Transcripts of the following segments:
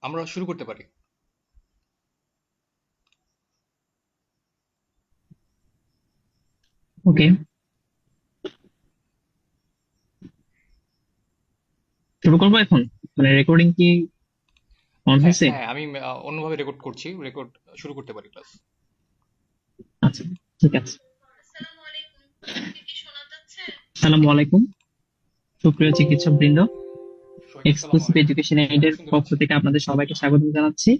আমরা শুরু করতে পারি। ওকে, শুরু করবো এখন। মানে রেকর্ডিং কি অন হ্যাঁ হয়েছে? হ্যাঁ, আমি অন্যভাবে রেকর্ড করছি। রেকর্ড শুরু করতে পারি ক্লাস। আচ্ছা, ঠিক আছে। আসসালামু আলাইকুম, সুপ্রিয় চিকিৎসক বৃন্দ। ওয়ালাইকুম এক্সক্লুসিভ আলাইকুম। এডুকেশন আপনাকে এইডের শুনতে পক্ষ পাচ্ছি। থেকে আপনাদের সবাইকে স্বাগত জানাচ্ছি।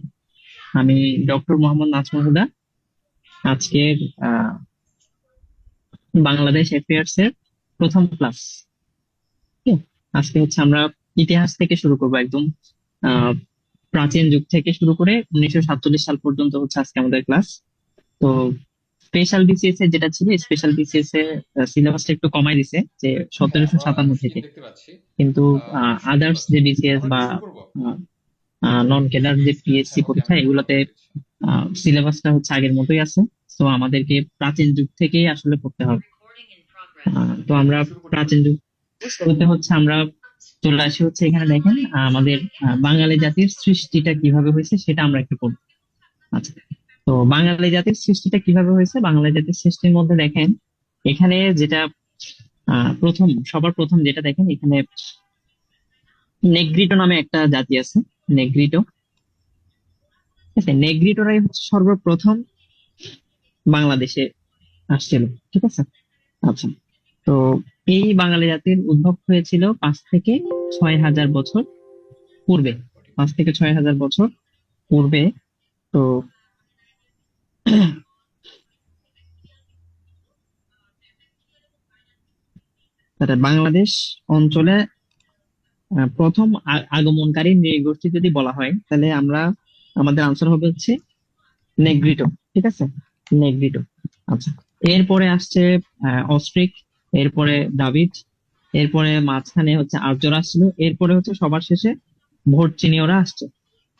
আমি ডক্টর মোহাম্মদ নাজমুল হুদা। আজকের আহ, বাংলাদেশ অ্যাফেয়ার্স এর প্রথম ক্লাস। আজকে হচ্ছে আমরা ইতিহাস থেকে শুরু করবো, একদম আহ প্রাচীন যুগ থেকে শুরু করে 1947 সাল পর্যন্ত হচ্ছে আজকে আমাদের ক্লাস। তো স্পেশাল বিসিএস এ যেটা ছিল, স্পেশাল বিসিএস এ সিলেবাসটা একটু কমাই দিছে, যে হ্যাঁ, 1757 আমি স্ক্রিন থেকে। দেখতে পাচ্ছি। কিন্তু শুনতে আদার্স যে পাচ্ছি। বিসিএস আমরা বা কি শুরু করব? নন ক্যাডার যে পিএসসি হ্যাঁ, ওকে, পরীক্ষা, আমি একটু এগুলোতে কপি দিচ্ছি। সিলেবাসটা হচ্ছে আগের মতোই আছে। তো আমাদেরকে প্রাচীন যুগ থেকেই আসলে পড়তে হবে। তো আমরা শুরু করতে পারি। প্রাচীন যুগ শুরুতে হচ্ছে আমরা চলে আসি হচ্ছে এখানে দেখেন, আমাদের বাঙালি জাতির সৃষ্টিটা কিভাবে হয়েছে সেটা আমরা একটু পড়বো। আচ্ছা, তো বাঙালি জাতির সৃষ্টিটা কিভাবে হয়েছে, বাঙালি জাতির সৃষ্টির মধ্যে দেখেন এখানে যেটা প্রথম, সবার প্রথম যেটা দেখেন এখানে, নেগ্রিটো নামে একটা জাতি আছে। নেগ্রিটো, ঠিক আছে, নেগ্রিটোরাই হচ্ছে সর্বপ্রথম বাংলাদেশে আসছিল। ঠিক আছে। আচ্ছা, তো এই বাঙালি জাতির উদ্ভব হয়েছিল 5 থেকে 6 হাজার বছর পূর্বে। 5 থেকে 6 হাজার বছর পূর্বে। তো তাহলে বাংলাদেশ অঞ্চলে প্রথম আগমনকারী নৃগোষ্ঠী যদি বলা হয়, তাহলে আমরা, আমাদের আনসার হবে হচ্ছে নেগ্রিটো। ঠিক আছে, নেগ্রিটো। আচ্ছা, এরপরে আসছে অস্ট্রিক, এরপরে দ্রাবিড়, এরপরে মাঝখানে হচ্ছে আর্যরা আসছিল, এরপরে হচ্ছে সবার শেষে ভোটচিনীয়রা আসছে।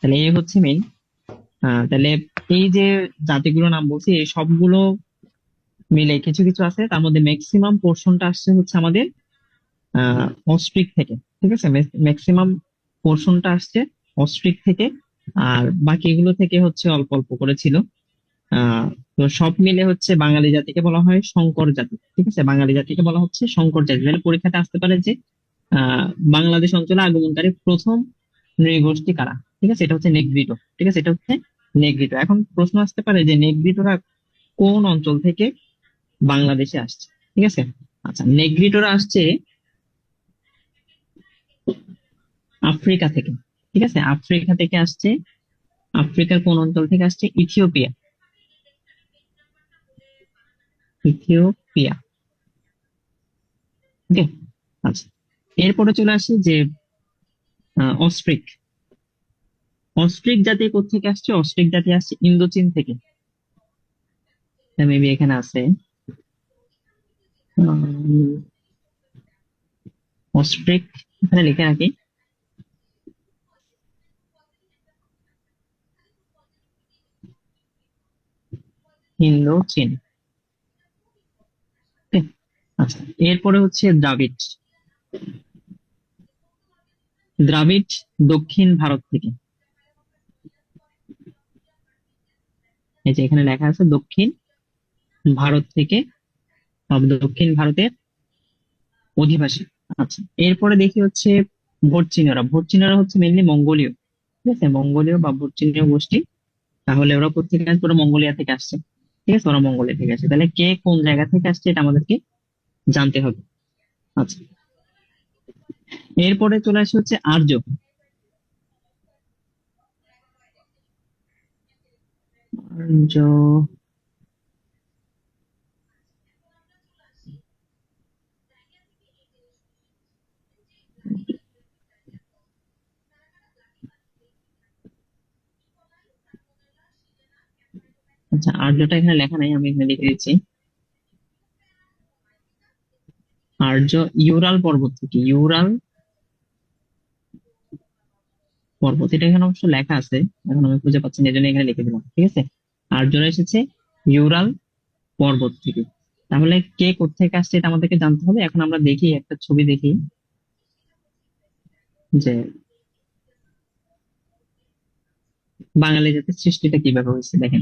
তাহলে এই হচ্ছে মেইন। তাহলে এই যে জাতিগুলোর নাম বলছি, এই সবগুলো মিলে কিছু কিছু আছে, তার মধ্যে ম্যাক্সিমাম পোর্শনটা আসছে হচ্ছে আমাদের অস্ট্রিক থেকে। ঠিক আছে, ম্যাক্সিমাম পোর্শনটা আসছে অস্ট্রিক থেকে। আর বাকিগুলো থেকে হচ্ছে অল্প অল্প করেছিল। আহ তো সব মিলে হচ্ছে বাঙালি জাতিকে বলা হয় সংকর জাতি। ঠিক আছে, বাঙালি জাতিকে বলা হচ্ছে সংকর জাতি। তাহলে পরীক্ষাটা আসতে পারে যে আহ বাংলাদেশ অঞ্চলে আগমনকারী প্রথম নৃগোষ্ঠী কারা। ঠিক আছে, এটা হচ্ছে নেগ্রিটো। ঠিক আছে, এটা হচ্ছে নেগ্রিটো। এখন প্রশ্ন আসতে পারে যে নেগ্রিটোরা কোন অঞ্চল থেকে বাংলাদেশে আসছে। ঠিক আছে, আচ্ছা, নেগ্রিটোরা আসছে আফ্রিকা থেকে। ঠিক আছে, আফ্রিকা থেকে আসছে। আফ্রিকার কোন অঞ্চল থেকে আসছে? ইথিওপিয়া। ইথিওপিয়া। ওকে, আচ্ছা, এরপরে চলে আসি যে অস্ট্রিক। অস্ট্রিক জাতি কোত্থেকে আসছে? অস্ট্রিক জাতি আসছে ইন্দোচীন থেকে। মেবি এখানে আছে অস্ট্রিক, এখানে লিখে রাখি। ইন্দোচীন। Okay? আচ্ছা, এরপরে হচ্ছে দ্রাবিড়। দ্রাবিড় দক্ষিণ ভারত থেকে। এই যে এখানে লেখা আছে দক্ষিণ ভারত থেকে, দক্ষিণ ভারতের অধিবাসী। আচ্ছা, এরপরে দেখি হচ্ছে ভোটচীনরা। ভোটচীনরা হচ্ছে মেনলি মঙ্গোলীয়। ঠিক আছে, মঙ্গোলীয় বা ভোটচীনীয় গোষ্ঠী। তাহলে ওরা কোথেকে আসবে? ওরা মঙ্গোলিয়া থেকে আসছে। ঠিক আছে, ওরা মঙ্গোলিয়া থেকে আসছে। তাহলে কে কোন জায়গা থেকে আসছে এটা আমাদেরকে জানতে হবে। আচ্ছা, এরপরে চলে আসে হচ্ছে আর্য। আর্য, আচ্ছা, আর্যটা এখানে লেখা নাই, আমি এখানে লিখে দিচ্ছি। আর্য ইউরাল পর্বত থেকে। ইউরাল পর্বত, এটা এখানে অবশ্য লেখা আছে, এখন আমি খুঁজে পাচ্ছি না, এই জন্য এখানে লিখে দিলাম। ঠিক আছে, আর্যরা এসেছে ইউরাল পর্বত থেকে। তাহলে কে কোত্থেকে আসছে এটা আমাদেরকে জানতে হবে। এখন আমরা দেখি, একটা ছবি দেখি যে বাঙালি জাতির সৃষ্টিটা কিভাবে হয়েছে দেখেন।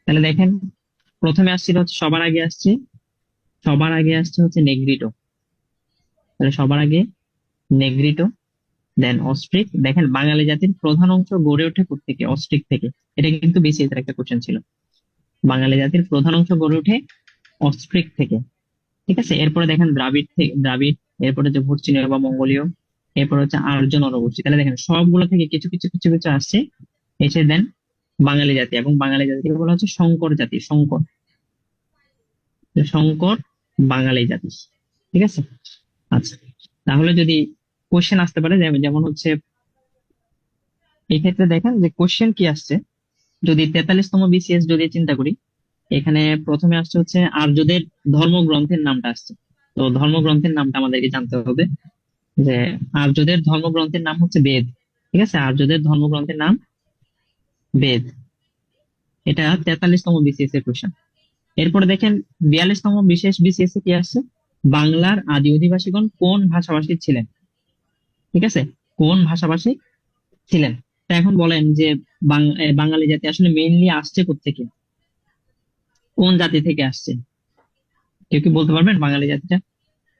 তাহলে দেখেন, প্রথমে আসছিল হচ্ছে সবার আগে আসছে হচ্ছে নেগ্রিটো। তাহলে সবার আগে নেগ্রিটো, দেন অস্ট্রিক। দেখেন বাঙালি জাতির প্রধান অংশ গড়ে ওঠে কোত্থেকে? অস্ট্রিক থেকে। এটা কিন্তু বিসিএস এর একটা কোশ্চেন ছিল। বাঙালি জাতির প্রধান অংশ গড়ে ওঠে অস্ট্রিক থেকে। ঠিক আছে, এরপরে দেখেন দ্রাবিড়, এরপরে হচ্ছে ভূর্চিনীয় বা মঙ্গোলীয়, এরপর হচ্ছে আর্য নরগোষ্ঠী। তাহলে দেখেন সবগুলো থেকে কিছু কিছু কিছু কিছু আসছে, এসে দেন বাঙালি জাতি। এবং বাঙালি জাতিকে বলা হচ্ছে সংকর জাতি। সংকর বাঙালি জাতি। ঠিক আছে। আচ্ছা, তাহলে যদি কোশ্চেন আসতে পারে যেমন হচ্ছে এই ক্ষেত্রে দেখেন যে কোশ্চেন কি আসছে, যদি 43তম বিসিএস যদি চিন্তা করি, এখানে প্রথমে আসছে হচ্ছে আর্যদের ধর্মগ্রন্থের নামটা আসছে। তো ধর্মগ্রন্থের নামটা আমাদেরকে জানতে হবে, যে আর্যদের ধর্মগ্রন্থের নাম হচ্ছে বেদ। ঠিক আছে, আর্যদের ধর্মগ্রন্থের নাম বেদ। এটা 43তম বিসিএস এর কোশ্চেন। এরপরে দেখেন 42তম বিশেষ বিসিএস এ কি আসছে, বাংলার আদি অধিবাসীগণ কোন ভাষাভাষী ছিলেন? ঠিক আছে, কোন ভাষাভাষী ছিলেন? তা এখন বলেন যে বাঙালি জাতি আসলে মেইনলি আসছে কোত্থেকে, কোন জাতি থেকে আসছে? কেউ কি বলতে পারবেন বাঙালি জাতিটা?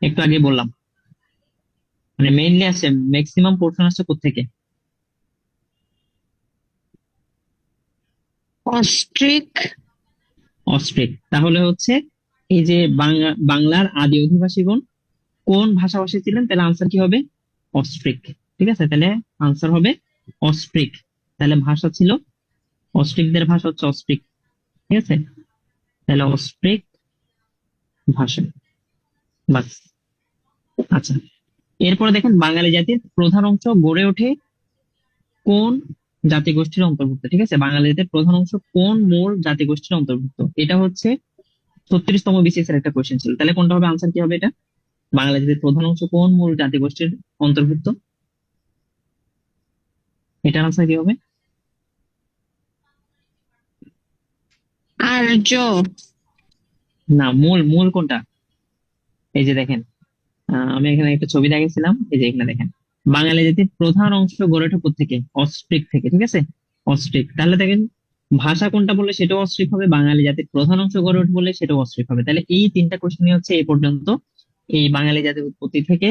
একটু আগে বললাম, মানে মেইনলি আসছে, ম্যাক্সিমাম পোর্শন আসছে কোত্থেকে? অস্ট্রিক। অস্ট্রিক। তাহলে হচ্ছে এই যে বাংলার আদি অধিবাসীগণ কোন ভাষাভাষী ছিলেন, তাহলে আনসার কি হবে? অস্ট্রিক। ঠিক আছে, তাহলে আনসার হবে অস্ট্রিক। তাহলে ভাষা ছিল, অস্ট্রিকদের ভাষা হচ্ছে অস্ট্রিক। ঠিক আছে, তাহলে অস্ট্রিক ভাষা। বাস। আচ্ছা, এরপরে দেখেন বাঙালি জাতির প্রধান অংশ গড়ে ওঠে কোন জাতিগোষ্ঠীর অন্তর্ভুক্ত? ঠিক আছে, বাঙালি জাতির প্রধান অংশ কোন মূল জাতিগোষ্ঠীর অন্তর্ভুক্ত? এটা হচ্ছে 36তম বিসিএস এর একটা কোশ্চেন ছিল। তাহলে কোনটা হবে? আনসার কি হবে এটা? বাঙালি জাতির প্রধান অংশ কোন মূল জাতিগোষ্ঠীর অন্তর্ভুক্ত? এটার আনসার কি হবে? আর্য। না, মূল মূল কোনটা? এই যে দেখেন, আমি এখানে একটা ছবি দেখেছিলাম, এই যে এখানে দেখেন, বাঙালি জাতির প্রধান অংশ গড়ে ওঠে থেকে অস্ট্রিক থেকে। ঠিক আছে, অস্ট্রিক। তাহলে দেখেন ভাষা কোনটা বললে সেটাও অস্ট্রিক হবে, বাঙালি জাতির প্রধান অংশ গড়ে ওঠে বললে সেটাও অস্ট্রিক হবে। তাহলে এই তিনটা কোশ্চেনই হচ্ছে এই পর্যন্ত, এই বাঙালি জাতির উৎপত্তি থেকে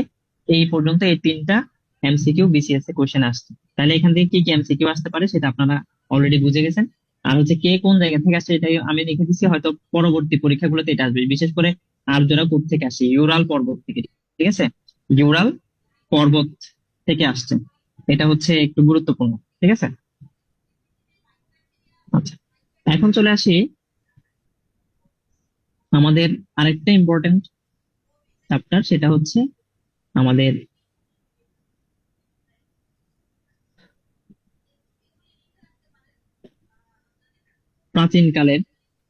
এই পর্যন্ত এই তিনটা এমসিকিউ বিসিএস এ কোশ্চেন আসছে। তাহলে এখান থেকে কি কি এমসিকিউ আসতে পারে সেটা আপনারা অলরেডি বুঝে গেছেন। আর হচ্ছে কে কোন জায়গা থেকে আসছে এটাই আমি লিখে দিচ্ছি, হয়তো পরবর্তী পরীক্ষাগুলোতে এটা আসবে। বিশেষ করে আর্যরা কোথা থেকে আসে? ইউরাল পর্বত থেকে। ঠিক আছে, ইউরাল পর্বত থেকে আসছে, এটা হচ্ছে একটু গুরুত্বপূর্ণ। ঠিক আছে। আচ্ছা, এখন চলে আসি আমাদের আরেকটা ইম্পর্টেন্ট চ্যাপ্টার, সেটা হচ্ছে আমাদের প্রাচীন কালের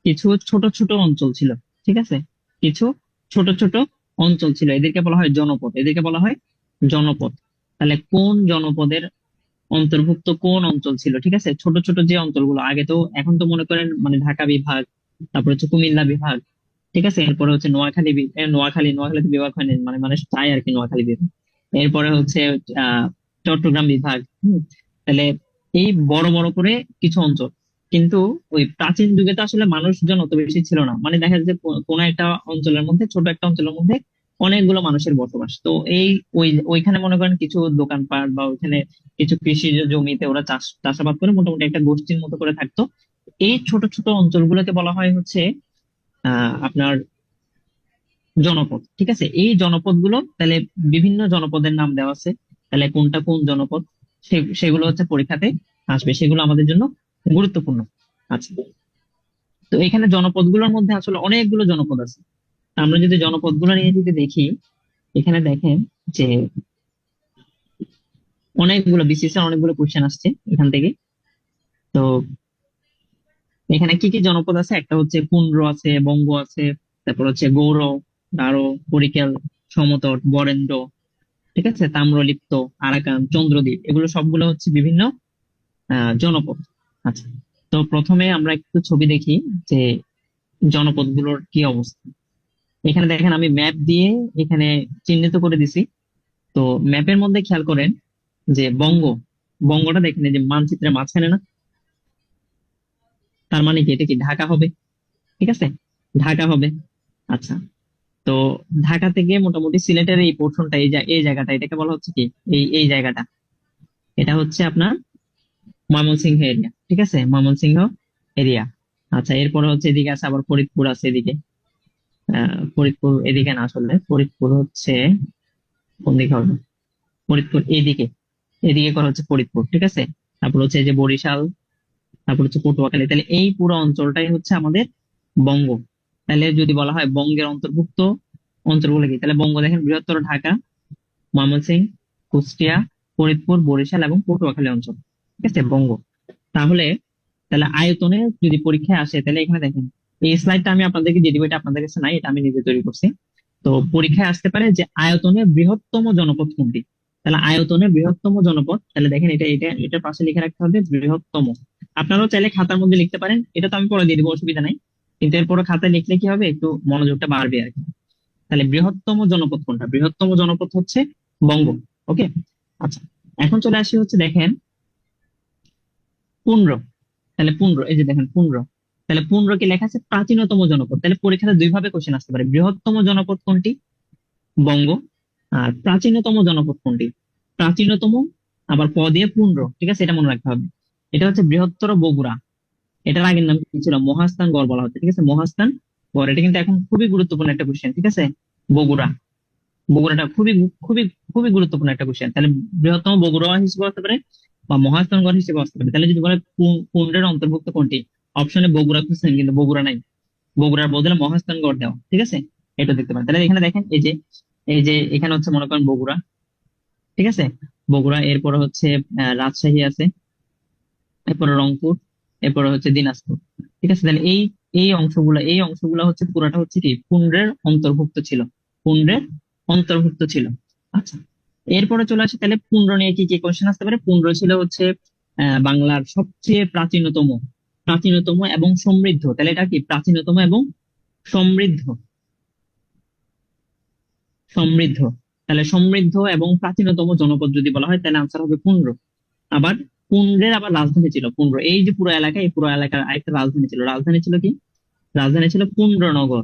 কিছু ছোট ছোট অঞ্চল ছিল। ঠিক আছে, কিছু ছোট ছোট অঞ্চল ছিল, এদেরকে বলা হয় জনপদ। এদেরকে বলা হয় জনপদ। তাহলে কোন জনপদের অন্তর্ভুক্ত কোন অঞ্চল ছিল? ঠিক আছে, ছোট ছোট যে অঞ্চলগুলো আগে তো, এখন তো মনে করেন মানে ঢাকা বিভাগ, তারপর হচ্ছে কুমিল্লা বিভাগ। ঠিক আছে, এরপরে হচ্ছে নোয়াখালী বিভাগ হয়নি, মানে মানুষ চায় আর কি নোয়াখালী বিভাগ। এরপরে হচ্ছে চট্টগ্রাম বিভাগ। তাহলে এই বড় বড় করে কিছু অঞ্চল। কিন্তু ওই প্রাচীন যুগে তো আসলে মানুষজন অত বেশি ছিল না, মানে দেখা যাচ্ছে কোন একটা অঞ্চলের মধ্যে, ছোট একটা অঞ্চলের মধ্যে অনেকগুলো মানুষের বসবাস। তো এই ওইখানে মনে করেন কিছু দোকানপাট বা ওইখানে কিছু কৃষি জমিতে ওরা চাষাবাদ করে মোটামুটি একটা গোষ্ঠীর মতো করে থাকতো। এই ছোট ছোট অঞ্চলগুলোকে বলা হয় হচ্ছে আপনার জনপদ। ঠিক আছে, এই জনপদগুলো তাহলে বিভিন্ন জনপদের নাম দেওয়া আছে। তাহলে কোনটা কোন জনপদ সেগুলো হচ্ছে পরীক্ষাতে আসবে, সেগুলো আমাদের জন্য গুরুত্বপূর্ণ। আচ্ছা, তো এখানে জনপদগুলোর মধ্যে আসলে অনেকগুলো জনপদ আছে। তা আমরা যদি জনপদগুলো নিয়ে যদি দেখি, এখানে দেখেন যে অনেকগুলো বিসিএস এর অনেকগুলো কোশ্চেন আসছে এখান থেকে। তো এখানে কি কি জনপদ আছে? একটা হচ্ছে পুন্ড্র আছে, বঙ্গ আছে, তারপর হচ্ছে গৌড়, গারো, হরিকেল, সমতট, বরেন্দ্র। ঠিক আছে, তাম্রলিপ্ত, আরাকান, চন্দ্রদ্বীপ, এগুলো সবগুলো হচ্ছে বিভিন্ন জনপদ। আচ্ছা, তো প্রথমে আমরা একটু ছবি দেখি যে জনপদগুলোর কি অবস্থা। এখানে দেখেন আমি ম্যাপ দিয়ে এখানে চিহ্নিত করে দিছি। তো ম্যাপের মধ্যে খেয়াল করেন যে বঙ্গটা দেখেন এই যে মানচিত্রের মাঝখানে না, তার মানে কি এটা কি ঢাকা হবে? ঠিক আছে, ঢাকা হবে। আচ্ছা, তো ঢাকা থেকে মোটামুটি সিলেটের এই পোর্শনটা, এই জায়গাটা, এটাকে বলা হচ্ছে কি, এই জায়গাটা, এটা হচ্ছে আপনার ময়মনসিংহ এরিয়া। ঠিক আছে, ময়মনসিংহ এরিয়া। আচ্ছা, এরপরে হচ্ছে এদিকে আছে আবার ফরিদপুর আছে এদিকে। ফরিদপুর এদিকে না, আসলে ফরিদপুর হচ্ছে কোন দিকে হবে, ফরিদপুর এদিকে, এদিকে করা হচ্ছে ফরিদপুর। ঠিক আছে, তারপর হচ্ছে এই যে বরিশাল, তারপর হচ্ছে পটুয়াখালী। তাহলে এই পুরো অঞ্চলটাই হচ্ছে আমাদের বঙ্গ। তাহলে যদি বলা হয় বঙ্গের অন্তর্ভুক্ত অঞ্চলগুলো কি, তাহলে বঙ্গ দেখেন বৃহত্তর ঢাকা, ময়মনসিংহ, কুষ্টিয়া, ফরিদপুর, বরিশাল এবং পটুয়াখালী অঞ্চল। ঠিক আছে, বঙ্গ। তাহলে তাহলে আয়তনে যদি পরীক্ষায় আসে, তাহলে এখানে দেখেন, এই স্লাইডটা আমি আপনাদেরকে দিয়ে দিব, এটা আপনাদের কাছে নাই, এটা আমি নিজে তৈরি করছি। তো পরীক্ষায় আসতে পারে যে আয়তনে বৃহত্তম জনপদ কোনটি। তাহলে আয়তনে বৃহত্তম জনপদ, তাহলে দেখেন এটার পাশে লিখে রাখতে হবে বৃহত্তম। আপনারাও চাইলে খাতার মধ্যে লিখতে পারেন, এটা তো আমি পরে দিয়ে দিব, অসুবিধা নাই। কিন্তু এরপরে খাতায় লিখলে কি হবে, একটু মনোযোগটা বাড়বে আর কি। তাহলে বৃহত্তম জনপদ কোনটা? বৃহত্তম জনপদ হচ্ছে বঙ্গ। ওকে, আচ্ছা, এখন চলে আসি হচ্ছে দেখেন পুন্ড্র। তাহলে পুন্ড্র, এই যে দেখেন পুন্ড্র, তাহলে পুন্ড্র কি লেখা আছে প্রাচীনতম জনপদ। তাহলে পরীক্ষাতে দুই ভাবে কোশ্চেন আসতে পারে, বৃহত্তম জনপদ কোনটি, বঙ্গ, আর প্রাচীনতম জনপদ কোনটি, প্রাচীনতম, আবার প দিয়ে পুন্ড্র। ঠিক আছে, এটা মনে রাখতে হবে। এটা হচ্ছে বৃহত্তর বগুড়া। এটার আগের নাম কি ছিল, মহাস্থান গড় বলা হচ্ছে। ঠিক আছে, মহাস্থান গড়, এটা কিন্তু এখন খুবই গুরুত্বপূর্ণ একটা কোশ্চেন। ঠিক আছে, বগুড়া, বগুড়াটা খুবই খুবই খুবই গুরুত্বপূর্ণ একটা কোশ্চেন। তাহলে বৃহত্তম বগুড়া হিসেবে আসতে পারে বা মহাস্থানগড় হিসেবে আসতে পারে। তাহলে যদি বলে পুণ্ড্রের অন্তর্ভুক্ত কোনটি, অপশনে বগুড়া খুঁজছেন কিন্তু বগুড়া নাই, বগুড়ার বদলে মহাস্থানগড় দেওয়া। ঠিক আছে, এটা দেখতে পারেন। তাহলে এখানে দেখেন, এই যে এখানে হচ্ছে মনে করেন বগুড়া। ঠিক আছে, বগুড়া, এরপরে হচ্ছে রাজশাহী আছে, এরপরে রংপুর, এরপরে হচ্ছে দিনাজপুর। ঠিক আছে, তাহলে এই অংশগুলো হচ্ছে পুরাটা হচ্ছে কি পুণ্ড্রের অন্তর্ভুক্ত ছিল, পুণ্ড্রের অন্তর্ভুক্ত ছিল। আচ্ছা, এরপরে চলে আসে তাহলে পুণ্ড্র নিয়ে কি কি কোশ্চেন আসতে পারে। পুণ্ড্র ছিল হচ্ছে বাংলার সবচেয়ে প্রাচীনতম, প্রাচীনতম এবং সমৃদ্ধ। তাহলে এটা কি প্রাচীনতম এবং সমৃদ্ধ, সমৃদ্ধ। তাহলে সমৃদ্ধ এবং প্রাচীনতম জনপদ যদি বলা হয়, তাহলে আনসার হবে পুণ্ড্র। আবার পুণ্ড্রের আবার রাজধানী ছিল পুণ্ড্র। এই যে পুরো এলাকা, এই পুরো এলাকার আরেকটা রাজধানী ছিল, রাজধানী ছিল কি, রাজধানী ছিল পুণ্ড্রনগর,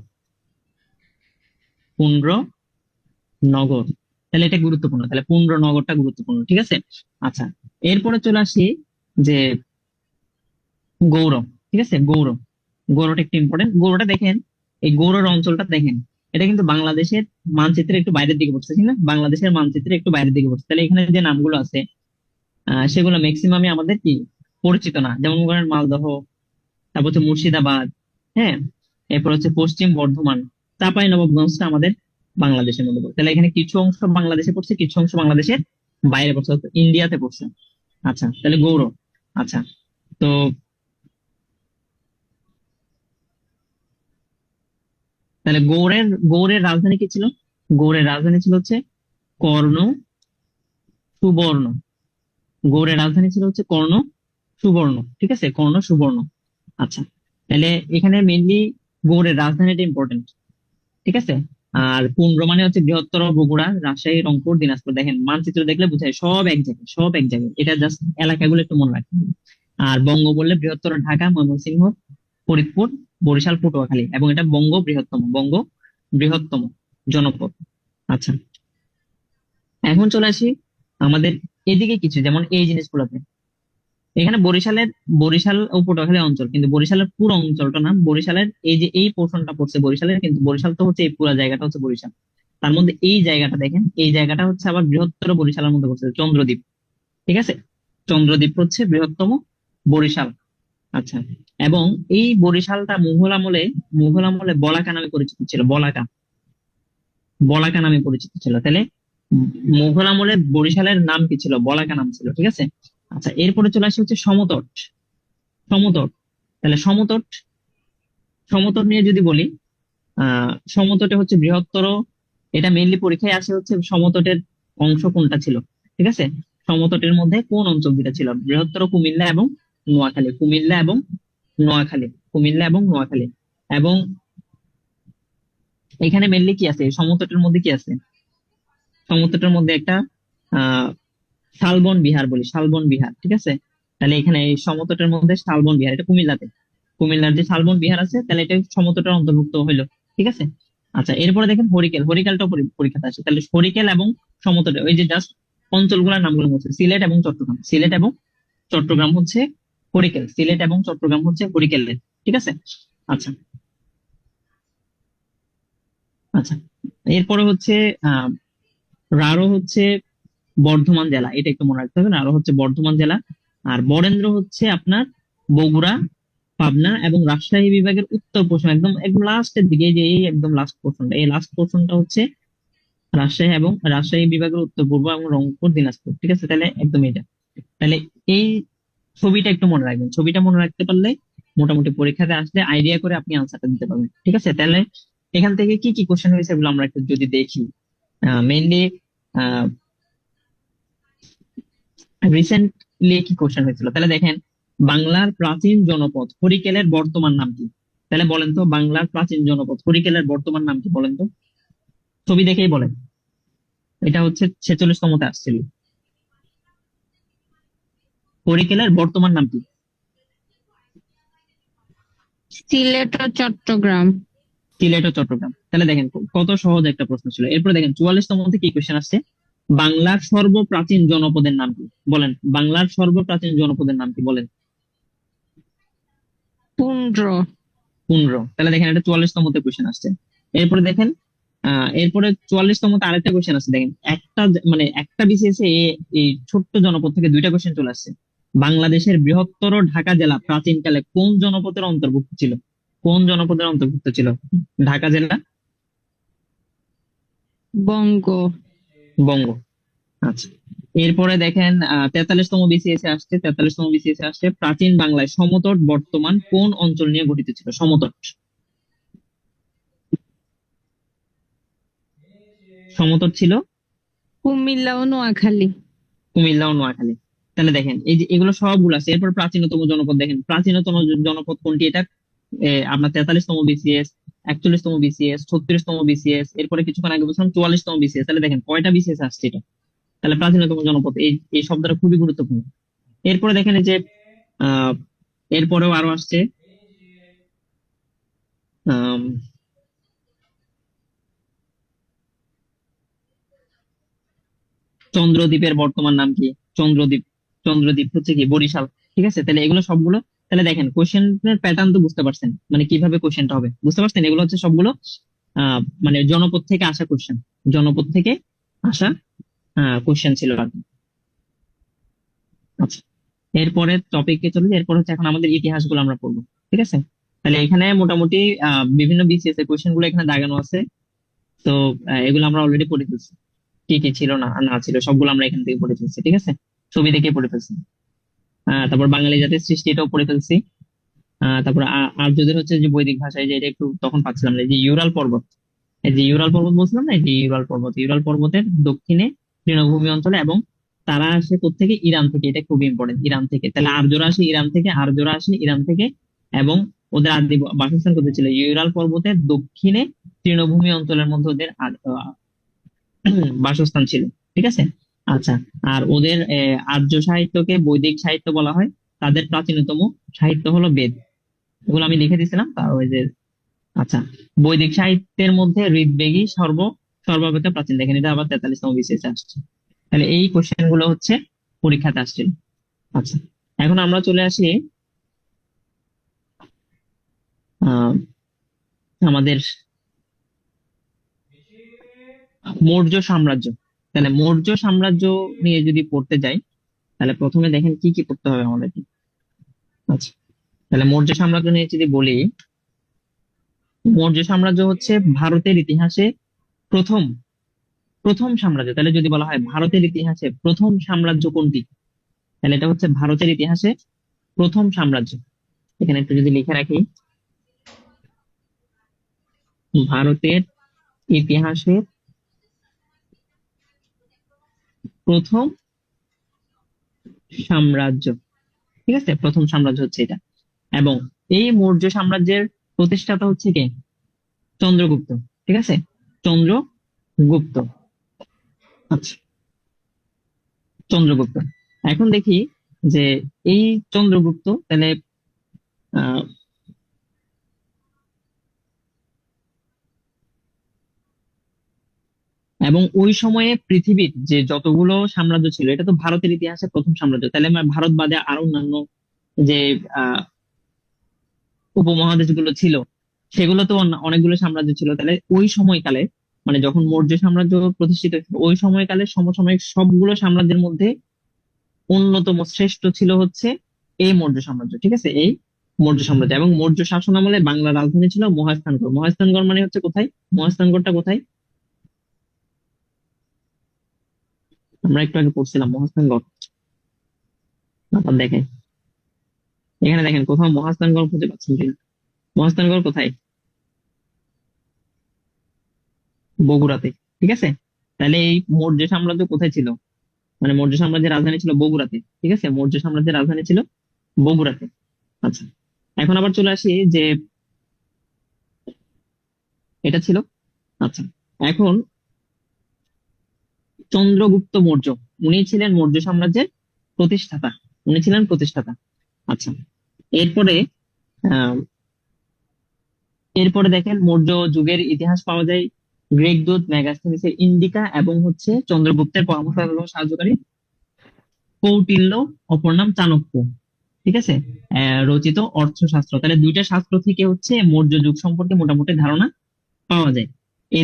পুণ্ড্রনগর। তাহলে এটা গুরুত্বপূর্ণ, তাহলে পুণ্ড্রনগরটা গুরুত্বপূর্ণ। ঠিক আছে, আচ্ছা, এরপরে চলে আসি যে গৌড়। ঠিক আছে, গৌড়, গৌড়টা একটু ইম্পর্টেন্ট। গৌড়টা দেখেন, এই গৌড়ের অঞ্চলটা দেখেন, এটা কিন্তু বাংলাদেশের মানচিত্রে একটু বাইরের দিকে পড়ছে, ঠিক না, বাংলাদেশের মানচিত্রে একটু বাইরের দিকে পড়ছে। তাহলে এখানে যে নামগুলো আছে সেগুলো ম্যাক্সিমামই আমাদের কি পরিচিত না। যেমন ধরেন মালদহ, তারপর হচ্ছে মুর্শিদাবাদ, হ্যাঁ, এরপর হচ্ছে পশ্চিম বর্ধমান, চাঁপাই নবাবগঞ্জটা আমাদের বাংলাদেশের মধ্যে পড়ে। তাহলে এখানে কিছু অংশ বাংলাদেশে পড়ছে, কিছু অংশ বাংলাদেশের বাইরে পড়ছে, অর্থাৎ ইন্ডিয়াতে পড়ছে। আচ্ছা, তাহলে গৌড়। আচ্ছা, তো তাহলে গৌড়ের রাজধানী কি ছিল, গৌড়ের রাজধানী ছিল হচ্ছে কর্ণ সুবর্ণ। গৌড়ের রাজধানী ছিল হচ্ছে কর্ণ সুবর্ণ। ঠিক আছে, কর্ণ সুবর্ণ। আচ্ছা, তাহলে এখানে মেইনলি গৌড়ের রাজধানীটা ইম্পর্টেন্ট। ঠিক আছে, আর পুন্ড্র মানে হচ্ছে বৃহত্তর বগুড়া, রাজশাহী, রংপুর, দিনাজপুর। দেখেন মানচিত্র দেখলে বোঝায় সব এক জায়গায়, সব এক জায়গায়। এটা জাস্ট এলাকাগুলো একটু মনে রাখতে হবে। আর বঙ্গ বললে বৃহত্তর ঢাকা, ময়মনসিংহ, ফরিদপুর, বরিশাল, পটুয়াখালী, এবং এটা বঙ্গ বৃহত্তম জনপদ। আচ্ছা, এখন চলে আসি আমাদের এদিকে কিছু, যেমন এই জিনিসগুলোতে। এখানে বরিশাল ও পটুয়াখালী অঞ্চল, কিন্তু বরিশালের পুরো অঞ্চলটা না, বরিশালের এই যে এই পোর্শনটা পড়ছে বরিশালের, কিন্তু বরিশাল তো হচ্ছে এই পুরো জায়গাটা হচ্ছে বরিশাল। তার মধ্যে এই জায়গাটা দেখেন, এই জায়গাটা হচ্ছে আবার বৃহত্তর বরিশালের মধ্যে পড়ছে, চন্দ্রদ্বীপ। ঠিক আছে, চন্দ্রদ্বীপ হচ্ছে বৃহত্তম বরিশাল। আচ্ছা, এবং এই বরিশালটা মুঘল আমলে বলাকা নামে পরিচিত ছিল, বলাকা, বলাকা নামে পরিচিত ছিল। তাহলে উম মুঘল আমলে বরিশালের নাম কি ছিল, বলাকা নাম ছিল। ঠিক আছে, আচ্ছা, এরপরে চলে আসে হচ্ছে সমতট, সমতট। তাহলে সমতট, সমতট নিয়ে যদি বলি, সমতটে হচ্ছে বৃহত্তর, এটা মেইনলি পরীক্ষায় আসে হচ্ছে সমতটের অংশ কোনটা ছিল। ঠিক আছে, সমতটের মধ্যে কোন অঞ্চল দুটা ছিল, বৃহত্তর কুমিল্লা এবং নোয়াখালী, কুমিল্লা এবং নোয়াখালী, কুমিল্লা এবং নোয়াখালী। এবং এখানে মেইনলি কি আছে, সমতটের মধ্যে কি আছে, সমতটের মধ্যে একটা আহ শালবন বিহার বলি, শালবন বিহার। ঠিক আছে, তাহলে এখানে এই সমতটের মধ্যে শালবন বিহার, এটা কুমিল্লাতে, কুমিল্লার যে শালবন বিহার আছে, তাহলে এটা সমতটের অন্তর্ভুক্ত হইলো। ঠিক আছে। আচ্ছা, এরপরে দেখেন হরিকেল, হরিকেলটাও পরীক্ষাতে আসে। তাহলে হরিকেল এবং সমতটে, ওই যে জাস্ট অঞ্চলগুলোর নামগুলো হচ্ছে সিলেট এবং চট্টগ্রাম। সিলেট এবং চট্টগ্রাম হচ্ছে হরিকেল, সিলেট এবং চট্টগ্রাম হচ্ছে হরিকেলের। ঠিক আছে। আচ্ছা আচ্ছা, এরপরে হচ্ছে আহ রারো হচ্ছে বর্ধমান জেলা, এটা একটু মনে রাখতে হবে। রারো হচ্ছে বর্ধমান জেলা। আর বরেন্দ্র হচ্ছে আপনার বগুড়া, পাবনা এবং রাজশাহী বিভাগের উত্তর পশ্চিম, একদম একদম লাস্টের দিকে, এই যে এই একদম লাস্ট পোর্শনটা, এই লাস্ট পোর্শনটা হচ্ছে রাজশাহী বিভাগের উত্তর পূর্ব এবং রংপুর, দিনাজপুর। ঠিক আছে, তাহলে একদম এটা। তাহলে এই ছবিটা একটু মনে রাখবেন, ছবিটা মনে রাখতে পারলে মোটামুটি পরীক্ষাতে আসলে আইডিয়া করে আপনি আনসারটা দিতে পারবেন। ঠিক আছে। তাহলে এখান থেকে কি কি কোশ্চেন হয়েছে এগুলো আমরা একটু যদি দেখি। মেইনলি রিসেন্টলি কি কোশ্চেন হয়েছিল, তাহলে দেখেন, বাংলার প্রাচীন জনপদ হরিকেলের বর্তমান নাম কি? তাহলে বলেন তো, বাংলার প্রাচীন জনপদ হরিকেলের বর্তমান নাম কি বলেন তো, ছবি দেখেই বলেন। এটা হচ্ছে 46তমতে আসছিল। হরিকেলের বর্তমান নাম কি? সিলেট ও চট্টগ্রাম। সিলেট ও চট্টগ্রাম। তাহলে দেখেন কত সহজ একটা প্রশ্ন ছিল। এরপরে দেখেন 44তমতে কি কোশ্চেন আসছে, বাংলার সর্বপ্রাচীন জনপদের নাম কি বলেন, বাংলার সর্বপ্রাচীন জনপদের নাম কি বলেন। পুন্ড্র। 15। তাহলে দেখেন এটা 44তমতে কোশ্চেন আসছে। এরপরে দেখেন এরপরে 44তমতে আরেকটা কোশ্চেন আছে, দেখেন একটা মানে একটা বিসিএস এ এই ছোট্ট জনপদ থেকে দুইটা কোশ্চেন চলে আসছে। বাংলাদেশের বৃহত্তর ঢাকা জেলা প্রাচীনকালে কোন জনপদের অন্তর্ভুক্ত ছিল? কোন জনপদের অন্তর্ভুক্ত ছিল ঢাকা জেলা? বঙ্গ। বঙ্গ। আচ্ছা, এরপরে দেখেন 43তম বিসিএস এ আসছে, 43তম বিসিএস এ আসছে, প্রাচীন বাংলায় সমতট বর্তমান কোন অঞ্চল নিয়ে গঠিত ছিল? সমতট, সমতট ছিল কুমিল্লা ও নোয়াখালী। কুমিল্লা ও নোয়াখালী। তাহলে দেখেন এই যে এগুলো সবগুলো আছে। এরপর প্রাচীনতম জনপদ, দেখেন প্রাচীনতম জনপদ কোনটি, এটা আপনার 43তম বিসিএস, 41তম বিসিএস, 36তম বিসিএস, এরপরে কিছুক্ষণ আগে বলছিলাম 44তম বিসিএস। তাহলে দেখেন কয়টা বিসিএস আসছে এটা। তাহলে প্রাচীনতম জনপদ, এই এই শব্দটা খুবই গুরুত্বপূর্ণ। এরপরে দেখেন এই যে আহ এরপরেও আরো আসছে, আম, চন্দ্রদ্বীপের বর্তমান নাম কি? চন্দ্রদ্বীপ, চন্দ্রদ্বীপ হচ্ছে কি বরিশাল। ঠিক আছে, তাহলে এগুলো সবগুলো, তাহলে দেখেন কোশ্চেনের প্যাটার্ন তো বুঝতে পারছেন, মানে কিভাবে কোশ্চেনটা হবে বুঝতে পারছেন। এগুলো হচ্ছে সবগুলো মানে জনপদ থেকে আসা কোশ্চেন, জনপদ থেকে আসা কোশ্চেন ছিল আর কি। আচ্ছা, এরপরে টপিকে চলে যাই। এরপর হচ্ছে এখন আমাদের ইতিহাসগুলো আমরা পড়বো। ঠিক আছে। তাহলে এখানে মোটামুটি বিভিন্ন বিসিএস এর কোশ্চেন গুলো এখানে দাগানো আছে। তো এগুলো আমরা অলরেডি পড়ে ফেলছি, কি কি ছিল না না ছিল সবগুলো আমরা এখান থেকে পড়ে ফেলছি। ঠিক আছে, ছবি দেখে পড়ে ফেলছি। তারপর বাঙালি জাতির সৃষ্টি, এটাও পড়ে ফেলছি। তারপর আর্যদের হচ্ছে যে বৈদিক ভাষায়, যে এটা একটু তখন পাচ্ছিলাম না, এই যে ইউরাল পর্বত, এই যে ইউরাল পর্বত বলছিলাম না, এই যে ইউরাল পর্বত, ইউরাল পর্বতের দক্ষিণে তৃণভূমি অঞ্চলে, এবং তারা আসে কোত্থেকে? ইরান থেকে। এটা খুব ইম্পর্টেন্ট, ইরান থেকে। তাহলে আর্যরা আসে ইরান থেকে, আর্যরা আসে ইরান থেকে, এবং ওদের আদি বাসস্থান কোথায় ছিল? ইউরাল পর্বতের দক্ষিণে তৃণভূমি অঞ্চলের মধ্যে ওদের বাসস্থান ছিল। ঠিক আছে। আচ্ছা, আর ওদের আর্য সাহিত্যকে বৈদিক সাহিত্য বলা হয়। তাদের প্রাচীনতম সাহিত্য হলো বেদ। এগুলো আমি লিখে দিয়েছিলাম তার ওই যে। আচ্ছা, বৈদিক সাহিত্যের মধ্যে ঋগ্বেদই সর্বাপেক্ষা প্রাচীন। দেখেন এটা আবার 43তম বিসিএস আসছে। তাহলে এই কোশ্চেন গুলো হচ্ছে পরীক্ষাতে আসছিল। আচ্ছা, এখন আমরা চলে আসি আহ আমাদের মৌর্য সাম্রাজ্য। তাহলে মৌর্য সাম্রাজ্য নিয়ে যদি পড়তে যাই, তাহলে প্রথমে দেখেন কি কি পড়তে হবে আমাদেরকে। আচ্ছা, তাহলে মৌর্য সাম্রাজ্য নিয়ে যদি বলি, মৌর্য সাম্রাজ্য হচ্ছে ভারতের ইতিহাসে প্রথম প্রথম সাম্রাজ্য। তাহলে যদি বলা হয় ভারতের ইতিহাসে প্রথম সাম্রাজ্য কোনটি, তাহলে এটা হচ্ছে ভারতের ইতিহাসে প্রথম সাম্রাজ্য। এখানে একটু যদি লিখে রাখি, ভারতের ইতিহাসে প্রথম সাম্রাজ্য। ঠিক আছে, প্রথম সাম্রাজ্য হচ্ছে এটা। এবং এই মৌর্য সাম্রাজ্যের প্রতিষ্ঠাতা হচ্ছে কে? চন্দ্রগুপ্ত। ঠিক আছে, চন্দ্রগুপ্ত। আচ্ছা, চন্দ্রগুপ্ত। এখন দেখি যে এই চন্দ্রগুপ্ত, তাহলে এবং ওই সময়ে পৃথিবীর যে যতগুলো সাম্রাজ্য ছিল, এটা তো ভারতের ইতিহাসে প্রথম সাম্রাজ্য, তাহলে আমরা ভারত বাদে আরো অন্যান্য যে আহ উপমহাদেশগুলো ছিল, সেগুলো তো অনেকগুলো সাম্রাজ্য ছিল। তাহলে ওই সময়কালে, মানে যখন মৌর্য সাম্রাজ্য প্রতিষ্ঠিত হয়েছিল, ওই সময়কালে সমসাময়িক সবগুলো সাম্রাজ্যের মধ্যে অন্যতম শ্রেষ্ঠ ছিল হচ্ছে এই মৌর্য সাম্রাজ্য। ঠিক আছে, এই মৌর্য সাম্রাজ্য। এবং মৌর্য শাসন আমলে বাংলার রাজধানী ছিল মহাস্থানগড়। মহাস্থানগড় মানে হচ্ছে কোথায়? মহাস্থানগড়টা কোথায়? আমরা একটু আগে পড়ছিলাম মহাস্থানগড়। আপনার দেখেন, এখানে দেখেন কোথাও মহাস্থানগড় খুঁজে পাচ্ছেন কিনা? মহাস্থানগড় কোথায়? বগুড়াতে। ঠিক আছে, তাহলে এই মৌর্য সাম্রাজ্য কোথায় ছিল? মানে মৌর্য সাম্রাজ্যের রাজধানী ছিল বগুড়াতে। ঠিক আছে, মৌর্য সাম্রাজ্যের রাজধানী ছিল বগুড়াতে। আচ্ছা, এখন আবার চলে আসি যে এটা ছিল। আচ্ছা, এখন চন্দ্রগুপ্ত মৌর্য, উনি ছিলেন মৌর্য সাম্রাজ্যের প্রতিষ্ঠাতা। উনি ছিলেন প্রতিষ্ঠাতা। আচ্ছা, এরপরে আহ এরপরে দেখেন মৌর্য যুগের ইতিহাস পাওয়া যায় গ্রিক দূত মেগাস্থেনিসের ইন্ডিকা এবং হচ্ছে চন্দ্রগুপ্তের পরামর্শদাতা এবং সাহায্যকারী কৌটিল্য, অপর নাম চাণক্য। ঠিক আছে, রচিত অর্থশাস্ত্র। তাহলে দুইটা শাস্ত্র থেকে হচ্ছে মৌর্য যুগ সম্পর্কে মোটামুটি ধারণা পাওয়া যায়। এই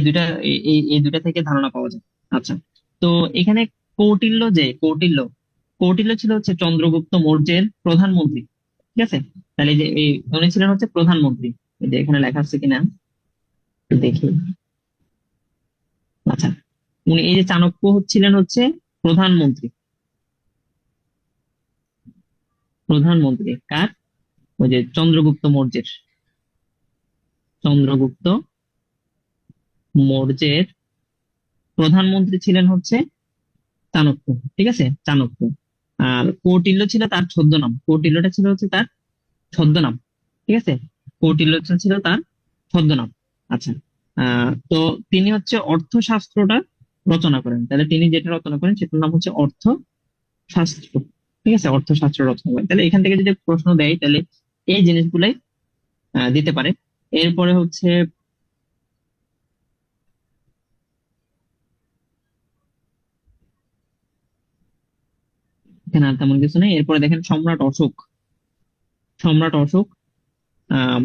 দুইটা থেকে ধারণা পাওয়া যায়। আচ্ছা, তো এখানে কৌটিল্য ছিল হচ্ছে চন্দ্রগুপ্ত মৌর্যের প্রধানমন্ত্রী। ঠিক আছে, তাহলে এই যে উনি ছিলেন হচ্ছে প্রধানমন্ত্রী। এই যে এখানে লেখা আছে কিনা একটু দেখি। আচ্ছা, উনি এই যে চাণক্য হচ্ছিলেন হচ্ছে প্রধানমন্ত্রী। প্রধানমন্ত্রী কার? ওই যে চন্দ্রগুপ্ত মৌর্যের প্রধানমন্ত্রী ছিলেন হচ্ছে চাণক্য। ঠিক আছে, চাণক্য। আর কৌটিল্য ছিল তার ছদ্মনাম। কৌটিল্যটা ছিল হচ্ছে তার ছদ্মনাম। ঠিক আছে, কৌটিল্যটা ছিল তার ছদ্মনাম। আচ্ছা, তো তিনি হচ্ছে অর্থশাস্ত্রটা রচনা করেন। তাহলে তিনি যেটা রচনা করেন সেটার নাম হচ্ছে অর্থশাস্ত্র। ঠিক আছে, অর্থশাস্ত্র রচনা করেন। তাহলে এখান থেকে যদি প্রশ্ন দেয় তাহলে এই জিনিসগুলাই দিতে পারে। এরপরে হচ্ছে এখানে আর তেমন কিছু নেই। এরপরে দেখেন সম্রাট অশোক আহ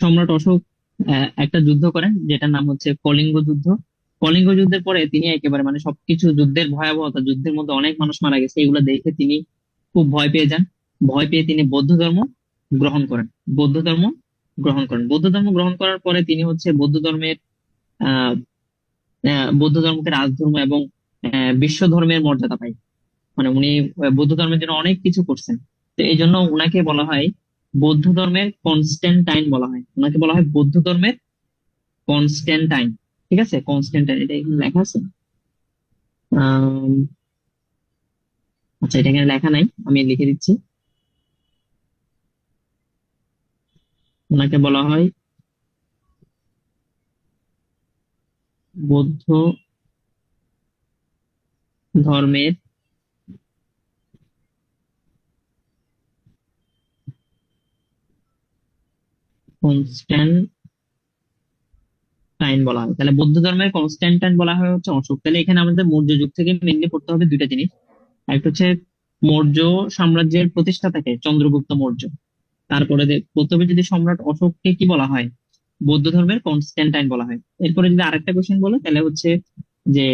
সম্রাট অশোক একটা যুদ্ধ করেন যেটার নাম হচ্ছে কলিঙ্গ যুদ্ধ। কলিঙ্গ যুদ্ধের পরে তিনি একেবারে মানে সবকিছু যুদ্ধের ভয়াবহতা, যুদ্ধের মধ্যে অনেক মানুষ মারা গেছে, এগুলো দেখে তিনি খুব ভয় পেয়ে যান। ভয় পেয়ে তিনি বৌদ্ধ ধর্ম গ্রহণ করেন। বৌদ্ধ ধর্ম গ্রহণ করার পরে তিনি হচ্ছে আহ বৌদ্ধ ধর্মকে রাজধর্ম এবং বিশ্ব ধর্মের মর্যাদা পায়। মানে উনি বৌদ্ধ ধর্মের জন্য অনেক কিছু করছেন। তো এই জন্য উনাকে বলা হয় বৌদ্ধ ধর্মের কনস্ট্যান্টাইন বলা হয়। উনাকে বলা হয় বৌদ্ধ ধর্মের কনস্ট্যান্টাইন। ঠিক আছে, কনস্ট্যান্টাইন, এটা এখানে লেখা আছে। আম, আচ্ছা, এটা এখানে লেখা নাই, আমি লিখে দিচ্ছি। ওনাকে বলা হয় বৌদ্ধ ধর্মের কনস্ট্যান্টাইন বলা হয়। তাহলে বৌদ্ধ ধর্মের কনস্ট্যান্টাইন বলা হয় হচ্ছে অশোক। তাহলে এখানে আমাদের মৌর্য যুগ থেকে মেনলি পড়তে হবে দুইটা জিনিস। একটা হচ্ছে মৌর্য সাম্রাজ্যের প্রতিষ্ঠাতাকে চন্দ্রগুপ্ত মৌর্য। তারপরে প্রথমে যদি সম্রাট অশোককে কি বলা হয়? বৌদ্ধ ধর্মের কনস্ট্যান্টাইন বলা হয়। এরপরে যদি আরেকটা কোশ্চেন বলো তাহলে হচ্ছে যে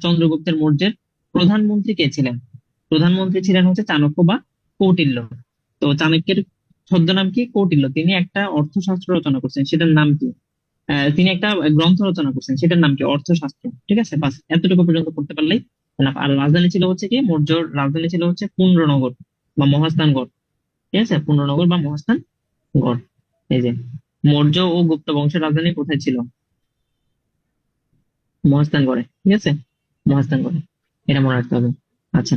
চন্দ্রগুপ্তের মৌর্যের প্রধানমন্ত্রী কে ছিলেন? প্রধানমন্ত্রী ছিলেন হচ্ছে চাণক্য বা কৌটিল্য। তো চাণক্যের ছদ্মনাম কি? কৌটিল্য। তিনি একটা অর্থশাস্ত্র রচনা করছেন, সেটার নাম কি? তিনি একটা গ্রন্থ রচনা করছেন, সেটার নাম কি? অর্থশাস্ত্র। ঠিক আছে, বাস এতটুকু পর্যন্ত পড়তে পারলেই enough। আর রাজধানী ছিল হচ্ছে কি? মৌর্য রাজধানী ছিল হচ্ছে পুন্ড্রনগর বা মহাস্থানগড়। ঠিক আছে, পুন্ড্রনগর বা মহাস্থানগড়। এই যে মৌর্য ও গুপ্ত বংশের রাজধানী কোথায় ছিল? মহাস্থানগড়ে। ঠিক আছে, মহাস্থানগড়ে, এটা মনে রাখতে হবে। আচ্ছা,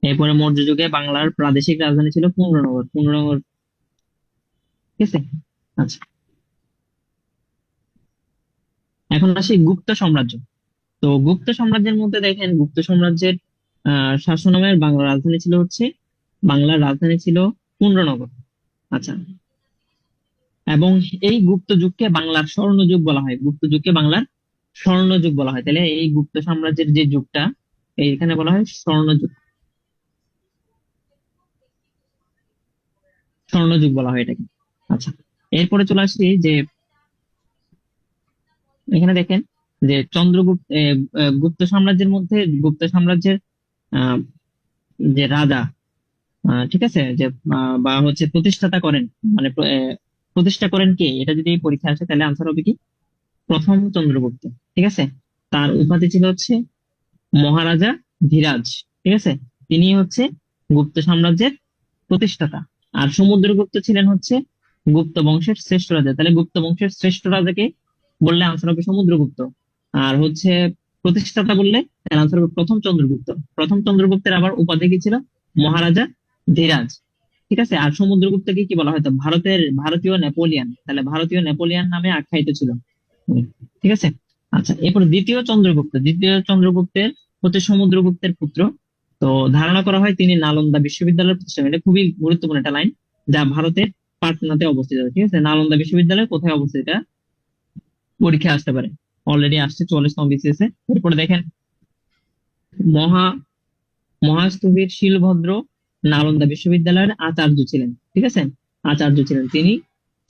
এরপরে মৌর্য যুগে বাংলার প্রাদেশিক রাজধানী ছিল পুন্ড্রনগর। ঠিক আছে, আচ্ছা, এখন আসি গুপ্ত সাম্রাজ্য। তো গুপ্ত সাম্রাজ্যের মধ্যে দেখেন, গুপ্ত সাম্রাজ্যের শাসনামলের বাংলার রাজধানী ছিল পুন্ড্রনগর। আচ্ছা, এবং এই গুপ্ত যুগকে বাংলার স্বর্ণযুগ বলা হয়, গুপ্ত যুগকে বাংলার স্বর্ণযুগ বলা হয়। তাহলে এই গুপ্ত সাম্রাজ্যের যে যুগটা এইখানে বলা হয় স্বর্ণযুগ, স্বর্ণযুগ বলা হয় এটাকে। আচ্ছা, এরপরে চলে আসি যে এখানে দেখেন যে চন্দ্রগুপ্ত গুপ্ত সাম্রাজ্যের মধ্যে গুপ্ত সাম্রাজ্যের আহ, যে রাজা, ঠিক আছে, যে বা হচ্ছে প্রতিষ্ঠাতা করেন, মানে প্রতিষ্ঠা করেন কে, এটা যদি পরীক্ষা আসে তাহলে আনসার হবে কি প্রথম চন্দ্রগুপ্ত। ঠিক আছে, তার উপাধি ছিল হচ্ছে মহারাজা ধীরাজ। ঠিক আছে, তিনি হচ্ছে গুপ্ত সাম্রাজ্যের প্রতিষ্ঠাতা। আর সমুদ্রগুপ্ত ছিলেন হচ্ছে গুপ্ত বংশের শ্রেষ্ঠ রাজা। তাহলে গুপ্ত বংশের শ্রেষ্ঠ রাজাকে বললে আনসার হবে সমুদ্রগুপ্ত। আর হচ্ছে প্রতিষ্ঠাতা বললে তার আনসার হবে প্রথম চন্দ্রগুপ্ত। প্রথম চন্দ্রগুপ্তের আবার উপাধি কি ছিল? মহারাজা ধীরাজ। ঠিক আছে, আর সমুদ্রগুপ্তকে কি বলা হয়তো ভারতীয় নেপোলিয়ান, তাহলে ভারতীয় নেপোলিয়ান নামে আখ্যায়িত ছিল উনি। ঠিক আছে। আচ্ছা, এরপর দ্বিতীয় চন্দ্রগুপ্তের হচ্ছে সমুদ্রগুপ্তের পুত্র। তো ধারণা করা হয় তিনি নালন্দা বিশ্ববিদ্যালয়ের প্রতিষ্ঠাতা। এটা খুবই গুরুত্বপূর্ণ একটা লাইন, যা ভারতের পাটনাতে অবস্থিত। ঠিক আছে, নালন্দা বিশ্ববিদ্যালয় কোথায় অবস্থিত এটা পরীক্ষা আসতে পারে, অলরেডি আসছে 44তম বিসিএস এ। এরপরে দেখেন মহা মহাস্থবির শিলভদ্র নালন্দা বিশ্ববিদ্যালয়ের আচার্য ছিলেন। ঠিক আছে, আচার্য ছিলেন তিনি।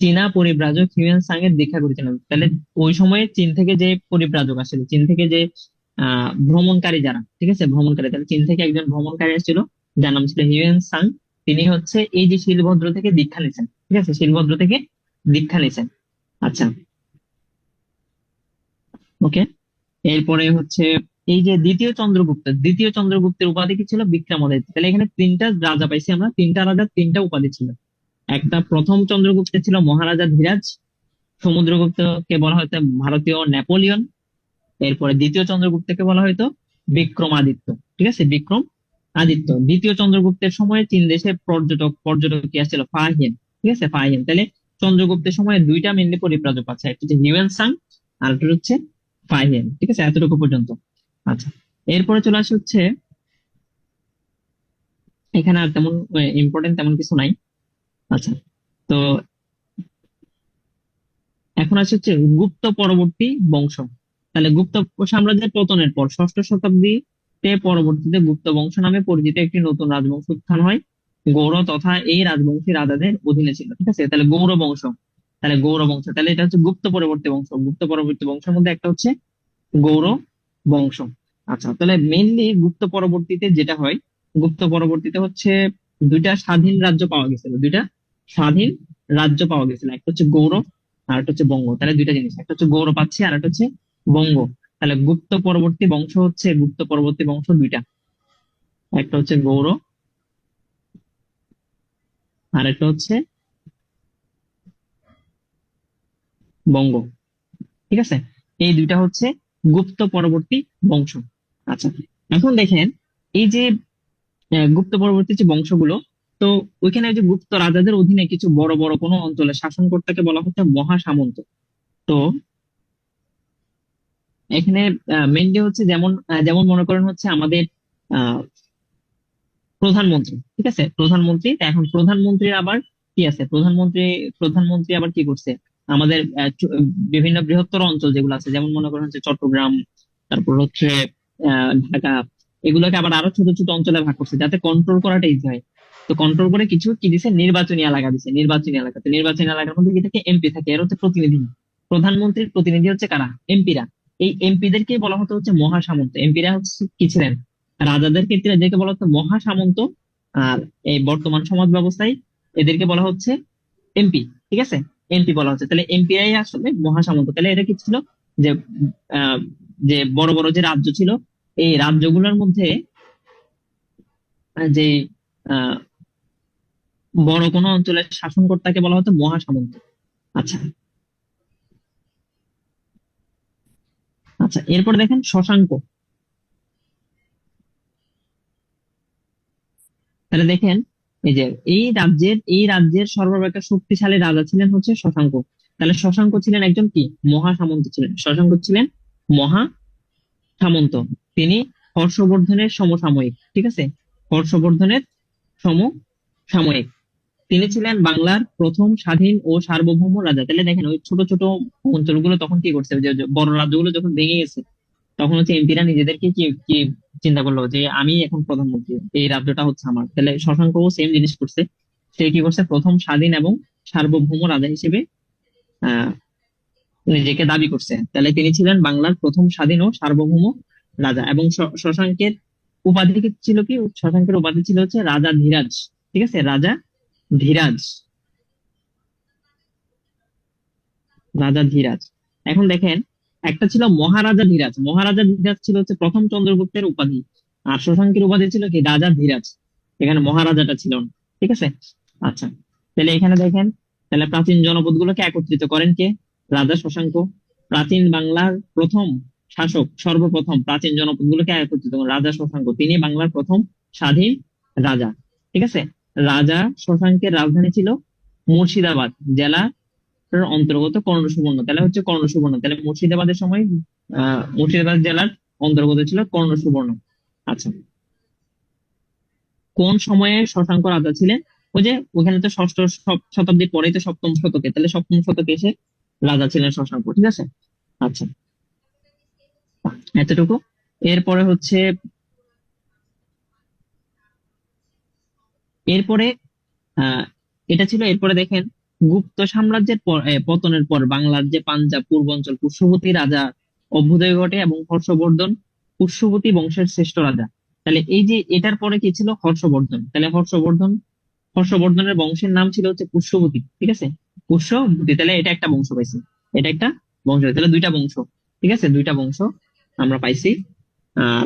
চীনা পরিব্রাজক হিউয়েন সাং এর দীক্ষা করেছিলেন। তাহলে ওই সময়ে চীন থেকে যে পরিব্রাজক আসছিল, চীন থেকে যে ভ্রমণকারী যারা, ঠিক আছে, ভ্রমণকারী, তাহলে চীন থেকে একজন ভ্রমণকারী আসছিল যার নাম ছিল হিউয়েন সাং। তিনি হচ্ছে এই যে শিলভদ্র থেকে দীক্ষা নিছেন। ঠিক আছে, শিলভদ্র থেকে দীক্ষা নিছেন। আচ্ছা, ওকে। এরপরে হচ্ছে এই যে দ্বিতীয় চন্দ্রগুপ্তের উপাধি কি ছিল? বিক্রমাদিত্য। তাহলে এখানে তিনটা রাজা পাইছি আমরা, তিনটা রাজার তিনটা উপাধি ছিল। একটা প্রথম চন্দ্রগুপ্তের ছিল মহারাজা ধীরাজ, সমুদ্রগুপ্তকে বলা হয়তো ভারতীয় নেপোলিয়ন, এরপরে দ্বিতীয় চন্দ্রগুপ্তকে বলা হয়তো বিক্রমাদিত্য। ঠিক আছে, বিক্রম আদিত্য। দ্বিতীয় চন্দ্রগুপ্তের সময়ে চীন দেশে পর্যটক কি আসছিল? ফাহিয়ান। ঠিক আছে, ফাহিয়ান। তাহলে চন্দ্রগুপ্তের সময় দুইটা মেনলি পরিব্রাজক আছে, একটা হচ্ছে হিউয়েন সাং আর একটা হচ্ছে ফাহিয়ান। ঠিক আছে, এতটুকু পর্যন্ত। আচ্ছা, এরপরে চলে আসে হচ্ছে এখানে আর তেমন ইম্পর্টেন্ট তেমন কিছু নাই। আচ্ছা, তো এখন আসে হচ্ছে গুপ্ত পরবর্তী বংশ। তাহলে গুপ্ত সাম্রাজ্যের পতনের পর 6শ শতাব্দীতে পরবর্তীতে গুপ্ত বংশ নামে পরিচিত একটি নতুন রাজবংশ উত্থান হয়। গৌড় তথা এই রাজবংশী রাজাদের অধীনে ছিল। ঠিক আছে, তাহলে গৌড় বংশ, তাহলে গৌড় বংশ, তাহলে এটা হচ্ছে গুপ্ত পরবর্তী বংশ। গুপ্ত পরবর্তী বংশের মধ্যে একটা হচ্ছে গৌড় বংশ। আচ্ছা, তাহলে মেইনলি গুপ্ত পরবর্তীতে যেটা হয়, গুপ্ত পরবর্তীতে হচ্ছে দুইটা স্বাধীন রাজ্য পাওয়া গেছিল, দুইটা স্বাধীন রাজ্য পাওয়া গেছিল, একটা হচ্ছে গৌড় আর একটা হচ্ছে বঙ্গ। তাহলে দুইটা জিনিস, একটা হচ্ছে গৌড় পাচ্ছি আর একটা হচ্ছে বঙ্গ। তাহলে গুপ্ত পরবর্তী বংশ দুইটা, একটা হচ্ছে গৌড় আর একটা হচ্ছে বঙ্গ। ঠিক আছে, এই দুইটা হচ্ছে গুপ্ত পরবর্তী বংশ। আচ্ছা, এখন দেখেন এই যে গুপ্ত পরবর্তী যে বংশগুলো, তো ওইখানে ওই যে গুপ্ত রাজাদের অধীনে কিছু বড় বড় কোনো অঞ্চলে শাসনকর্তাকে বলা হচ্ছে মহাসামন্ত। তো এখানে মেনলি হচ্ছে যেমন যেমন মনে করেন হচ্ছে আমাদের আহ প্রধানমন্ত্রী। ঠিক আছে, প্রধানমন্ত্রী। তা এখন প্রধানমন্ত্রীর আবার কি আছে, প্রধানমন্ত্রী আবার কি করছে আমাদের বিভিন্ন বৃহত্তর অঞ্চল যেগুলো আছে, যেমন মনে করেন হচ্ছে চট্টগ্রাম, তারপর হচ্ছে ঢাকা, এগুলোকে আবার আরো ছোট ছোট অঞ্চলে ভাগ করছে যাতে কন্ট্রোল করাটা ইজি হয়। তো কন্ট্রোল করে কিছু কি দিছে, নির্বাচনী এলাকা দিছে, নির্বাচনী এলাকা। তো নির্বাচনী এলাকার মধ্যে কি থাকে? এমপি থাকে, এর হচ্ছে প্রতিনিধি। প্রধানমন্ত্রীর প্রতিনিধি হচ্ছে কারা? এমপিরা। এই এমপিদেরকে বলা হতো হচ্ছে মহাসামন্ত। এমপিরা হচ্ছে কি ছিলেন? রাজাদের ক্ষেত্রে এদেরকে বলা হতো মহাসামন্ত। আর এই বর্তমান সমাজ ব্যবস্থায় এদেরকে বলা হচ্ছে এমপি। ঠিক আছে, এমপি বলা হচ্ছে। তাহলে এমপিরাই আসলে মহাসামন্ত। তাহলে এটা কি ছিল যে আহ, যে বড় বড় যে রাজ্য ছিল, এই রাজ্যগুলোর মধ্যে যে আহ, বড় কোনো অঞ্চলের শাসনকর্তাকে বলা হতো মহাসামন্ত। আচ্ছা, আচ্ছা, এরপর দেখেন শশাঙ্ক। তাহলে দেখেন এই যে এই রাজ্যের সর্বাপেক্ষা শক্তিশালী রাজা ছিলেন হচ্ছে শশাঙ্ক। তাহলে শশাঙ্ক ছিলেন একজন কি? মহাসামন্ত ছিলেন। শশাঙ্ক ছিলেন মহাসামন্ত। তিনি হর্ষবর্ধনের সমসাময়িক। ঠিক আছে, হর্ষবর্ধনের সমসাময়িক তিনি ছিলেন বাংলার প্রথম স্বাধীন ও সার্বভৌম রাজা। তাহলে দেখেন ওই ছোট ছোট অঞ্চলগুলো তখন কি করছে, যে যে বড় রাজ্যগুলো যখন ভেঙে গেছে, তখন হচ্ছে এমপিরা নিজেদেরকে কি কি চিন্তা করলো যে আমি এখন প্রধানমন্ত্রী, এই রাজ্যটা হচ্ছে আমার। তাহলে শশাঙ্কও সেম জিনিস করছে, সে কি করছে, প্রথম স্বাধীন এবং সার্বভৌম রাজা হিসেবে আহ নিজেকে দাবি করছে। তাহলে তিনি ছিলেন বাংলার প্রথম স্বাধীন ও সার্বভৌম রাজা। এবং শশাঙ্কের উপাধি কি ছিল, কি শশাঙ্কের উপাধি ছিল হচ্ছে রাজা ধীরাজ। ঠিক আছে, রাজা ধীরাজ, রাজা ধীরাজ। এখন দেখেন, একটা ছিল মহারাজা ধীরাজ। মহারাজা ধীরাজ ছিল হচ্ছে প্রথম চন্দ্রগুপ্তের উপাধি, আর শশাঙ্কের উপাধি ছিল কি রাজা ধীরাজ। এখানে মহারাজাটা ছিল না। ঠিক আছে, আচ্ছা। তাহলে এখানে দেখেন, তাহলে প্রাচীন জনপদ গুলোকে একত্রিত করেন কে? রাজা শশাঙ্ক। প্রাচীন বাংলার প্রথম শাসক, সর্বপ্রথম প্রাচীন জনপদ গুলোকে একত্রিত করেন রাজা শশাঙ্ক। তিনি বাংলার প্রথম স্বাধীন রাজা। ঠিক আছে, রাজা শশাঙ্কের রাজধানী ছিল মুর্শিদাবাদ জেলা অন্তর্গত কর্ণ সুবর্ণ। তাহলে হচ্ছে কর্ণ সুবর্ণ, তাহলে মুর্শিদাবাদের সময় মুর্শিদাবাদ জেলার অন্তর্গত ছিল কর্ণ সুবর্ণ। আচ্ছা, কোন সময়ে শশাঙ্ক রাজা ছিলেন? ওই যে ওখানে তো ষষ্ঠ শতাব্দীর পরেই তো সপ্তম শতকে, তাহলে সপ্তম শতকে এসে রাজা ছিলেন শশাঙ্ক। ঠিক আছে, আচ্ছা, এতটুকু। এরপরে হচ্ছে, এরপরে আহ এটা ছিল। এরপরে দেখেন, গুপ্ত সাম্রাজ্যের পতনের পর বাংলার যে পাঞ্জাব পূর্বাঞ্চল পুষ্যভূতি রাজা অভ্যুদয় ঘটে এবং হর্ষবর্ধন পুষ্যভূতি বংশের শ্রেষ্ঠ রাজা। তাহলে এই যে এটার পরে কি ছিল, হর্ষবর্ধন। তাহলে হর্ষবর্ধনের বংশের নাম ছিল হচ্ছে পুষ্যভূতি। ঠিক আছে, পুষ্যভূতি। তাহলে এটা একটা বংশ পাইছি, এটা একটা বংশ। তাহলে দুইটা বংশ। ঠিক আছে, দুইটা বংশ আমরা পাইছি। আহ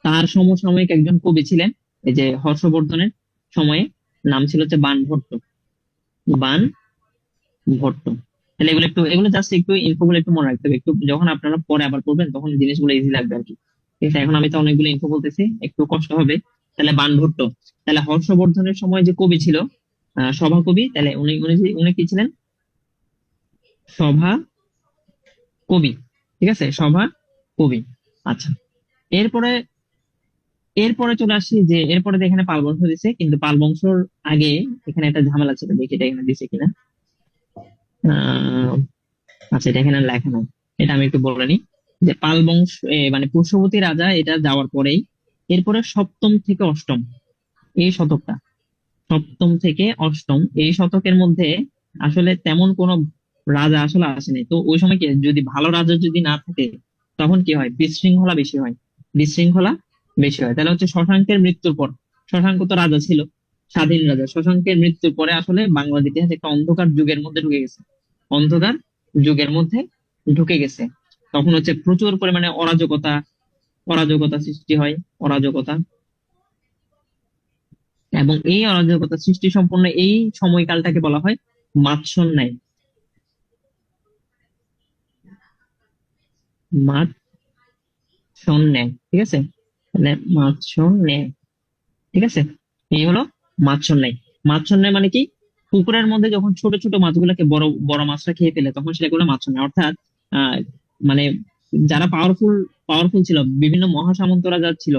তার সমসাময়িক একজন কবি ছিলেন এই যে হর্ষবর্ধনের সময়ে, নাম ছিল হচ্ছে বাণভট্ট। বাণভট্ট। তাহলে এগুলো একটু, এগুলো জাস্ট একটু ইনফো গুলো একটু মনে রাখতে হবে, একটু যখন আপনারা পরে আবার পড়বেন তখন জিনিসগুলো ইজি লাগবে আর কি। ঠিক আছে, এখন আমি তো অনেকগুলো ইনফো বলতেছি, একটু কষ্ট হবে। তাহলে বাণভট্ট। তাহলে হর্ষবর্ধনের সময় যে কবি ছিল সভা কবি, তাহলে উনি কি ছিলেন, সভা কবি। ঠিক আছে, সভা কবি। আচ্ছা, এরপরে এরপরে চলে আসি যে এরপরে এখানে পাল বংশ দিছে, কিন্তু পাল বংশর আগে এখানে একটা ঝামেলা ছিল, দেখি এটা এখানে দিছে কিনা। আহ আচ্ছা, এটা এখানে লেখা নাই, এটা আমি একটু বলে নিই। যে পাল বংশ মানে পুষ্যবতী রাজা এটা যাওয়ার পরেই এরপরে সপ্তম থেকে অষ্টম এই শতকটা, সপ্তম থেকে অষ্টম এই শতকের মধ্যে আসলে তেমন কোন রাজা আসলে আসেনি। তো ওই সময় কি, যদি ভালো রাজা যদি না থাকে তখন কি হয়, বিশৃঙ্খলা বেশি হয়, বিশৃঙ্খলা বেশি হয়। তাহলে হচ্ছে শশাঙ্কের মৃত্যুর পর, শশাঙ্ক তো রাজা ছিল, স্বাধীন রাজা, শশাঙ্কের মৃত্যুর পরে আসলে বাংলার ইতিহাস একটা অন্ধকার যুগের মধ্যে ঢুকে গেছে, অন্ধকার যুগের মধ্যে ঢুকে গেছে। তখন হচ্ছে প্রচুর পরিমাণে অরাজকতা, অরাজকতা সৃষ্টি হয়, অরাজকতা। এবং এই অরাজকতা সৃষ্টি সম্পন্ন এই সময়কালটাকে বলা হয় মাৎসন্যায়। মাৎসন্যায়। ঠিক আছে, তাহলে মাৎসন্যায়। ঠিক আছে, এই হলো মাৎসন্যায়। মাৎসন্যায় মানে কি, পুকুরের মধ্যে যখন ছোট ছোট মাছগুলোকে বড় বড় মাছরা খেয়ে ফেলে তখন সেগুলো মাৎসন্যায়। অর্থাৎ আহ মানে যারা পাওয়ারফুল পাওয়ারফুল ছিল, বিভিন্ন মহাসামন্তরা যারা ছিল,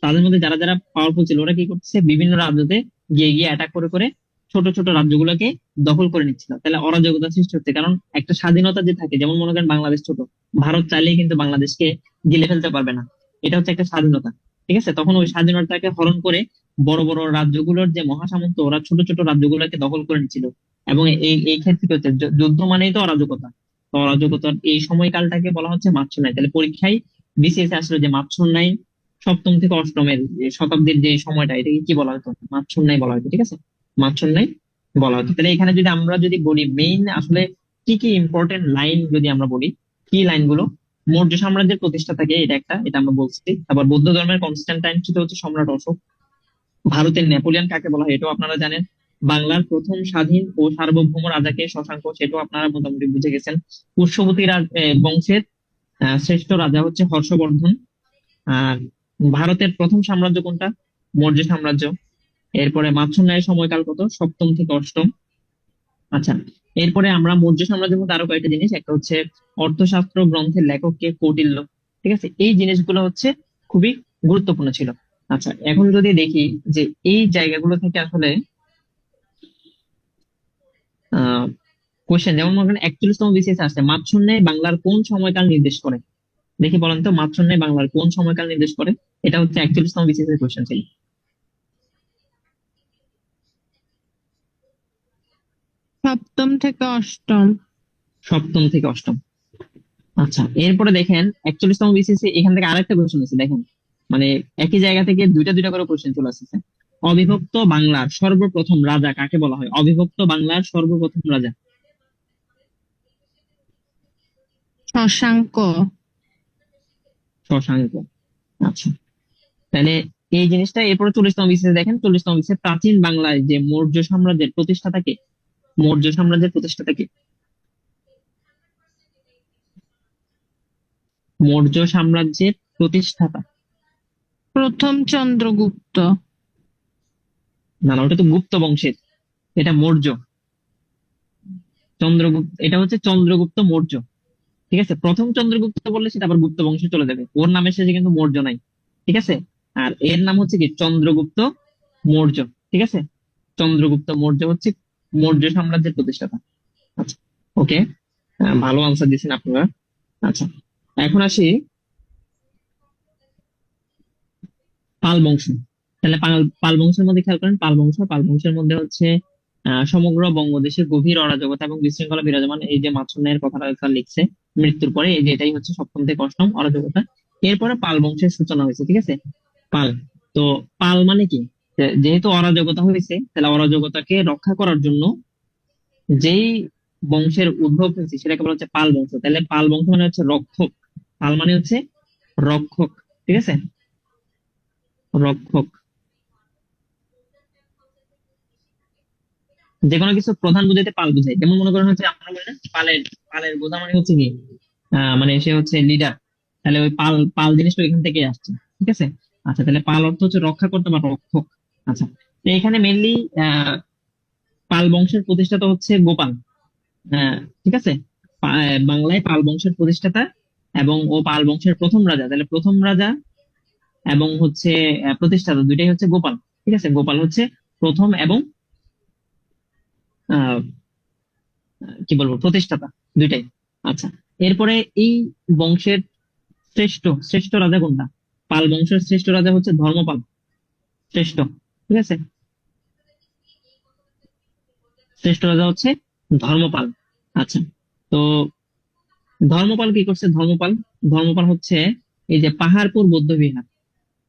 তাদের মধ্যে যারা যারা পাওয়ারফুল ছিল ওরা কি করতেছে, বিভিন্ন রাজ্যতে গিয়ে গিয়ে অ্যাটাক করে করে ছোট ছোট রাজ্যগুলোকে দখল করে নিচ্ছিল। তাহলে অরাজকতা সৃষ্টি হচ্ছে, কারণ একটা স্বাধীনতা যে থাকে, যেমন মনে করেন বাংলাদেশ ছোট, ভারত চাইলেই কিন্তু বাংলাদেশকে গিলে ফেলতে পারবে না, এটা হচ্ছে একটা স্বাধীনতা। ঠিক আছে, তখন ওই স্বাধীনতাকে হরণ করে বড় বড় রাজ্যগুলোর যে মহাসামন্ত ওরা ছোট ছোট রাজ্যগুলোকে দখল করে নিচ্ছিল। এবং এই এই ক্ষেত্রে কি হচ্ছে, যুদ্ধ মানেই তো অরাজকতা। তো অরাজকতার এই সময়কালটাকে বলা হচ্ছে মাৎসন্যায়। তাহলে পরীক্ষায় বিসিএস আসলে যে মাৎসন্যায় সপ্তম থেকে অষ্টমের যে শতাব্দীর যে সময়টা, এটাকে কি বলা হতো, মাৎসন্যায় বলা হতো। ঠিক আছে, মাৎসন্যায় বলা হতো। তাহলে এখানে যদি আমরা যদি বলি মেইন আসলে কি কি ইম্পর্টেন্ট লাইন, যদি আমরা বলি কি লাইনগুলো, মৌর্য সাম্রাজ্যের প্রতিষ্ঠা থাকে, এটা একটা, এটা আমরা বলছি। তারপর বৌদ্ধ ধর্মের কনস্ট্যান্টাইন ছিল হচ্ছে সম্রাট অশোক। ভারতের নেপোলিয়ন কাকে বলা হয় এটাও আপনারা জানেন। বাংলার প্রথম স্বাধীন ও সার্বভৌম রাজাকে শশাঙ্ক, সেটাও আপনারা মোটামুটি বুঝে গেছেন। পুষ্যবতী বংশের শ্রেষ্ঠ রাজা হচ্ছে হর্ষবর্ধন। আর ভারতের প্রথম সাম্রাজ্য কোনটা, মৌর্য সাম্রাজ্য। এরপরে মাৎসন্যায়ের সময়কাল কত, সপ্তম থেকে অষ্টম। আচ্ছা, এরপরে আমরা মৌর্য সাম্রাজ্যের মধ্যে আরো কয়েকটা জিনিস, একটা হচ্ছে অর্থশাস্ত্র গ্রন্থের লেখক কে, কৌটিল্য। ঠিক আছে, এই জিনিসগুলো হচ্ছে খুবই গুরুত্বপূর্ণ ছিল। আচ্ছা, এখন যদি দেখি যে এই জায়গাগুলো থেকে আসলে আহ কোশ্চেন, যেমন মনে করেন 41তম বিসিএস আসছে, মাতশূন্যে বাংলার কোন সময়কাল নির্দেশ করে? দেখি বলেন তো, মাতশূন্যে বাংলার কোন সময়কাল নির্দেশ করে? এটা হচ্ছে 41তম বিসিএস এর কোশ্চেন ছিল। সপ্তম থেকে অষ্টম। সপ্তম থেকে অষ্টম। আচ্ছা, এরপরে দেখেন 41তম বিসিএস এখান থেকে আরেকটা কোশ্চেন আছে, দেখেন মানে একই জায়গা থেকে দুইটা দুইটা করে কোশ্চেন চলে আসছে। অবিভক্ত বাংলার সর্বপ্রথম রাজা কাকে বলা হয়? অবিভক্ত বাংলার সর্বপ্রথম রাজা। শশাঙ্ক। শশাঙ্ক। আচ্ছা, তাহলে এই জিনিসটা। এরপরে 40তম বিসিএস দেখেন, 40তম বিসিএস প্রাচীন বাংলায় যে মৌর্য সাম্রাজ্যের প্রতিষ্ঠাতা কে? মৌর্য সাম্রাজ্যের প্রতিষ্ঠাতা কে? মৌর্য সাম্রাজ্যের প্রতিষ্ঠাতা। প্রথম চন্দ্রগুপ্ত। না না, ওটা তো গুপ্ত বংশের, এটা মৌর্য। চন্দ্রগুপ্ত, এটা হচ্ছে চন্দ্রগুপ্ত মৌর্য। ঠিক আছে, প্রথম চন্দ্রগুপ্ত বললে সেটা আবার গুপ্ত বংশে চলে যাবে, ওর নামের শেষে কিন্তু মৌর্য নাই। ঠিক আছে, আর এর নাম হচ্ছে কি চন্দ্রগুপ্ত মৌর্য। ঠিক আছে, চন্দ্রগুপ্ত মৌর্য হচ্ছে মৌর্য সাম্রাজ্যের প্রতিষ্ঠাতা। আচ্ছা, ওকে, ভালো আনসার দিচ্ছেন আপনারা। আচ্ছা, এখন আসি পাল বংশ। তাহলে পাল পাল বংশের মধ্যে খেয়াল করেন, পাল বংশের মধ্যে হচ্ছে সমগ্র বঙ্গদেশে গভীর অরাজকতা এবং বিশৃঙ্খলা বিরাজমান। এই যে মাছুন্নের কথাটা স্যার লিখছে, মৃত্যুর পরে এই যে এটাই হচ্ছে সপ্তম থেকে অষ্টম অরাজকতা। এরপরে পাল বংশের সূচনা হয়েছে। ঠিক আছে, পাল। তো পাল মানে কি? যেহেতু অরাজকতা হয়েছে, তাহলে অরাজকতাকে রক্ষা করার জন্য যেই বংশের উদ্ভব হয়েছে সেটাকে বলা হচ্ছে পাল বংশ। তাহলে পাল বংশ মানে হচ্ছে রক্ষক। পাল মানে হচ্ছে রক্ষক। ঠিক আছে, রক্ষক। যে কোনো কিছু প্রধান বুঝাইতে পাল বুঝাই। যেমন মনে করেন হচ্ছে আমরা বলি না, পালের পালের বোঝা মানে হচ্ছে কি, মানে সে হচ্ছে লিডার। তাহলে ওই পাল পাল জিনিসটা এখান থেকে আসছে। ঠিক আছে, আচ্ছা, তাহলে পাল অর্থ হচ্ছে রক্ষা করতে বা রক্ষক। আচ্ছা, তো এখানে মেনলি পাল বংশের প্রতিষ্ঠাতা হচ্ছে গোপাল। ঠিক আছে, বাংলায় পাল বংশের প্রতিষ্ঠাতা এবং ও পাল বংশের প্রথম রাজা। তাহলে প্রথম রাজা এবং হচ্ছে প্রতিষ্ঠাতা দুইটাই হচ্ছে গোপাল। ঠিক আছে, গোপাল হচ্ছে প্রথম এবং আহ কি বলবো প্রতিষ্ঠাতা, দুইটাই। আচ্ছা, এরপরে এই বংশের শ্রেষ্ঠ শ্রেষ্ঠ রাজা কোনটা? পাল বংশের শ্রেষ্ঠ রাজা হচ্ছে ধর্মপাল, শ্রেষ্ঠ। ঠিক আছে, শ্রেষ্ঠ রাজা হচ্ছে ধর্মপাল। আচ্ছা, তো ধর্মপাল কি করছে? ধর্মপাল ধর্মপাল হচ্ছে এই যে পাহাড়পুর বৌদ্ধ বিহার,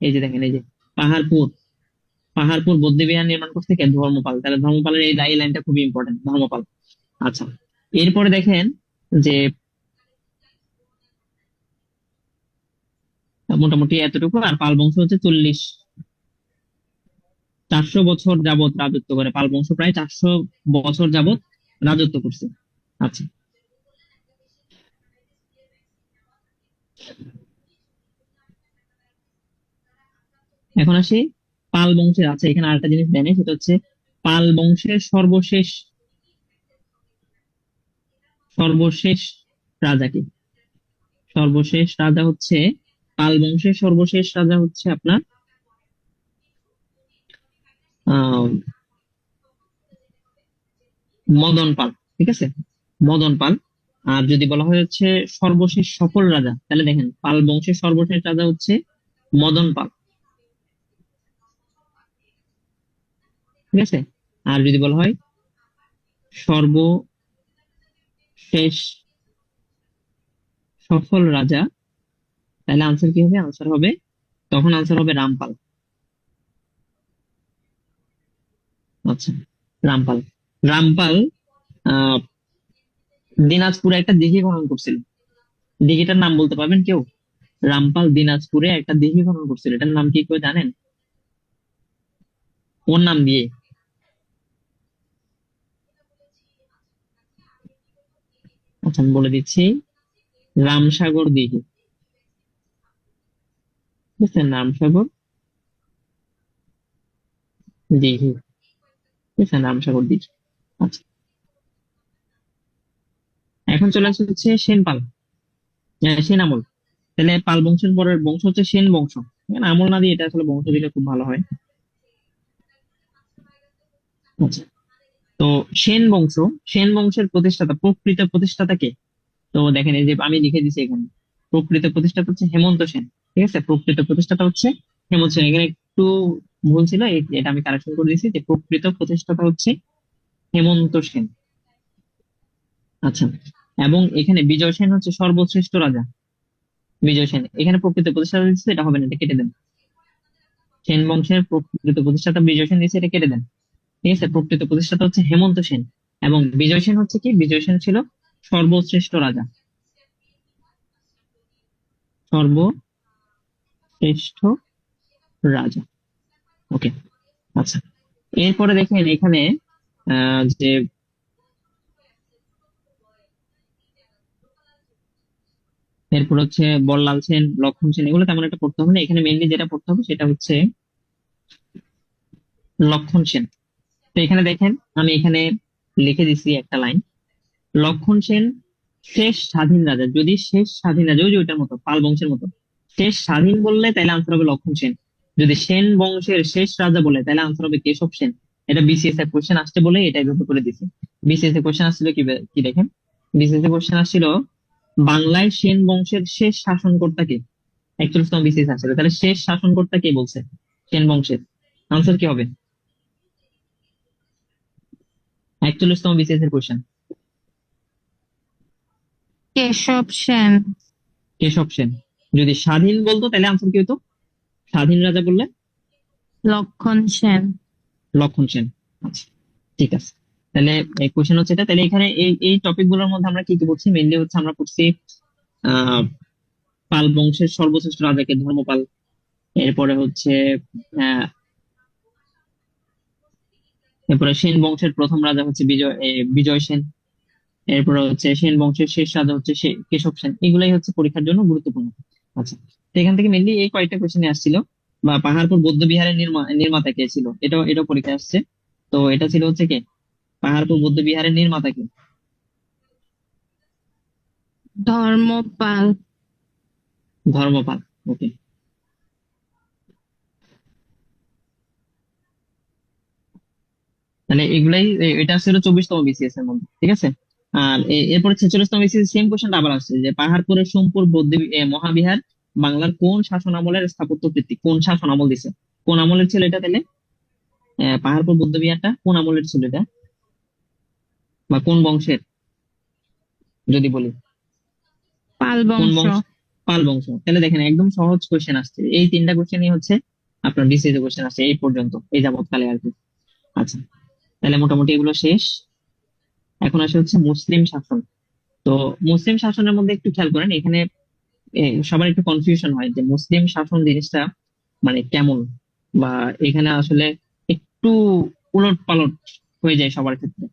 এই যে দেখেন, এই যে পাহাড়পুর পাহাড়পুর বৌদ্ধ বিহার নির্মাণ করছে কে? ধর্মপাল। তাহলে ধর্মপালের এই লাইনটা খুবই ইম্পর্টেন্ট, ধর্মপাল। আচ্ছা, এরপরে দেখেন যে মোটামুটি এতটুকু। আর পাল বংশ হচ্ছে 400 বছর যাবত রাজত্ব করে। পাল বংশ প্রায় 400 বছর যাবত রাজত্ব করছে। আচ্ছা, এখন আসি পাল বংশের। আচ্ছা, এখানে আরেকটা জিনিস জানি, সেটা হচ্ছে পাল বংশের সর্বশেষ সর্বশেষ রাজা কি? সর্বশেষ রাজা হচ্ছে, পাল বংশের সর্বশেষ রাজা হচ্ছে আপনার আহ মদন পাল। ঠিক আছে, মদন পাল। আর যদি বলা হয় হচ্ছে সর্বশেষ সফল রাজা, তাহলে দেখেন পাল বংশের সর্বশেষ রাজা হচ্ছে মদন পাল। ঠিক আছে, আর যদি বলা হয় সর্বশেষ সফল রাজা, তাহলে আনসার কি হবে? আনসার হবে, তখন আনসার হবে রামপাল। আচ্ছা, রামপাল। রামপাল আহ দিনাজপুরে একটা দিঘি খনন করছিল। দিঘিটার নাম বলতে পারবেন কেউ? রামপাল দিনাজপুরে একটা দিঘি খনন করছিল, এটার নাম কি কেউ জানেন? ওর নাম দিয়ে। আচ্ছা, আমি বলে দিচ্ছি, রামসাগর দিঘি। বুঝছেন, রামসাগর দিঘি। বুঝছেন, রামসাগর দিঘি। আচ্ছা, এখন চলে আসছে হচ্ছে সেন পাল, সেন আমল। তাহলে পাল বংশের পরের বংশ হচ্ছে সেন বংশ। এখানে আমল না দিয়ে এটা আসলে বংশ দিলে খুব ভালো হয়। আচ্ছা, তো সেন বংশ, সেন বংশের প্রতিষ্ঠাতা, প্রকৃত প্রতিষ্ঠাতা কে? তো দেখেন এই যে আমি লিখে দিচ্ছি এখানে, প্রকৃত প্রতিষ্ঠাতা হচ্ছে হেমন্ত সেন। ঠিক আছে, প্রকৃত প্রতিষ্ঠাতা হচ্ছে হেমন্ত সেন। এখানে একটু ভুল ছিল, এটা আমি কারেকশন করে দিয়েছি যে প্রকৃত প্রতিষ্ঠাতা হচ্ছে হেমন্ত সেন। আচ্ছা, এবং এখানে বিজয় সেন হচ্ছে সর্বশ্রেষ্ঠ রাজা। বিজয় সেন, এখানে প্রকৃত প্রতিষ্ঠাতা দিচ্ছে, এটা হবে না, এটা কেটে দেন। সেন বংশের প্রকৃত প্রতিষ্ঠাতা বিজয় সেন দিচ্ছে, এটা কেটে দেন। ঠিক আছে, প্রকৃত প্রতিষ্ঠাতা হচ্ছে হেমন্ত সেন, এবং বিজয় সেন হচ্ছে কি, বিজয় সেন ছিল সর্বশ্রেষ্ঠ রাজা, সর্বশ্রেষ্ঠ রাজা। ওকে। আচ্ছা, এরপরে দেখেন এখানে যে এরপর হচ্ছে বল্লাল সেন, লক্ষণ সেন, এগুলো তেমন একটা পড়তে হবে না। এখানে মেইনলি যেটা পড়তে হবে সেটা হচ্ছে লক্ষণ সেন। তো এখানে দেখেন আমি এখানে লিখে দিছি একটা লাইন, লক্ষণ সেন শেষ স্বাধীন রাজা। যদি শেষ স্বাধীন রাজা, ওই যে ওইটার মতো, পাল বংশের মতো, শেষ স্বাধীন বললে তাহলে আনসার হবে লক্ষণ সেন। যদি সেন বংশের শেষ রাজা বলে তাহলে আনসার হবে কেশব সেন। এটা বিসিএস এর কোশ্চেন আসছে বলে এটা এভাবে করে দিছি। বিসিএস এর কোশ্চেন আসছিল কি কি দেখেন, বিসিএস এর কোশ্চেন আসছিল বাংলায় সেন বংশের শেষ শাসনকর্তা কে? 41তম বিসিএস আসছিল, তাহলে শেষ শাসনকর্তা কে বলছে সেন বংশের? আনসার কি হবে? 41তম বিসিএস এর কোশ্চেন। কেশব সেন। কেশব সেন। যদি স্বাধীন বলতো তাহলে আনসার কি হতো? স্বাধীন রাজা বললে লক্ষণ সেন। লক্ষণ সেন। আচ্ছা, ঠিক আছে। তাহলে এই কোশ্চেন হচ্ছে এটা। তাহলে এখানে এই এই টপিক গুলোর মধ্যে আমরা কি কি পড়ছি? মেইনলি হচ্ছে আমরা পড়ছি আহ পাল বংশের সর্বশ্রেষ্ঠ রাজাকে ধর্মপাল। এরপরে হচ্ছে আহ এরপরে সেন বংশের প্রথম রাজা হচ্ছে বিজয় সেন। এরপরে হচ্ছে সেন বংশের শেষ রাজা হচ্ছে কেশব সেন। এগুলাই হচ্ছে পরীক্ষার জন্য গুরুত্বপূর্ণ। আচ্ছা, তো এখান থেকে মেনলি এই কয়েকটা কোশ্চেন আসছিল। বা পাহাড়পুর বৌদ্ধ বিহারের নির্মাতা কে ছিল, এটাও পরীক্ষায় আসছে। তো এটা ছিল হচ্ছে কে, পাহাড়পুর বৌদ্ধ বিহারের নির্মাতা কে? ধর্মপাল। ধর্মপাল। ওকে। তাহলে এগুলাই, এটা ছিল 24তম বিসিএস এর মধ্যে। ঠিক আছে। আর এরপরে 46তম বিসিএস সেম কোশ্চেনটা আবার আসছে যে পাহাড়পুরের সোমপুর বৌদ্ধ মহাবিহার বাংলার কোন শাসন আমলের স্থাপত্য কীর্তি? কোন শাসন আমল দিছে, কোন আমলের ছিল এটা তাহলে? পাহাড়পুর বৌদ্ধ বিহারটা কোন আমলের ছিল এটা, বা কোন বংশের যদি বলি? পাল কোন বংশ। বংশ? পাল বংশ। তাহলে দেখেন একদম সহজ কোশ্চেন আসছে, এই তিনটা কোশ্চেনই হচ্ছে আপনার বিসিএস কোশ্চেন আসছে এই পর্যন্ত, এই যাবৎকালে আর কি। আচ্ছা, তাহলে মোটামুটি এগুলো শেষ। এখন আসে হচ্ছে মুসলিম শাসন। তো মুসলিম শাসনের মধ্যে একটু খেয়াল করেন, এখানে সবার একটু কনফিউশন হয় যে মুসলিম শাসন জিনিসটা মানে কেমন, বা এখানে আসলে একটু উলট পালট হয়ে যায় সবার ক্ষেত্রে।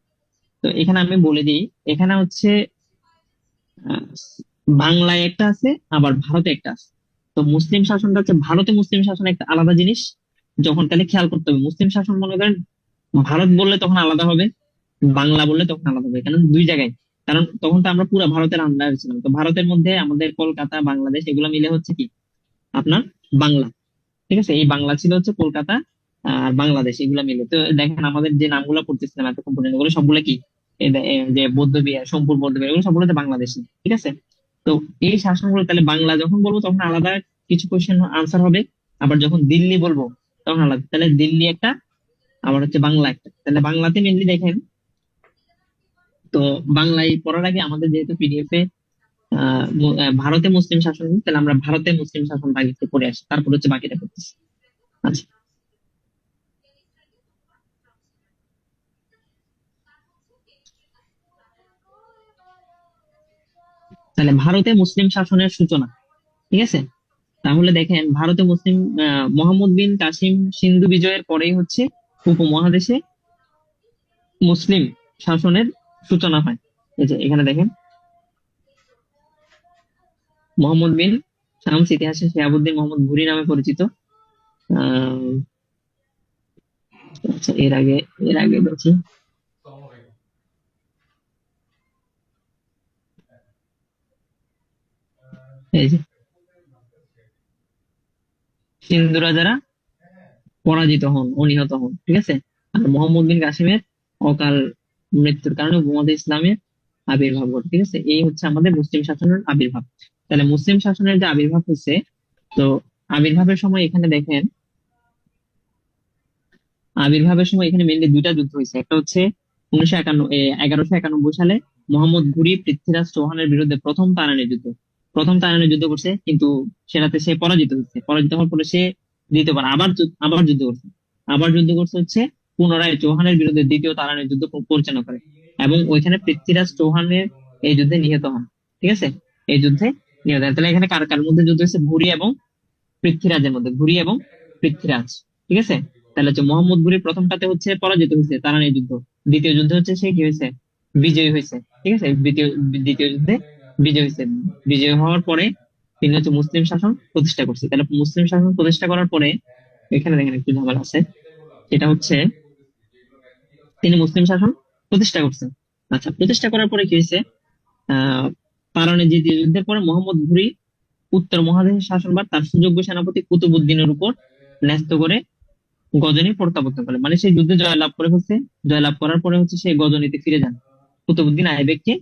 তো এখানে আমি বলে দিই, এখানে হচ্ছে আহ, বাংলায় একটা আছে, আবার ভারতে একটা আছে। তো মুসলিম শাসনটা হচ্ছে, ভারতে মুসলিম শাসন একটা আলাদা জিনিস। যখন তাহলে খেয়াল করতে হবে, মুসলিম শাসন মনে করেন ভারত বললে তখন আলাদা হবে, বাংলা বললে তখন আলাদা হবে, কারণ দুই জায়গায়। কারণ তখন তো আমরা পুরো ভারতের আন্ডারে ছিলাম, তো ভারতের মধ্যে আমাদের কলকাতা, বাংলাদেশ এগুলো মিলে হচ্ছে কি আপনার বাংলা। ঠিক আছে, এই বাংলা ছিল হচ্ছে কলকাতা আর বাংলাদেশ এগুলো মিলে। তো দেখেন আমাদের যে নামগুলো পড়তেছিলাম এতক্ষণ পর্যন্ত, এগুলো সবগুলো কি, এই যে বৌদ্ধ বিহার, সোমপুর বৌদ্ধ বিহার, এগুলো সবগুলো তো বাংলাদেশি। ঠিক আছে। তো এই শাসনগুলো তাহলে বাংলা যখন বলবো তখন আলাদা কিছু কোশ্চেন আনসার হবে, আবার যখন দিল্লি বলবো তখন আলাদা। তাহলে দিল্লি একটা, আবার হচ্ছে বাংলা একটা। তাহলে বাংলাতে মেনলি দেখেন, তো বাংলায় পড়ার আগে আমাদের যেহেতু পিডিএফ এ ভারতে মুসলিম শাসন, তাহলে আমরা ভারতে মুসলিম শাসনটা আগে একটু পড়ে আসি, তারপর হচ্ছে বাকিটা পড়তেছি। আচ্ছা, তাহলে ভারতে মুসলিম শাসনের সূচনা। ঠিক আছে, তাহলে দেখেন ভারতে মুসলিম মোহাম্মদ বিন কাসিম সিন্ধু বিজয়ের পরেই হচ্ছে উপমহাদেশে মুসলিম শাসনের সূচনা হয়। এই যে এখানে দেখেন, মোহাম্মদ বিন শামস, ইতিহাসে শিহাবুদ্দিন মোহাম্মদ ঘুরি নামে পরিচিত। আহ আচ্ছা, এর আগে দেখি, এই যে সিন্ধু রাজারা পরাজিত হন ও নিহত হন, ঠিক আছে। আর মোহাম্মদ বিন কাসিমের অকাল মৃত্যুর কারণে উপমহাদেশ ইসলামের আবির্ভাব ঘটে, ঠিক আছে। এই হচ্ছে আমাদের মুসলিম শাসনের আবির্ভাব। তাহলে মুসলিম শাসনের যে আবির্ভাব হচ্ছে, তো আবির্ভাবের সময় এখানে দেখেন, আবির্ভাবের সময় এখানে মেনলি দুইটা যুদ্ধ হয়েছে। একটা হচ্ছে 1191 সালে মোহাম্মদ ঘুরি পৃথ্বীরাজ চৌহানের বিরুদ্ধে প্রথম তারানের যুদ্ধ। প্রথম তারানের যুদ্ধ করছে, কিন্তু সেটাতে সে পরাজিত হয়েছে। পরাজিত হওয়ার পরে সে দ্বিতীয়বার আবার যুদ্ধ করছে। আবার যুদ্ধ করছে হচ্ছে পুনরায় চৌহানের বিরুদ্ধে দ্বিতীয় তারানের যুদ্ধ পরিচালনা করে, এবং ওইখানে পৃথ্বীরাজ চৌহানের এই যুদ্ধে নিহত হন, ঠিক আছে। এই যুদ্ধে নিহত হন। তাহলে এখানে কার কার মধ্যে যুদ্ধ হয়েছে? ঘুরি এবং পৃথ্বীরাজের মধ্যে, ঘুরি এবং পৃথ্বীরাজ, ঠিক আছে। তাহলে হচ্ছে মোহাম্মদ ঘুরি প্রথমটাতে হচ্ছে পরাজিত হয়েছে তারানের যুদ্ধ, দ্বিতীয় যুদ্ধে হচ্ছে সে কি হয়েছে? বিজয়ী হয়েছে, ঠিক আছে। দ্বিতীয় যুদ্ধে বিজয় হয়েছে। বিজয় হওয়ার পরে তিনি হচ্ছে মুসলিম শাসন প্রতিষ্ঠা করছে। তাহলে মুসলিম শাসন প্রতিষ্ঠা করার পরে এখানে দেখেন একটু ঝামেলা আছে, সেটা হচ্ছে তিনি মুসলিম শাসন প্রতিষ্ঠা করছেন। আচ্ছা, প্রতিষ্ঠা করার পরে কি হয়েছে? আহ তারানের দ্বিতীয় যুদ্ধের পরে মোহাম্মদ ঘুরি উত্তর মহাদেশের শাসনভার তার সুযোগ্য সেনাপতি কুতুবুদ্দিনের উপর ন্যস্ত করে গজনী প্রত্যাবর্তন করে। মানে সেই যুদ্ধে জয়লাভ করে হচ্ছে, জয়লাভ করার পরে হচ্ছে সে গজনীতে ফিরে যান কুতুবুদ্দিন আইবেককে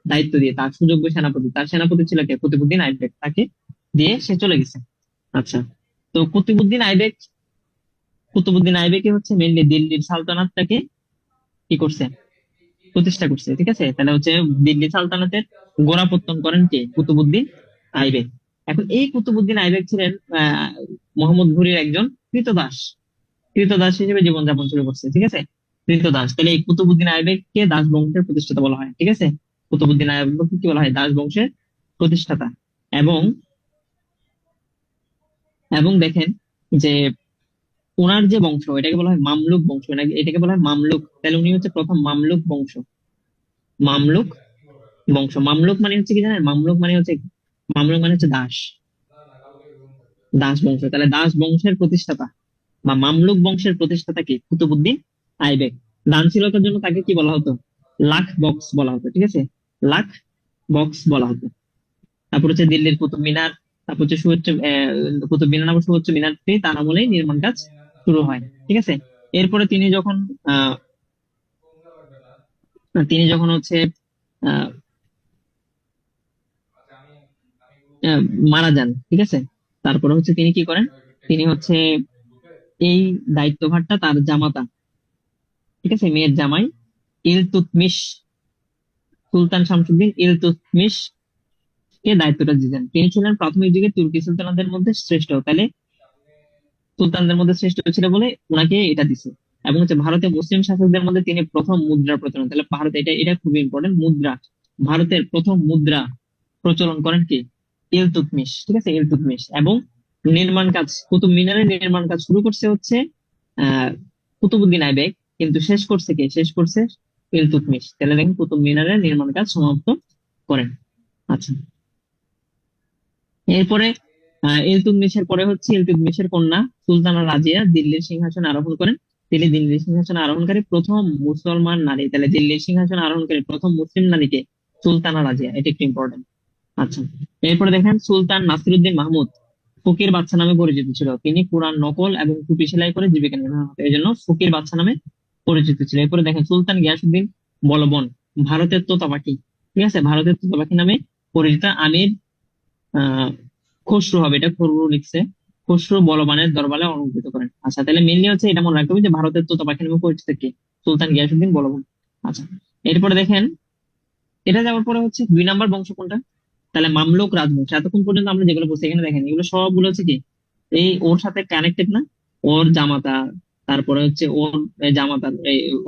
দায়িত্ব দিয়ে। তার সুযোগ্য সেনাপতি, তার সেনাপতি ছিল কে? কুতুবুদ্দিন আইবেক, তাকে দিয়ে সে চলে গেছে। আচ্ছা, তো কুতুবুদ্দিন আইবেকে হচ্ছে মেনলি দিল্লির সালতানাতটাকে কি করছে? প্রতিষ্ঠা করছে, ঠিক আছে। তাহলে হচ্ছে দিল্লি সালতানাতের গোড়াপত্তন করেন কে? কুতুবুদ্দিন আইবেক। এখন এই কুতুবুদ্দিন আইবেক ছিলেন মোহাম্মদ ঘুরির একজন কৃতদাস। কৃতদাস হিসেবে জীবনযাপন শুরু করছে, ঠিক আছে। কৃতদাস। তাহলে এই কুতুবুদ্দিন আইবেককে দাস বংশের প্রতিষ্ঠাতা বলা হয়, ঠিক আছে। কুতুবুদ্দিন আইবেককে কি বলা হয়? দাস বংশের প্রতিষ্ঠাতা। এবং এবং দেখেন যে ওনার যে বংশ, এটাকে বলা হয় মামলুক বংশ, এটাকে বলা হয় মামলুক। তাহলে উনি হচ্ছে প্রথম মামলুক বংশ। মামলুক মামলুক মানে হচ্ছে কি জানেন? মামলুক মানে হচ্ছে দাস, দাস বংশ। তাহলে দাস বংশের প্রতিষ্ঠাতা বা মামলুক বংশের প্রতিষ্ঠাতা কি? কুতুবুদ্দিন আইবেক। দানশীলতার জন্য তাকে কি বলা হতো? লাখ বক্স বলা হতো, ঠিক আছে। লাখ বক্স বলা হতো। তারপর হচ্ছে দিল্লির কুতুব মিনার, তারপর হচ্ছে কুতুব মিনার নামক সুউচ্চ মিনারটি তার আমলেই নির্মাণ কাজ শুরু হয়, ঠিক আছে। এরপরে আহ তিনি যখন হচ্ছে আহ আহ, মারা যান, ঠিক আছে। তারপরে হচ্ছে তিনি কি করেন? তিনি হচ্ছে এই দায়িত্বভারটা তার জামাতা, ঠিক আছে, মেয়ের জামাই ইলতুৎমিশ, সুলতান শামসুদ্দিন ইলতুৎমিশ কে দায়িত্বটা দিতেন। তিনি ছিলেন প্রাথমিক যুগে তুর্কি সুলতানদের মধ্যে শ্রেষ্ঠ। তাহলে সুলতানদের মধ্যে শ্রেষ্ঠ ছিল বলে ওনাকে এটা দিছে। এবং হচ্ছে ভারতের মুসলিম শাসকদের মধ্যে তিনি প্রথম মুদ্রা প্রচলন, তাহলে ভারত, এটা এটা খুবই ইম্পর্টেন্ট, মুদ্রা। ভারতের প্রথম মুদ্রা প্রচলন করেন কি? ইলতুৎমিশ, ঠিক আছে, ইলতুৎমিশ। এবং নির্মাণ কাজ, কুতুব মিনারের নির্মাণ কাজ শুরু করছে হচ্ছে আহ কুতুবুদ্দিন আইবেক, কিন্তু শেষ করছে কে? শেষ করছে ইলতুৎমিশ। তাহলে দেখেন কুতুব মিনারের নির্মাণ কাজ সমাপ্ত করেন। আচ্ছা, এরপরে ইলতুৎমিশের পরে হচ্ছে ইলতুৎমিশের কন্যা সুলতানা রাজিয়া দিল্লির সিংহাসনে আরোহণ করেন। তিনি দিল্লির সিংহাসনে আরোহণকারী প্রথম মুসলমান নারী। তাহলে দিল্লির সিংহাসনে আরোহণকারী প্রথম মুসলিম নারীকে? সুলতানা রাজিয়া। এটা একটু ইম্পর্টেন্ট। আচ্ছা, এরপরে দেখেন সুলতান নাসিরুদ্দিন মাহমুদ ফকির বাদশা নামে পরিচিত ছিল। তিনি কুরআন নকল এবং টুপি সেলাই করে জীবিকা নির্বাহ করতেন, এই জন্য ফকির বাদশা নামে পরিচিত ছিল। এরপরে দেখেন সুলতান গিয়াসুদ্দিন বলবন, ভারতের তোতা পাখি, ঠিক আছে, ভারতের তোতা পাখি নামে পরিচিত আমির আহ খসরু হবে, এটা খসরু লিখছে, খসরু বলবানের দরবারে অলঙ্কৃত করেন। আচ্ছা, তাহলে মেনলি হচ্ছে এটা মনে রাখতে হবে যে ভারতের তোতা পাখি নামে পরিচিত কি? সুলতান গিয়াসুদ্দিন বলবন। আচ্ছা, এরপরে দেখেন, এটা যাওয়ার পরে হচ্ছে 2 নম্বর বংশ কোনটা? তাহলে মামলুক রাজবংশ। এতক্ষণ পর্যন্ত আমরা যেগুলো বলছি এখানে দেখেন, এগুলো সবগুলো হচ্ছে কি এই ওর সাথে কানেক্টেড না? ওর জামাতা, তারপরে হচ্ছে ওর জামাতার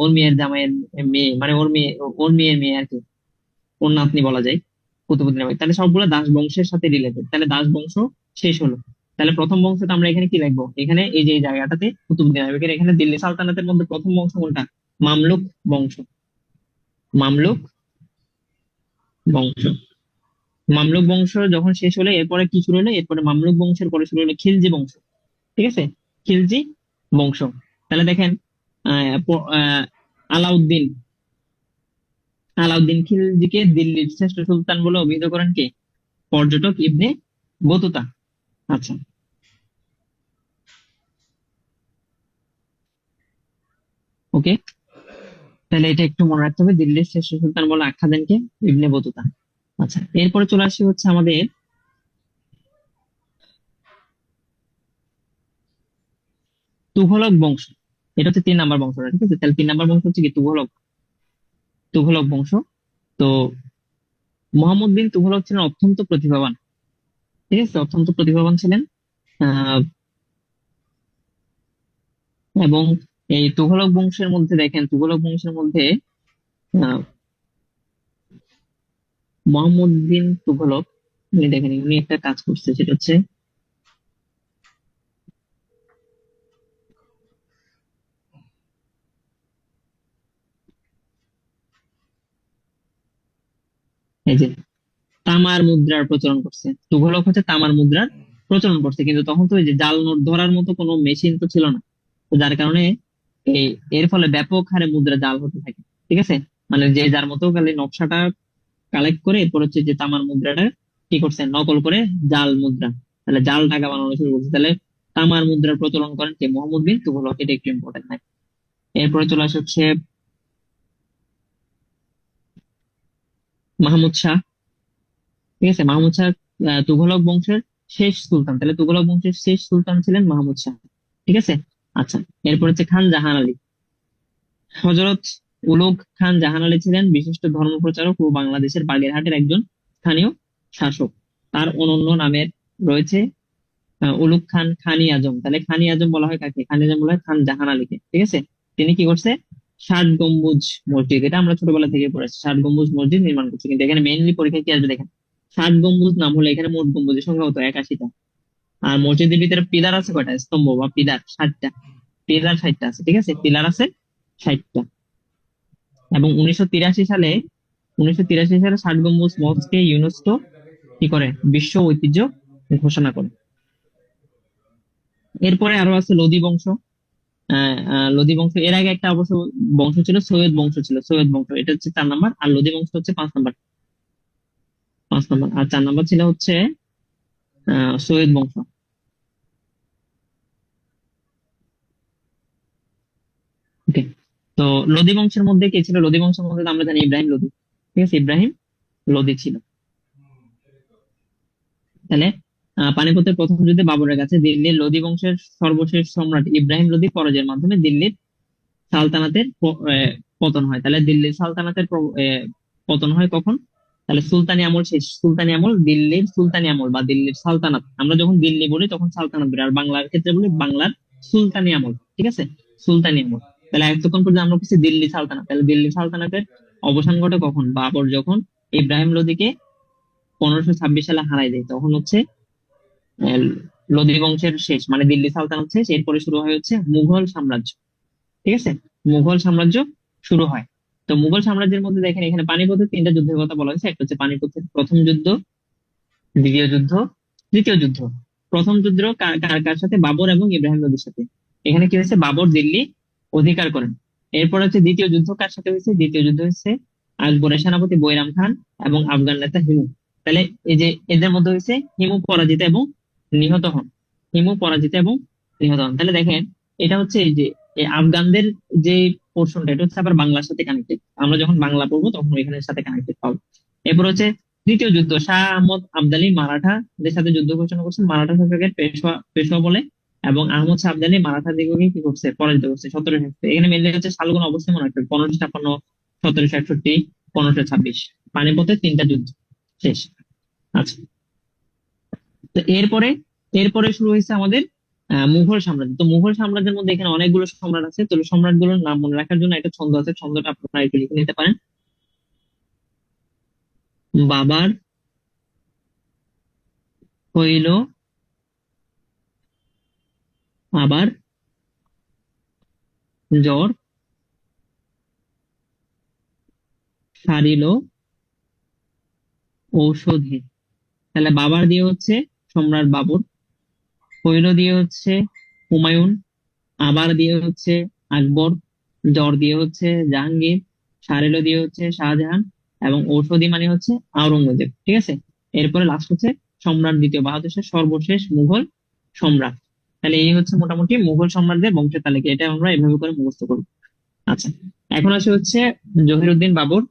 ওর মেয়ের জামাইয়ের মেয়ে, মানে ওর মেয়ের মেয়ে আর কি, ওর নাতনি বলা যায় কুতুবুদ্দিন আইবেক। তাহলে সবগুলো দাস বংশের সাথে রিলেটেড। তাহলে দাস বংশ শেষ হলো। তাহলে প্রথম বংশটা আমরা এখানে কি লিখবো? এখানে এই যে এই জায়গাটাতে কুতুবুদ্দিন আইবেকের এখানে দিল্লি সালতানাতের মধ্যে প্রথম বংশ কোনটা? মামলুক বংশ। মামলুক বংশ। মামলুক বংশ যখন শেষ হলো, এরপরে কি শুরু হলো? এরপরে মামলুক বংশের পরে শুরু হলো খিলজি বংশ, ঠিক আছে, খিলজি বংশ। তাহলে দেখেন আলাউদ্দিন আলাউদ্দিন খিলজিকে দিল্লির শ্রেষ্ঠ সুলতান বলে অভিহিত করেন কে? পর্যটক ইবনে বতুতা। আচ্ছা, ওকে, তাহলে এটা একটু মনে রাখতে হবে, দিল্লির শ্রেষ্ঠ সুলতান বলে আখ্যা দেন কে? Ibn Battuta. আচ্ছা, এরপরে চলে আসি হচ্ছে আমাদের তুঘলক বংশ। এটা হচ্ছে 3 নাম্বার বংশটা, ঠিক আছে? তাহলে 3 নাম্বার বংশ হচ্ছে কি? তুঘলক। তুঘলক বংশ। তো মোহাম্মদ বিন তুঘলক ছিলেন অত্যন্ত প্রতিভাবান, ঠিক আছে? অত্যন্ত প্রতিভাবান ছিলেন। আহ এবং এই তুঘলক বংশের মধ্যে দেখেন, তুঘলক বংশের মধ্যে আহ মোহাম্মদ বিন তুঘলক, উনি দেখেন উনি একটা কাজ করছে, সেটা হচ্ছে এই যে তামার মুদ্রার প্রচলন করছে। তুঘলক হচ্ছে তামার মুদ্রার প্রচলন করছে, কিন্তু তখন তো ওই যে জাল নোট ধরার মতো কোনো মেশিন তো ছিল না। তো যার কারণে এই এর ফলে ব্যাপক হারে মুদ্রা জাল হতে থাকে, ঠিক আছে? মানে যে যার মতো খালি নকশাটা কালেক্ট করে এরপর হচ্ছে যে তামার মুদ্রাটা কি করছে, নকল করে জাল মুদ্রা, তাহলে জাল টাকা বানানো শুরু করছে। তাহলে তামার মুদ্রার প্রচলন করেন কে? মোহাম্মদ বিন তুঘলক। এটা একটু ইম্পর্টেন্ট। এরপরে চলে আসে হচ্ছে মাহমুদ শাহ, ঠিক আছে? মাহমুদ শাহ তুঘলক বংশের শেষ সুলতান, তাহলে তুঘলক বংশের শেষ সুলতান ছিলেন মাহমুদ শাহ, ঠিক আছে? আচ্ছা, এরপর হচ্ছে খান জাহান আলী। হযরত উলুগ খান জাহান আলী ছিলেন বিশিষ্ট ধর্মপ্রচারক ও বাংলাদেশের বাগেরহাটের একজন স্থানীয় শাসক। তার অনন্য নামের রয়েছে উলুগ খান, খানি আজম। তাহলে খানি আজম বলা হয় কাকে? খানি আজম বলা হয় খান জাহান আলীকে, ঠিক আছে? তিনি কি করছে? 60 গম্বুজ মসজিদ, এটা আমরা ছোটবেলা থেকে পড়েছি, 60 গম্বুজ মসজিদ নির্মাণ করছে। কিন্তু এখানে মেইনলি পরীক্ষায় কি আসবে দেখেন, 60 গম্বুজ নাম হলে এখানে মোট গম্বুজের সংখ্যা হতো 81টা। আর মসজিদের ভিতরে পিলার আছে কয়টা? স্তম্ভ বা পিলার 60টা। পিলার 60টা আছে, ঠিক আছে? পিলার আছে 60টা। এবং 1983 সালে 1983 সালে 60 গম্বুজ মসজিদকে ইউনেস্কো কি করে? বিশ্ব ঐতিহ্য ঘোষণা করে। এরপরে আরো আছে লোদি বংশ। লোদি বংশ, এর আগে একটা অবশ্য বংশ ছিল, সৈয়দ বংশ ছিল। সৈয়দ বংশ এটা হচ্ছে 4 নাম্বার, আর লোদি বংশ হচ্ছে 5 নাম্বার। 5 নাম্বার, আর 4 নাম্বার ছিল হচ্ছে সৈয়দ বংশ। ওকে, তো লোদি বংশের মধ্যে কে ছিল? লোদি বংশের মধ্যে তো আমরা জানি ইব্রাহিম লোদি, ঠিক আছে? ইব্রাহিম লোদি ছিল। তাহলে পানিপথের প্রথম যুদ্ধে বাবরের কাছে দিল্লির লোদি বংশের সর্বশেষ সম্রাট ইব্রাহিম লোদি পরাজয়ের মাধ্যমে দিল্লির সালতানাতের পতন হয়। তাহলে দিল্লির সালতানাতের পতন হয় কখন? তাহলে সুলতানি আমল শেষ। সুলতানি আমল, দিল্লির সুলতানি আমল বা দিল্লির সালতানাত, আমরা যখন দিল্লি বলি তখন সালতানাত বলি, আর বাংলার ক্ষেত্রে বলি বাংলার সুলতানি আমল, ঠিক আছে? সুলতানি আমল। তাহলে এতক্ষণ পর্যন্ত আমরা বলছি দিল্লি সালতানাত, তাহলে দিল্লি সালতানাতের অবসান ঘটে কখন? বাবর যখন ইব্রাহিম লোদিকে 1526 সালে হারাই দেয়, তখন হচ্ছে আহ, লোদি বংশের শেষ, মানে দিল্লি সালতানাত শেষ। এরপরে শুরু হয় হচ্ছে মুঘল সাম্রাজ্য, ঠিক আছে? মুঘল সাম্রাজ্য শুরু হয়। তো মুঘল সাম্রাজ্যের মধ্যে দেখেন এখানে পানিপথের 3টা যুদ্ধের কথা বলা হয়েছে। একটা হচ্ছে পানিপথের প্রথম যুদ্ধ, দ্বিতীয় যুদ্ধ, তৃতীয় যুদ্ধ। প্রথম যুদ্ধ কার কার কার সাথে? বাবর এবং ইব্রাহিম লোদির সাথে। এখানে কি হয়েছে? বাবর দিল্লি অধিকার করেন। এরপর হচ্ছে দ্বিতীয় যুদ্ধ কার সাথে হয়েছে? দ্বিতীয় যুদ্ধ হচ্ছে আকবরের সেনাপতি বৈরাম খান এবং আফগান নেতা হিমু। তাহলে এই যে এদের মধ্যে হয়েছে হিমু পরাজিত এবং নিহত হন। হিমু পরাজিত এবং নিহত হন। তাহলে দেখেন এটা হচ্ছে এই যে এই আফগানদের যে পোর্শনটা, এটা হচ্ছে আবার বাংলার সাথে কানেক্টেড। আমরা যখন বাংলা পড়বো তখন ওইখানের সাথে কানেক্টেড পাবো। এরপর হচ্ছে তৃতীয় যুদ্ধ, শাহ আহমদ আবদালী মারাঠাদের সাথে যুদ্ধ ঘোষণা করছেন। মারাঠা শাসকের পেশোয়া পেশোয়া বলে, এবং আহমদ শাহ আবদালী মারাঠা দিগকে কি করছে? পরাজিত করছে 1761। এখানে মেনলি হচ্ছে সালগুলো অবশ্যই মনে রাখবে, 1556, 1761, 1526। পানিপথের 3টা যুদ্ধ শেষ। আচ্ছা, তো এরপরে এরপরে শুরু হয়েছে আমাদের মুঘল সাম্রাজ্য। তো মুঘল সাম্রাজ্যের মধ্যে এখানে অনেকগুলো সম্রাট আছে, তো সম্রাটগুলোর নাম মনে রাখার জন্য একটা ছন্দ আছে, ছন্দটা আপনারা একটু লিখে নিতে পারেন। বাবার হইল আবার জ্বর, সারিল ঔষধে। তাহলে বাবার দিয়ে হচ্ছে সম্রাট বাবর, হইল দিয়ে হচ্ছে হুমায়ুন, আবার দিয়ে হচ্ছে আকবর, জ্বর দিয়ে হচ্ছে জাহাঙ্গীর, সারেলো দিয়ে হচ্ছে শাহজাহান, এবং ঔষধি মানে হচ্ছে আওরঙ্গজেব, ঠিক আছে? এরপরে লাস্ট হচ্ছে সম্রাট দ্বিতীয় বাহাদুর শাহ, সর্বশেষ মুঘল সম্রাট। তাহলে এই হচ্ছে মোটামুটি মুঘল সম্রাটদের বংশের তালিকা। এটা আমরা এভাবে করে মুখস্থ করবো। আচ্ছা, এখন আসে হচ্ছে জহিরুদ্দিন বাবর।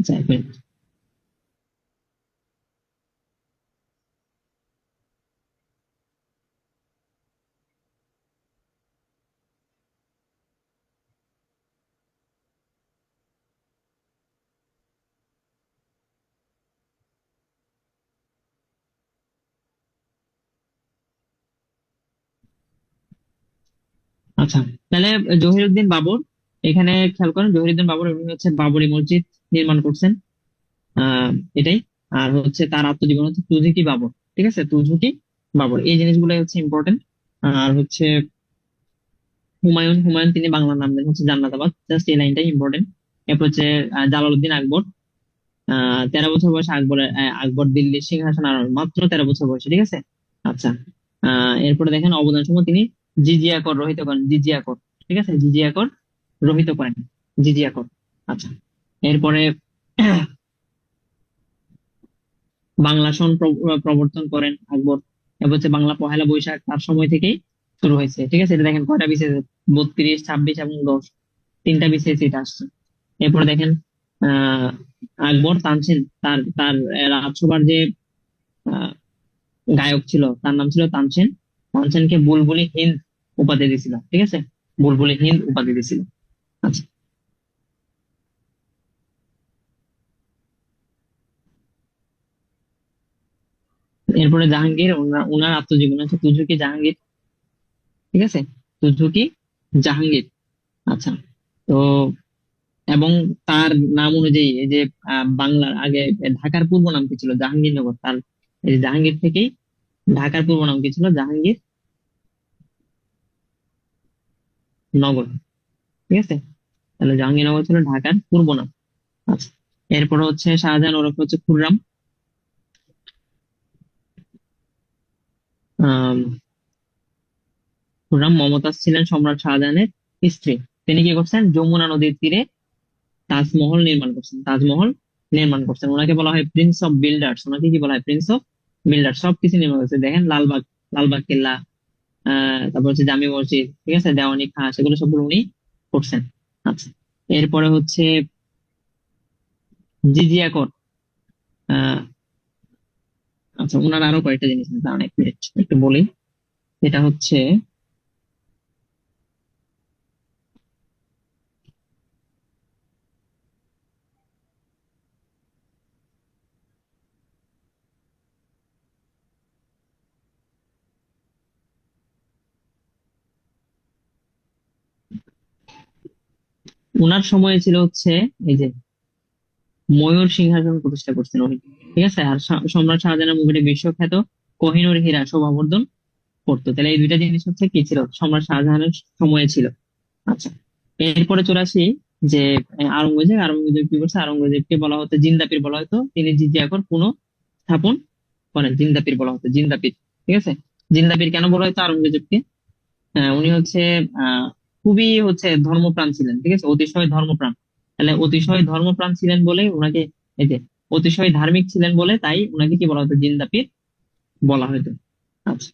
আচ্ছা, এক মিনিট। আচ্ছা, তাহলে জহিরুদ্দিন বাবর, এখানে খেয়াল করেন জহিরুদ্দিন বাবর উনি হচ্ছে বাবরি মসজিদ নির্মাণ করছেন। আহ এটাই। আর হচ্ছে তার আত্মজীবন হচ্ছে তুঝুকি বাবর। ঠিক আছে, তুঝুকি বাবর, এই জিনিসগুলো হচ্ছে ইম্পর্টেন্ট। আর হচ্ছে হুমায়ুন, হুমায়ুন তিনি বাংলা নাম দেন হচ্ছে জান্নাতাবাদ, জাস্ট এই লাইনটাই ইম্পর্টেন্ট। এরপর হচ্ছে জালালউদ্দিন আকবর। 13 বছর বয়সে আকবর দিল্লির সিংহাসন আরোহণ, মাত্র 13 বছর বয়সে। ঠিক আছে। আচ্ছা, এরপরে দেখেন অবদান সমূহ, তিনি জিজিয়া কর রহিত করেন, জিজিয়া কর। ঠিক আছে, জিজিয়া কর রহিত করেন, জিজিয়া কর। আচ্ছা, এরপরে বাংলা সন প্রবর্তন করেন আকবর। এবার হচ্ছে বাংলা পহেলা বৈশাখ তার সময় থেকেই শুরু হয়েছে। ঠিক আছে, এটা দেখেন কয়টা বিসিএস, 32, 26 এবং 10, তিনটা বিসিএস এটা আসছে। এরপরে দেখেন আহ আকবর তানসেন, তার তার রাজসভার যে আহ, গায়ক ছিল তার নাম ছিল তানসেন। তানসেনকে বুলবুলি হিন্দ উপাধি দিয়েছিল। ঠিক আছে, বুলবুলি হিন্দ উপাধি দিয়েছিল। আচ্ছা, এরপরে জাহাঙ্গীর, ওনার আত্মজীবন হচ্ছে তুজুকি জাহাঙ্গীর। ঠিক আছে, তুজুকি জাহাঙ্গীর। আচ্ছা, তো এবং তার নাম অনুযায়ী এই যে বাংলার আগে ঢাকার পূর্ব নাম কি ছিল, জাহাঙ্গীরনগর। তার এই যে জাহাঙ্গীর থেকেই ঢাকার পূর্ব নাম কি ছিল, জাহাঙ্গীর নগর। ঠিক আছে, তাহলে জাহাঙ্গীরনগর ছিল ঢাকার পূর্ব নাম। আচ্ছা, এরপরে হচ্ছে শাহজাহান ওরফে হচ্ছে খুররাম। আহ খুররাম মমতাজ ছিলেন সম্রাট শাহজাহানের স্ত্রী। তিনি কি করছেন, যমুনা নদীর তীরে তাজমহল নির্মাণ করছেন, তাজমহল নির্মাণ করছেন। ওনাকে বলা হয় প্রিন্স অফ বিল্ডার্স। ওনাকে কি বলা হয়, প্রিন্স অফ বিল্ডার্স। সবকিছু নির্মাণ করছে, দেখেন লালবাগ, লালবাগ কেল্লা, তারপর হচ্ছে জামি মসজিদ, ঠিক আছে, দেওয়ানি খাঁ, সেগুলো সবগুলো উনি করছেন। আচ্ছা, এরপরে হচ্ছে জিজিয়া কর। আহ আচ্ছা, ওনার আরো কয়েকটা জিনিস আছে, দাঁড়ান এক মিনিট একটু বলি। এটা হচ্ছে ওনার সময় ছিল হচ্ছে এই যে ময়ূর সিংহাসন প্রতিষ্ঠা করছেন উনি। ঠিক আছে, আর সম্রাট শাহজাহানের মুকুটে বিশ্বখ্যাত কোহিনূর হীরা শোভাবর্ধন করতো। তাহলে এই দুইটা জিনিস হচ্ছে কি ছিল, সম্রাট শাহজাহানের সময়ে ছিল। আচ্ছা, এরপরে চলে আসি যে আওরঙ্গজেব, আওরঙ্গজেব কি করছে, আওরঙ্গজেবকে বলা হতো জিন্দাপির বলা হতো। তিনি জিজিয়া কর পুনঃস্থাপন করেন, জিন্দাপির বলা হতো, জিন্দাপির। ঠিক আছে, জিন্দাপির কেন বলা হতো আওরঙ্গজেবকে, উনি হচ্ছে আহ খুবই হচ্ছে ধর্মপ্রাণ ছিলেন। ঠিক আছে, অতিশয় ধর্মপ্রাণ। তাহলে অতিশয় ধর্মপ্রাণ ছিলেন বলে ওনাকে, এই যে অতিশয় ধার্মিক ছিলেন বলে, তাই ওনাকে কি বলা হতো, জিন্দাপির বলা হতো। আচ্ছা,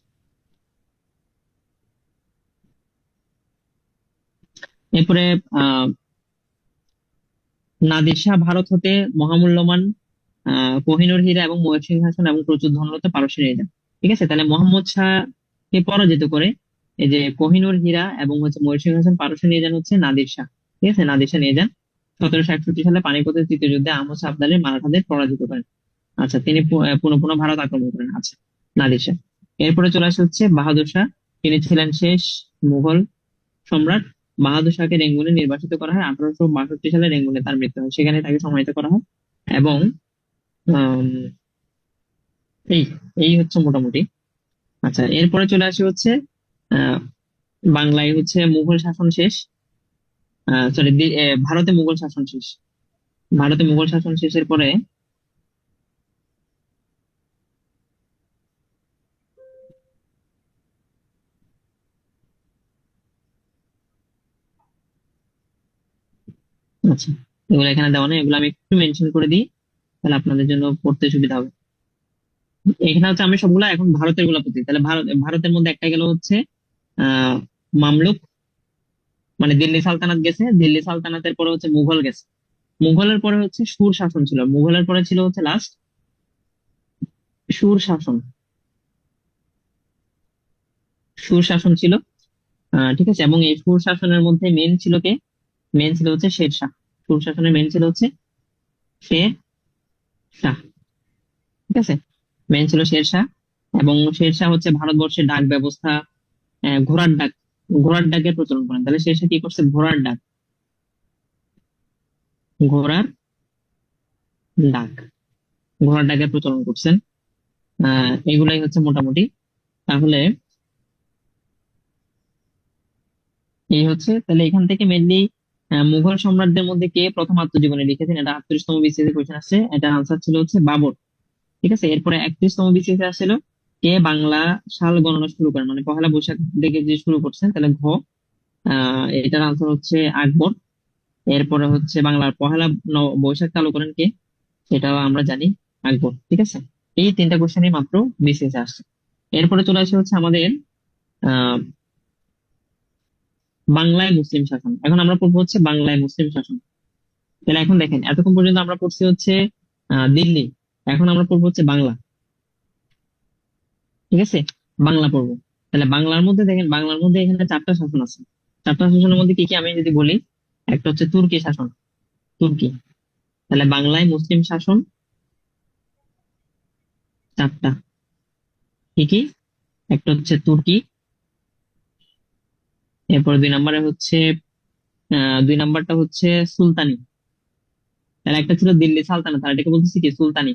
এরপরে আহ নাদির শাহ ভারত হতে মহামূল্যবান কোহিনূর হীরা এবং ময়ূর সিংহাসন এবং প্রচুর ধনরত্ন পারস্যে নিয়ে যান। ঠিক আছে, তাহলে মোহাম্মদ শাহকে পরাজিত করে এই যে কোহিনূর হীরা এবং হচ্ছে ময়ূর সিংহাসন পারস্যে নিয়ে যান হচ্ছে নাদির শাহ। ঠিক আছে, নাদির শাহ নিয়ে যান। 1761 সালে পানিপথের তৃতীয় যুদ্ধে আহমদ শাহ আবদালী মারাঠাদের পরাজিত করেন। আচ্ছা, তিনি পুনঃ পুনঃ ভারত আক্রমণ করেন। আচ্ছা, নাদির শাহ। এরপরে চলে আসে হচ্ছে বাহাদুর শাহ। তিনি ছিলেন শেষ মুঘল সম্রাট। বাহাদুর শাহকে রেঙ্গুনে নির্বাসিত করা হয়। 1862 সালে রেঙ্গুনে তার মৃত্যু হয়, সেখানে তাকে সমাহিত করা হয়। এবং আম, এই এই হচ্ছে মোটামুটি। আচ্ছা, এরপরে চলে আসি হচ্ছে আহ বাংলায় হচ্ছে মুঘল শাসন শেষ। সরি, ভারতে মুঘল শাসন শেষ। ভারতে মুঘল শাসন শেষের পরে আচ্ছা, এগুলো এখানে দেওয়া নেই, এগুলো আমি একটু মেনশন করে দিই, তাহলে আপনাদের জন্য পড়তে সুবিধা হবে। এখানে হচ্ছে আমি সবগুলা এখন ভারতের গুলা পড়ছি। তাহলে ভারতের মধ্যে একটা গেল হচ্ছে আহ মামলুক মানে দিল্লি সালতানাত গেছে, দিল্লি সালতানাতের পরে হচ্ছে মুঘল গেছে, মুঘলের পরে হচ্ছে সুর শাসন ছিল, মুঘলের পরে ছিল হচ্ছে লাস্ট সুর শাসন, সুর শাসন ছিল। ঠিক আছে, এবং এই সুর শাসনের মধ্যে মেন ছিল কে? মেন ছিল হচ্ছে শের শাহ। সুর শাসনের মেন ছিল হচ্ছে শের শাহ। ঠিক আছে, মেন ছিল শের শাহ। এবং শের শাহ হচ্ছে ভারতবর্ষের ডাক ব্যবস্থা, ঘোড়ার ডাক, ঘোড়ার ডাকের প্রচলন করেন। তাহলে শের শাহ কি করছে? ঘোড়ার ডাক, ঘোড়ার ডাক, ঘোড়ার ডাকের প্রচলন করছেন। এগুলাই হচ্ছে মোটামুটি। তাহলে এই হচ্ছে, তাহলে এখান থেকে মেনলি মুঘল সম্রাটদের মধ্যে কে প্রথম আত্মজীবনী লিখেছেন? এটা 38তম বিসিএস কোশ্চেন আসছে, এটা আনসার ছিল হচ্ছে বাবর। ঠিক আছে, এরপরে 31তম বিসিএস আসছিল কে বাংলা সাল গণনা শুরু করেন, মানে পহেলা বৈশাখ থেকে যে শুরু করছেন, তাহলে এটার আনসার হচ্ছে আকবর। এরপরে হচ্ছে বাংলার পহেলা বৈশাখ চালু করেন কে? সেটাও আমরা জানি, আকবর। ঠিক আছে, এই তিনটা কোশ্চেনই মাত্র বিসিএস আসছে। এরপরে চলে আসে হচ্ছে আমাদের আহ বাংলায় মুসলিম শাসন। এখন আমরা পড়বো হচ্ছে বাংলায় মুসলিম শাসন। তাহলে এখন দেখেন, এতক্ষণ পর্যন্ত আমরা পড়ছি হচ্ছে দিল্লি, এখন আমরা পড়বো হচ্ছে বাংলা। ঠিক আছে, বাংলা পড়বো। তাহলে বাংলার মধ্যে দেখেন, বাংলার মধ্যে এখানে চারটা শাসন আছে। চারটা শাসনের মধ্যে কি কি আমি যদি বলি, একটা হচ্ছে তুর্কি শাসন, তুর্কি। তাহলে বাংলায় মুসলিম শাসন চারটা, কি কি? একটা হচ্ছে তুর্কি, এরপরে দুই নম্বরে হচ্ছে দুই নাম্বারটা হচ্ছে সুলতানি। তাহলে একটা ছিল দিল্লি সালতানাত, আর এটাকে বলতেছি কি? সুলতানি।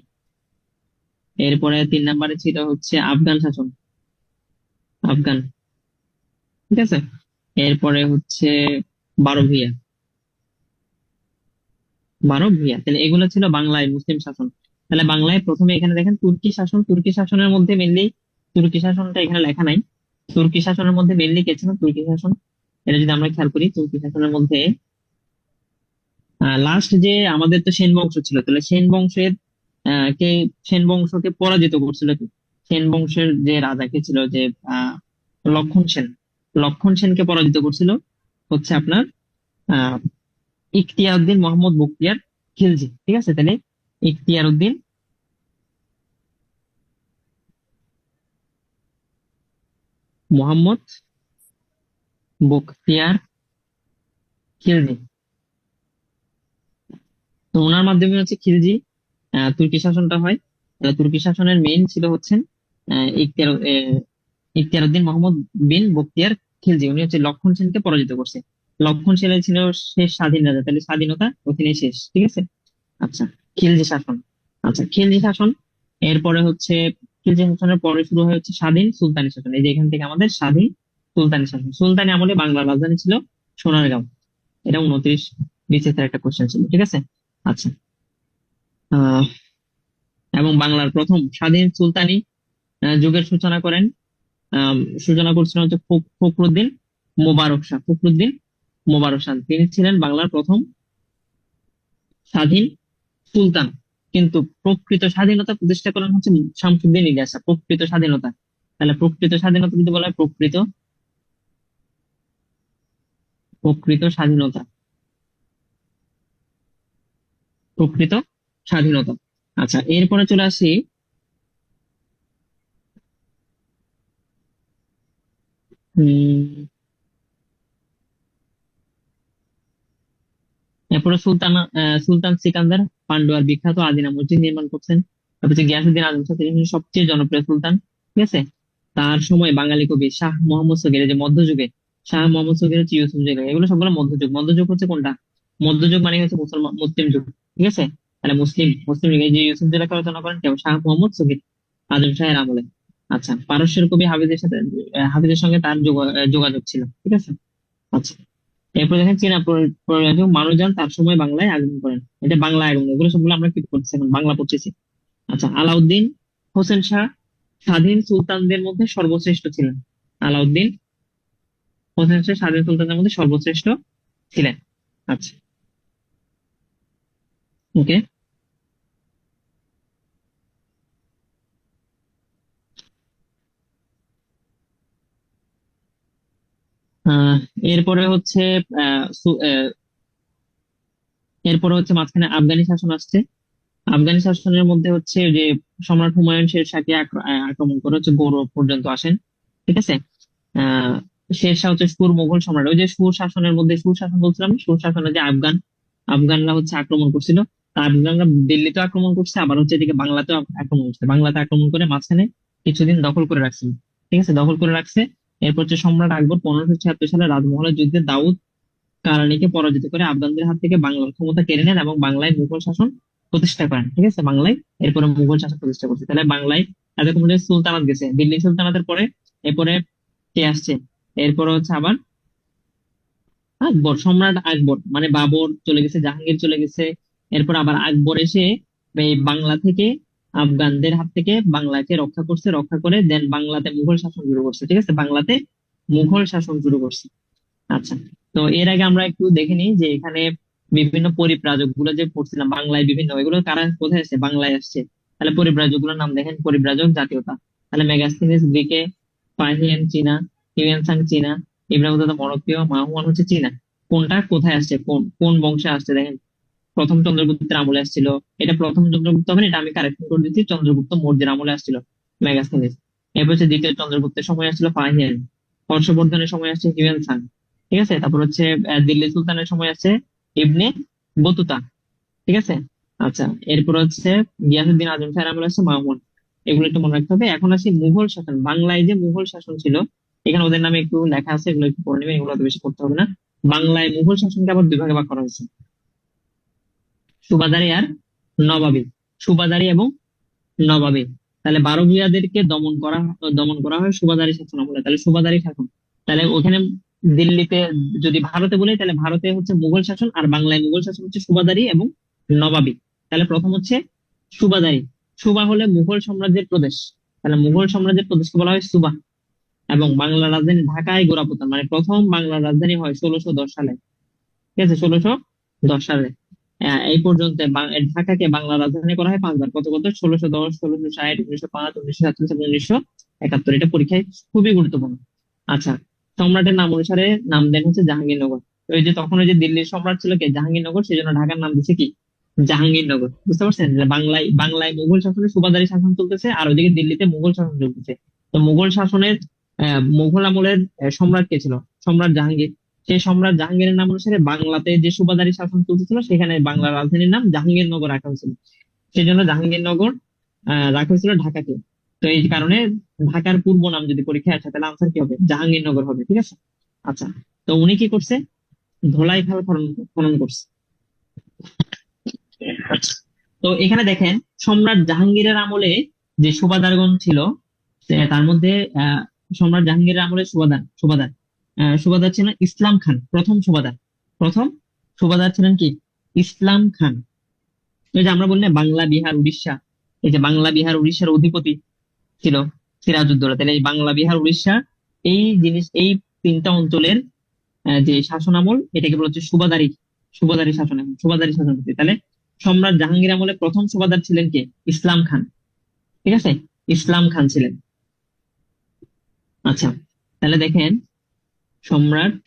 এরপরে তিন নাম্বারে ছিল হচ্ছে আফগান শাসন, আফগান। ঠিক আছে, এরপরে হচ্ছে বারো ভূঁইয়া, বারো ভূঁইয়া। তাহলে এগুলো ছিল বাংলায় মুসলিম শাসন। তাহলে বাংলায় প্রথমে এখানে দেখেন তুর্কি শাসন, তুর্কি শাসনের মধ্যে মেনলি, তুর্কি শাসনটা এখানে লেখা নাই, তুর্কি শাসনের মধ্যে মেনলি কে ছিল? তুর্কি শাসন। এটা যদি আমরা খেয়াল করি, তুর্কি শাসনের মধ্যে লাস্ট যে আমাদের তো সেন বংশ ছিল, তাহলে সেন বংশের কে, সেন বংশকে পরাজিত করছিল কি? সেন বংশের যে রাজা কে ছিল, যে আহ লক্ষণ সেন, লক্ষণ সেনকে পরাজিত করছিল হচ্ছে আপনার আহ ইখতিয়ার উদ্দিন মোহাম্মদ বখতিয়ার খিলজি। ঠিক আছে, তাহলে ইখতিয়ার উদ্দিন মোহাম্মদ বখতিয়ার খিলজি, তো ওনার মাধ্যমে হচ্ছে খিলজি তুর্কি শাসনটা হয়। তুর্কি শাসনের মেইন ছিল হচ্ছেন ইখতিয়ার উদ্দিন মোহাম্মদ বিন বখতিয়ার খিলজি। উনি হচ্ছে লক্ষণ সেনকে পরাজিত করছে। লক্ষণ সেন ছিল শেষ স্বাধীন রাজা, তাহলে স্বাধীনতা ওখানে শেষ। ঠিক আছে, আচ্ছা, খিলজি শাসন। আচ্ছা, খিলজি শাসন, এরপরে হচ্ছে খিলজি শাসনের পরে শুরু হয় হচ্ছে স্বাধীন সুলতানি শাসন। এই যে এখান থেকে আমাদের স্বাধীন সুলতানি শাসন। সুলতানি আমলে বাংলার রাজধানী ছিল সোনারগাঁও। এটা 29 বিসিএস এর একটা কোশ্চেন ছিল। ঠিক আছে, আচ্ছা, আহ এবং বাংলার প্রথম স্বাধীন সুলতানি যুগের সূচনা করেন, সূচনা করছিলেন হচ্ছে ফখরুদ্দিন মোবারক শাহ। ফখরুদ্দিন মোবারক শাহ, তিনি ছিলেন বাংলার প্রথম স্বাধীন সুলতান। কিন্তু প্রকৃত স্বাধীনতা প্রতিষ্ঠা করেন হচ্ছে শামসুদ্দিন ইলিয়াস শাহ। প্রকৃত স্বাধীনতা, তাহলে প্রকৃত স্বাধীনতা যদি বলা হয়, প্রকৃত, প্রকৃত স্বাধীনতা, প্রকৃত স্বাধীনতা। আচ্ছা, এরপরে চলে আসি উম এরপরে সুলতান সিকান্দার পান্ডুয়ার বিখ্যাত আদিনা মসজিদ নির্মাণ করছেন। তারপর হচ্ছে গিয়াসুদ্দিন আজম শাহ, তিনি হলেন সবচেয়ে জনপ্রিয় সুলতান। ঠিক আছে, তার সময় বাঙালি কবি শাহ মোহাম্মদ সগির, এই যে মধ্যযুগে শাহ মোহাম্মদ সগির হচ্ছে ইউসুফ জেলা, এগুলো সবগুলো মধ্যযুগ। মধ্যযুগ হচ্ছে কোনটা? মধ্যযুগ মানে হচ্ছে মুসলমান, মুসলিম যুগ। ঠিক আছে, তাহলে মুসলিম, মুসলিম যুগে এই যে ইউসুফ জেলাকে রচনা করেন কেউ? শাহ মোহাম্মদ সগির, আজম শাহের আমলে। আচ্ছা, পারস্যের কবি হাফিজের সাথে, হাফিজের সঙ্গে তার যোগাযোগ ছিল। ঠিক আছে, আচ্ছা, এরপর দেখেন চীনা পর্যটক মানুষজন তার সময় বাংলায় আগমন করেন। এটা বাংলা আগমন, এগুলো সবগুলো আমরা কি করতেছি এখন? বাংলা পড়তেছি। আচ্ছা, আলাউদ্দিন হোসেন শাহ স্বাধীন সুলতানদের মধ্যে সর্বশ্রেষ্ঠ ছিলেন। আলাউদ্দিন হোসেন শাহ স্বাধীন সুলতানদের মধ্যে সর্বশ্রেষ্ঠ ছিলেন। আচ্ছা, ওকে। আহ এরপরে হচ্ছে আহ সু- আহ, এরপরে হচ্ছে মাঝখানে আফগানি শাসন আসছে। আফগানি শাসনের মধ্যে হচ্ছে যে সম্রাট হুমায়ুন শের শাহকে আক্রমণ করে হচ্ছে গৌড় পর্যন্ত আসেন। ঠিক আছে। আহ শেরশাহ হচ্ছে সুর মুঘল সম্রাট। ওই যে সুর শাসনের মধ্যে সুর শাসন বলছিলাম, সুর শাসনে যে আফগানরা হচ্ছে আক্রমণ করছিল। তা আফগানরা দিল্লিতে আক্রমণ করছে, আবার হচ্ছে এদিকে বাংলাতেও আক্রমণ করছে। বাংলাতে আক্রমণ করে মাঝখানে কিছুদিন দখল করে রাখছিল। ঠিক আছে, দখল করে রাখছে। এরপর হচ্ছে সম্রাট আকবর 1576 সালে রাজমহলের যুদ্ধে দাউদ কারানিকে পরাজিত করে আফগানদের হাত থেকে বাংলার ক্ষমতা কেড়ে নেন এবং বাংলায় মুঘল শাসন প্রতিষ্ঠা করেন। ঠিক আছে, বাংলায় এরপরে মুঘল শাসন প্রতিষ্ঠা করছে। তাহলে বাংলায় এতক্ষণ যে সুলতানাত গেছে, দিল্লি সুলতানাতের পরে এরপরে কে আসছে? এরপরে হচ্ছে আবার আকবর, সম্রাট আকবর মানে বাবর চলে গেছে, জাহাঙ্গীর চলে গেছে। এরপর আবার আকবর এসে এই বাংলা থেকে আফগানদের হাত থেকে বাংলাকে রক্ষা করছে, রক্ষা করে দেন বাংলাতে মুঘল শাসন শুরু করছে। ঠিক আছে, বাংলাতে মুঘল শাসন শুরু করছে। আচ্ছা, তো এর আগে আমরা একটু দেখে নিই যে এখানে বিভিন্ন পরিব্রাজক গুলো যে পড়ছিলাম বাংলায় বিভিন্ন, এগুলো কারা কোথায় আসছে? বাংলায় আসছে। তাহলে পরিব্রাজক গুলোর নাম দেখেন, পরিব্রাজক জাতীয়তা। তাহলে মেগাস্থিনিস গ্রিকে, পার্সিয়ান চীনা, হিউয়েন সাং চীনা, ইব্রাহিম মরক্কীয়, মাহুয়ান হচ্ছে চীনা। কোনটা কোথায় আসছে, কোন কোন বংশে আসছে দেখেন। প্রথম চন্দ্রগুপ্তের আমলে আসছিল। এটা প্রথম চন্দ্রগুপ্ত হবে না, এটা আমি কারেকশন করে দিচ্ছি, চন্দ্রগুপ্ত মৌর্যের আমলে আসছিল মেগাস্থিনিস। এরপর হচ্ছে দ্বিতীয় চন্দ্রগুপ্তের সময় আসছিল ফাহিয়ান। হর্ষবর্ধনের সময় আসছে হিউয়েন সাং। ঠিক আছে, তারপর হচ্ছে দিল্লি সুলতানের সময় আছে ইবনে বতুতা। ঠিক আছে। আচ্ছা, এরপর হচ্ছে গিয়াসুদ্দিন আজম শাহের আমলে আছে মামুন। এগুলো একটু মনে রাখতে হবে। এখন আসি মুঘল শাসন। বাংলায় যে মুঘল শাসন ছিল, এখানে ওদের নামে একটু লেখা আছে, এগুলো একটু পড়ে নেবেন, এগুলো তো বেশি করতে হবে না। বাংলায় মুঘল শাসনকে আবার দুই ভাগে ভাগ করা হয়েছে, সুবাদারি আর নবাবী। সুবাদারি এবং নবাবী। তাহলে বারো ভূঁইয়াদেরকে দমন করা হয় সুবাদারি শাসন আমলে। তাহলে সুবাদারি শাসন, তাহলে ওখানে দিল্লিতে যদি ভারতে বলি, তাহলে ভারতে হচ্ছে মুঘল শাসন, আর বাংলায় মুঘল শাসন হচ্ছে সুবাদারি এবং নবাবী। তাহলে প্রথম হচ্ছে সুবাদারি। সুবা হলে মুঘল সাম্রাজ্যের প্রদেশ, তাহলে মুঘল সাম্রাজ্যের প্রদেশকে বলা হয় সুবা। এবং বাংলার রাজধানী ঢাকায় গোড়াপতন, মানে প্রথম বাংলার রাজধানী হয় 1610 সালে। ঠিক আছে, 1610 সালে। এই পর্যন্ত ঢাকাকে বাংলা রাজধানী করা হয় 5বার। কত কত? 1610, 1660, 1905, 1947 এবং 1971। এটা পরীক্ষায় খুবই গুরুত্বপূর্ণ। আচ্ছা, সম্রাটের নাম অনুসারে নাম দেন হচ্ছে জাহাঙ্গীরনগর। তো এই যে তখন ওই যে দিল্লির সম্রাট ছিল কে? জাহাঙ্গীরনগর, সেই জন্য ঢাকার নাম দিচ্ছে কি? জাহাঙ্গীরনগর। বুঝতে পারছেন? যে বাংলায় বাংলায় মুঘল শাসনে সুবাদারি শাসন চলতেছে, আর ওইদিকে দিল্লিতে মুঘল শাসন চলতেছে। তো মুঘল শাসনের মুঘল আমলের সম্রাট কে ছিল? সম্রাট জাহাঙ্গীর। সেই সম্রাট জাহাঙ্গীরের নাম অনুসারে বাংলাতে যে সুবাদারি শাসন চলতেছিল, সেখানে বাংলার রাজধানীর নাম জাহাঙ্গীরনগর রাখা হয়েছিল। সেই জন্য জাহাঙ্গীরনগর রাখা হয়েছিল ঢাকাকে। তো এই কারণে ঢাকার পূর্ব নাম যদি পরীক্ষায় আসে, তাহলে আনসার কি হবে? জাহাঙ্গীরনগর হবে। ঠিক আছে। আচ্ছা, তো উনি কি করছে? ধোলাই খাল খনন খনন করছে। তো এখানে দেখেন, সম্রাট জাহাঙ্গীরের আমলে যে সুবাদারগণ ছিল, তার মধ্যে সম্রাট জাহাঙ্গীরের আমলে সুবাদার সুবাদার সুবাদার ছিলেন ইসলাম খান, প্রথম সুবাদার। প্রথম সুবাদার ছিলেন কি? ইসলাম খান। এই যে আমরা বললাম বাংলা বিহার উড়িষ্যা, এই যে বাংলা বিহার উড়িষ্যার অধিপতি ছিল সিরাজউদ্দৌলা। তাহলে এই বাংলা বিহার উড়িষ্যা, এই তিনটা অঞ্চলের যে শাসন আমল, এটাকে বলা হচ্ছে সুবাদারি। সুবাদারি শাসন, এখন সুবাদারি শাসন হচ্ছে। তাহলে সম্রাট জাহাঙ্গীর আমলে প্রথম সুবাদার ছিলেন কে? ইসলাম খান। ঠিক আছে, ইসলাম খান ছিলেন। আচ্ছা, তাহলে দেখেন, সম্রাট,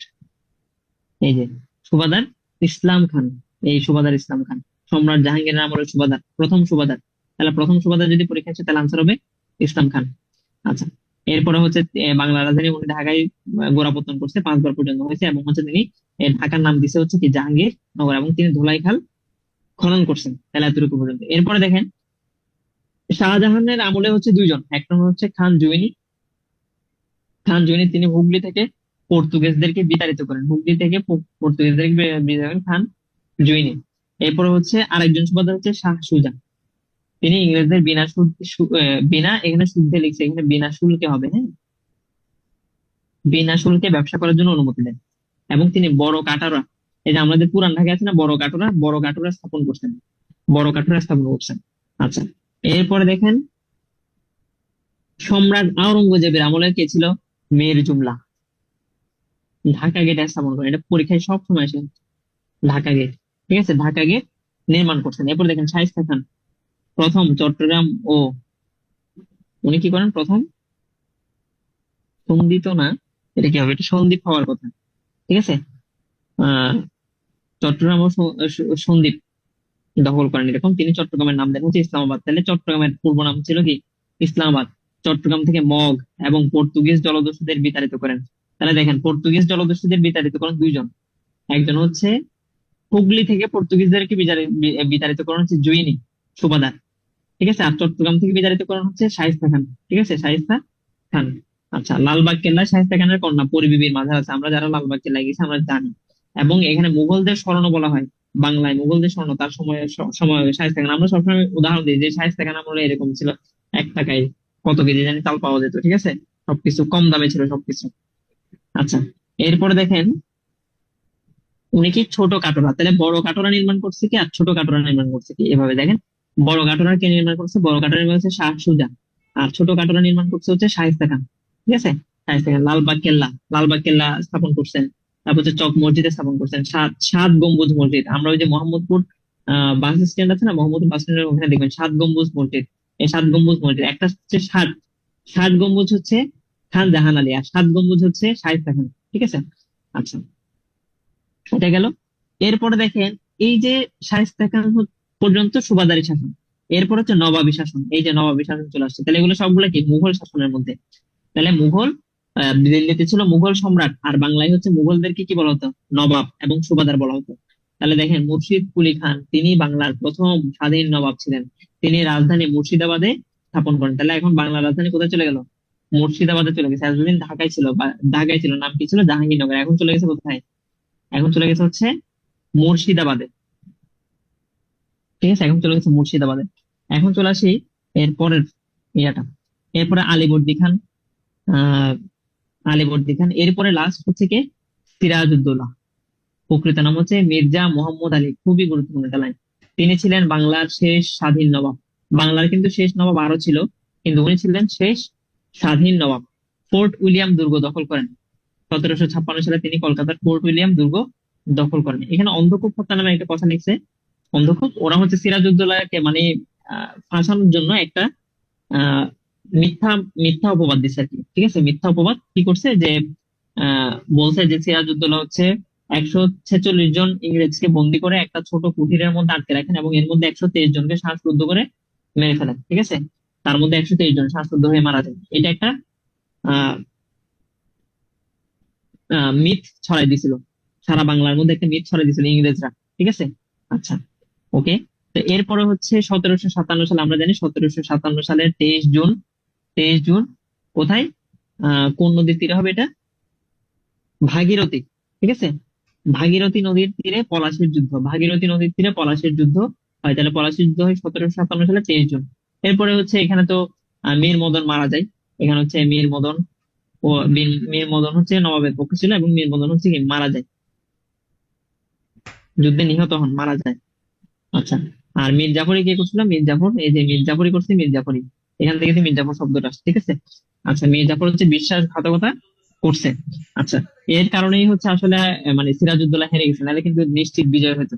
এই যে সুবাদার ইসলাম খান, এই সুবাদার ইসলাম খান সম্রাট জাহাঙ্গীরের আমলের সুবাদার, প্রথম সুবাদার। তাহলে প্রথম সুবাদার যদি পরীক্ষা আসে, তাহলে আনসার হবে ইসলাম খান। আচ্ছা, এরপরে হচ্ছে বাংলা রাজধানী উনি ঢাকায় গোড়াপত্তন করছে, 5বার পর্যন্ত হয়েছে। এবং হচ্ছে তিনি ঢাকার নাম দিছে হচ্ছে কি? জাহাঙ্গীর নগর। এবং তিনি ধোলাই খাল খনন করছেন। তাহলে এতটুকু পর্যন্ত। এরপরে দেখেন, শাহজাহানের আমলে হচ্ছে দুইজন, একটা হচ্ছে খান জুইনি। খান জুইনি তিনি হুগলি থেকে পর্তুগিজদেরকে বিতাড়িত করেন। হুগলি থেকে পর্তুগিজদেরকে বিতাড়িত করেন খান জুইনি। এরপরে হচ্ছে আরেকজন সুবাদার হচ্ছে শাহ সুজা। তিনি ইংরেজদের বিনা সুদ বিনা, এখানে শুদ্ধে লিখছে, এখানে বিনা শুল্কে হবে, হ্যাঁ, বিনা শুল্কে ব্যবসা করার জন্য অনুমতি দেন। এবং তিনি বড় কাটোরা, এই যে আমাদের পুরান ঢাকায় আছে না বড় কাটোরা, বড় কাটোরা স্থাপন করছেন। বড় কাটোরা স্থাপন করছেন। আচ্ছা, এরপরে দেখেন, সম্রাট আওরঙ্গজেবের আমলে কে ছিল? মীর জুমলা। ঢাকা গেট স্থাপন করেন। এটা পরীক্ষায় সব সময় আসে, ঢাকা গেট। ঠিক আছে, ঢাকা গেট নির্মাণ করছেন। এরপর দেখেন শায়েস্তা খান, প্রথম চট্টগ্রাম উনি কি করেন? প্রথম সন্দিত না, এটা কি হবে? এটা সন্দ্বীপ হওয়ার কথা। ঠিক আছে। আহ চট্টগ্রাম ও সন্দ্বীপ দখল করেন, এরকম তিনি চট্টগ্রামের নাম দেন হচ্ছে ইসলামাবাদ। তাহলে চট্টগ্রামের পূর্ব নাম ছিল কি? ইসলামাবাদ। চট্টগ্রাম থেকে মগ এবং পর্তুগিজ জলদস্যুদের বিতাড়িত করেন। তাহলে দেখেন, পর্তুগিজ জলদস্যুদের বিতাড়িত করেন দুইজন। একজন হচ্ছে হুগলি থেকে পর্তুগিজদেরকে বিতাড়িত করেন হচ্ছে জুইনি সুবাদার। ঠিক আছে। আর চট্টগ্রাম থেকে বিতাড়িত করেন হচ্ছে শায়েস্তা খান। ঠিক আছে, শায়েস্তা খান। আচ্ছা, লালবাগ কেল্লা শায়েস্তা খানের কন্যা পরিবিবির মাঝার আছে, আমরা যারা লালবাগ কেল্লায় গেছি আমরা জানি। এবং এখানে মুঘলদের স্মরণ বলা হয়, বাংলায় মুঘলদের স্মরণ তার সময় সময় শায়েস্তা খান। আমরা সবসময় উদাহরণ দিই যে শায়েস্তা খান আমলে এরকম ছিল, 1 টাকায় কত কেজি জানি চাল পাওয়া যেত। ঠিক আছে, সবকিছু কম দামে ছিল সবকিছু। আচ্ছা, এরপরে দেখেন উনি কি ছোট কাটোরা, তাহলে বড় কাটোরা নির্মাণ করছে কি আর ছোট কাটোরা নির্মাণ করছে কি? এভাবে দেখেন, বড় কাটোরা কে নির্মাণ করছে? বড় কাটোরা নির্মাণ করছে শাহ সুজা। আর ছোট কাটোরা নির্মাণ করছে হচ্ছে শায়েস্তা খান। ঠিক আছে, শায়েস্তা খান। লালবাগ কেল্লা স্থাপন করছেন। তারপর হচ্ছে চক মসজিদে স্থাপন করছেন। সাত সাত গম্বুজ মসজিদ, আমরা ওই যে মোহাম্মদপুর বাস স্ট্যান্ড আছে না, মোহাম্মদপুর বাস স্ট্যান্ডের ওখানে দেখবেন 7 গম্বুজ মসজিদ। এই 7 গম্বুজ মসজিদ, একটা হচ্ছে ষাট ষাট গম্বুজ হচ্ছে খান জাহান আলী, আর 7 গম্বুজ হচ্ছে শায়েস্তা খান। ঠিক আছে। আচ্ছা, এটা গেল। এরপরে দেখেন, এই যে শায়েস্তা খান পর্যন্ত সুবাদারি শাসন, এরপর হচ্ছে নবাবী শাসন। এই যে নবাবী শাসন চলে আসছে, তাহলে এগুলো সবগুলো কি মুঘল শাসনের মধ্যে। তাহলে মুঘল, দিল্লিতে ছিল মুঘল সম্রাট, আর বাংলায় হচ্ছে মুঘলদেরকে কি বলা হতো? নবাব এবং সুবাদার বলা হতো। তাহলে দেখেন, মুর্শিদ কুলি খান তিনি বাংলার প্রথম স্বাধীন নবাব ছিলেন। তিনি রাজধানী মুর্শিদাবাদে স্থাপন করেন। তাহলে এখন বাংলার রাজধানী কোথায় চলে গেল? মুর্শিদাবাদে চলে গেছে। এতদিন ঢাকায় ছিল, বা ঢাকায় ছিল, নাম কি ছিল? জাহাঙ্গীরনগর। এখন চলে গেছে কোথায়? এখন চলে গেছে হচ্ছে মুর্শিদাবাদে। ঠিক আছে, এখন চলে গেছে মুর্শিদাবাদে। এখন চলে আসি এরপরের ইয়াটা। এরপরে আলীবর্দী খান। আহ আলীবর্দী খান, এরপরে লাস্ট হচ্ছে কি? সিরাজউদ্দৌলা। প্রকৃত নাম হচ্ছে মির্জা মোহাম্মদ আলী। খুবই গুরুত্বপূর্ণ একটা লাইন। তিনি ছিলেন বাংলার শেষ স্বাধীন নবাব। বাংলার কিন্তু শেষ নবাব আরো ছিল, কিন্তু উনি ছিলেন শেষ স্বাধীন নবাব। ফোর্ট উইলিয়াম দুর্গ দখল করেন। 1756 সালে তিনি কলকাতার ফোর্ট উইলিয়াম দুর্গ দখল করেন। এখানে অন্ধকূপ হত্যা নামে একটা কথা লিখছে। অন্ধকূপ, ওরা হচ্ছে সিরাজউদ্দৌলাকে মানে ফাঁসানোর জন্য একটা আহ মিথ্যা মিথ্যা অপবাদ দিচ্ছে আর কি। ঠিক আছে, মিথ্যা অপবাদ কি করছে যে বলছে যে সিরাজউদ্দৌলা হচ্ছে 146 জন ইংরেজকে বন্দি করে একটা ছোট কুঠিরের মধ্যে আটকে রাখেন, এবং এর মধ্যে 123 জনকে শ্বাসরুদ্ধ করে মেরে ফেলেন। ঠিক আছে, তার মধ্যে 123 জন শ্বাসরুদ্ধ হয়ে মারা যায়। এটা একটা আহ মিথ ছড়াই দিছিল, সারা বাংলার মধ্যে একটা মিথ ছড়াই দিছিল ইংরেজরা। ঠিক আছে। আচ্ছা, ওকে। তো এরপরে হচ্ছে 1757 সালে, আমরা জানি 1757 সালের 23 জুন, 23 জুন কোথায়, কোন নদীর তীরে হবে এটা? ভাগীরথী। ঠিক আছে, ভাগীরথী নদীর তীরে পলাশীর যুদ্ধ। ভাগীরথী নদীর তীরে পলাশীর যুদ্ধ হয়। তাহলে পলাশীর যুদ্ধ হয় 1757 সালে 23 জুন। এরপরে হচ্ছে এখানে তো মীর মদন মারা যায়। এখানে হচ্ছে মীর মদন, ও মীর মদন হচ্ছে নবাবের পক্ষে ছিল, এবং মীর মদন হচ্ছে কি মারা যায়, যুদ্ধে নিহত হন, মারা যায়। আচ্ছা, আর মীর জাফরি কে করছিল? মীর জাফর, এই যে মীর জাফরি করছে, মীর জাফরি, এখান থেকে তো মীর জাফর শব্দটা আসছে। ঠিক আছে। আচ্ছা, মীর জাফর হচ্ছে বিশ্বাসঘাতকতা করছে। আচ্ছা, এর কারণেই হচ্ছে আসলে মানে সিরাজউদ্দৌলা হেরে গেছে, নাহলে কিন্তু নিশ্চিত বিজয় হতো।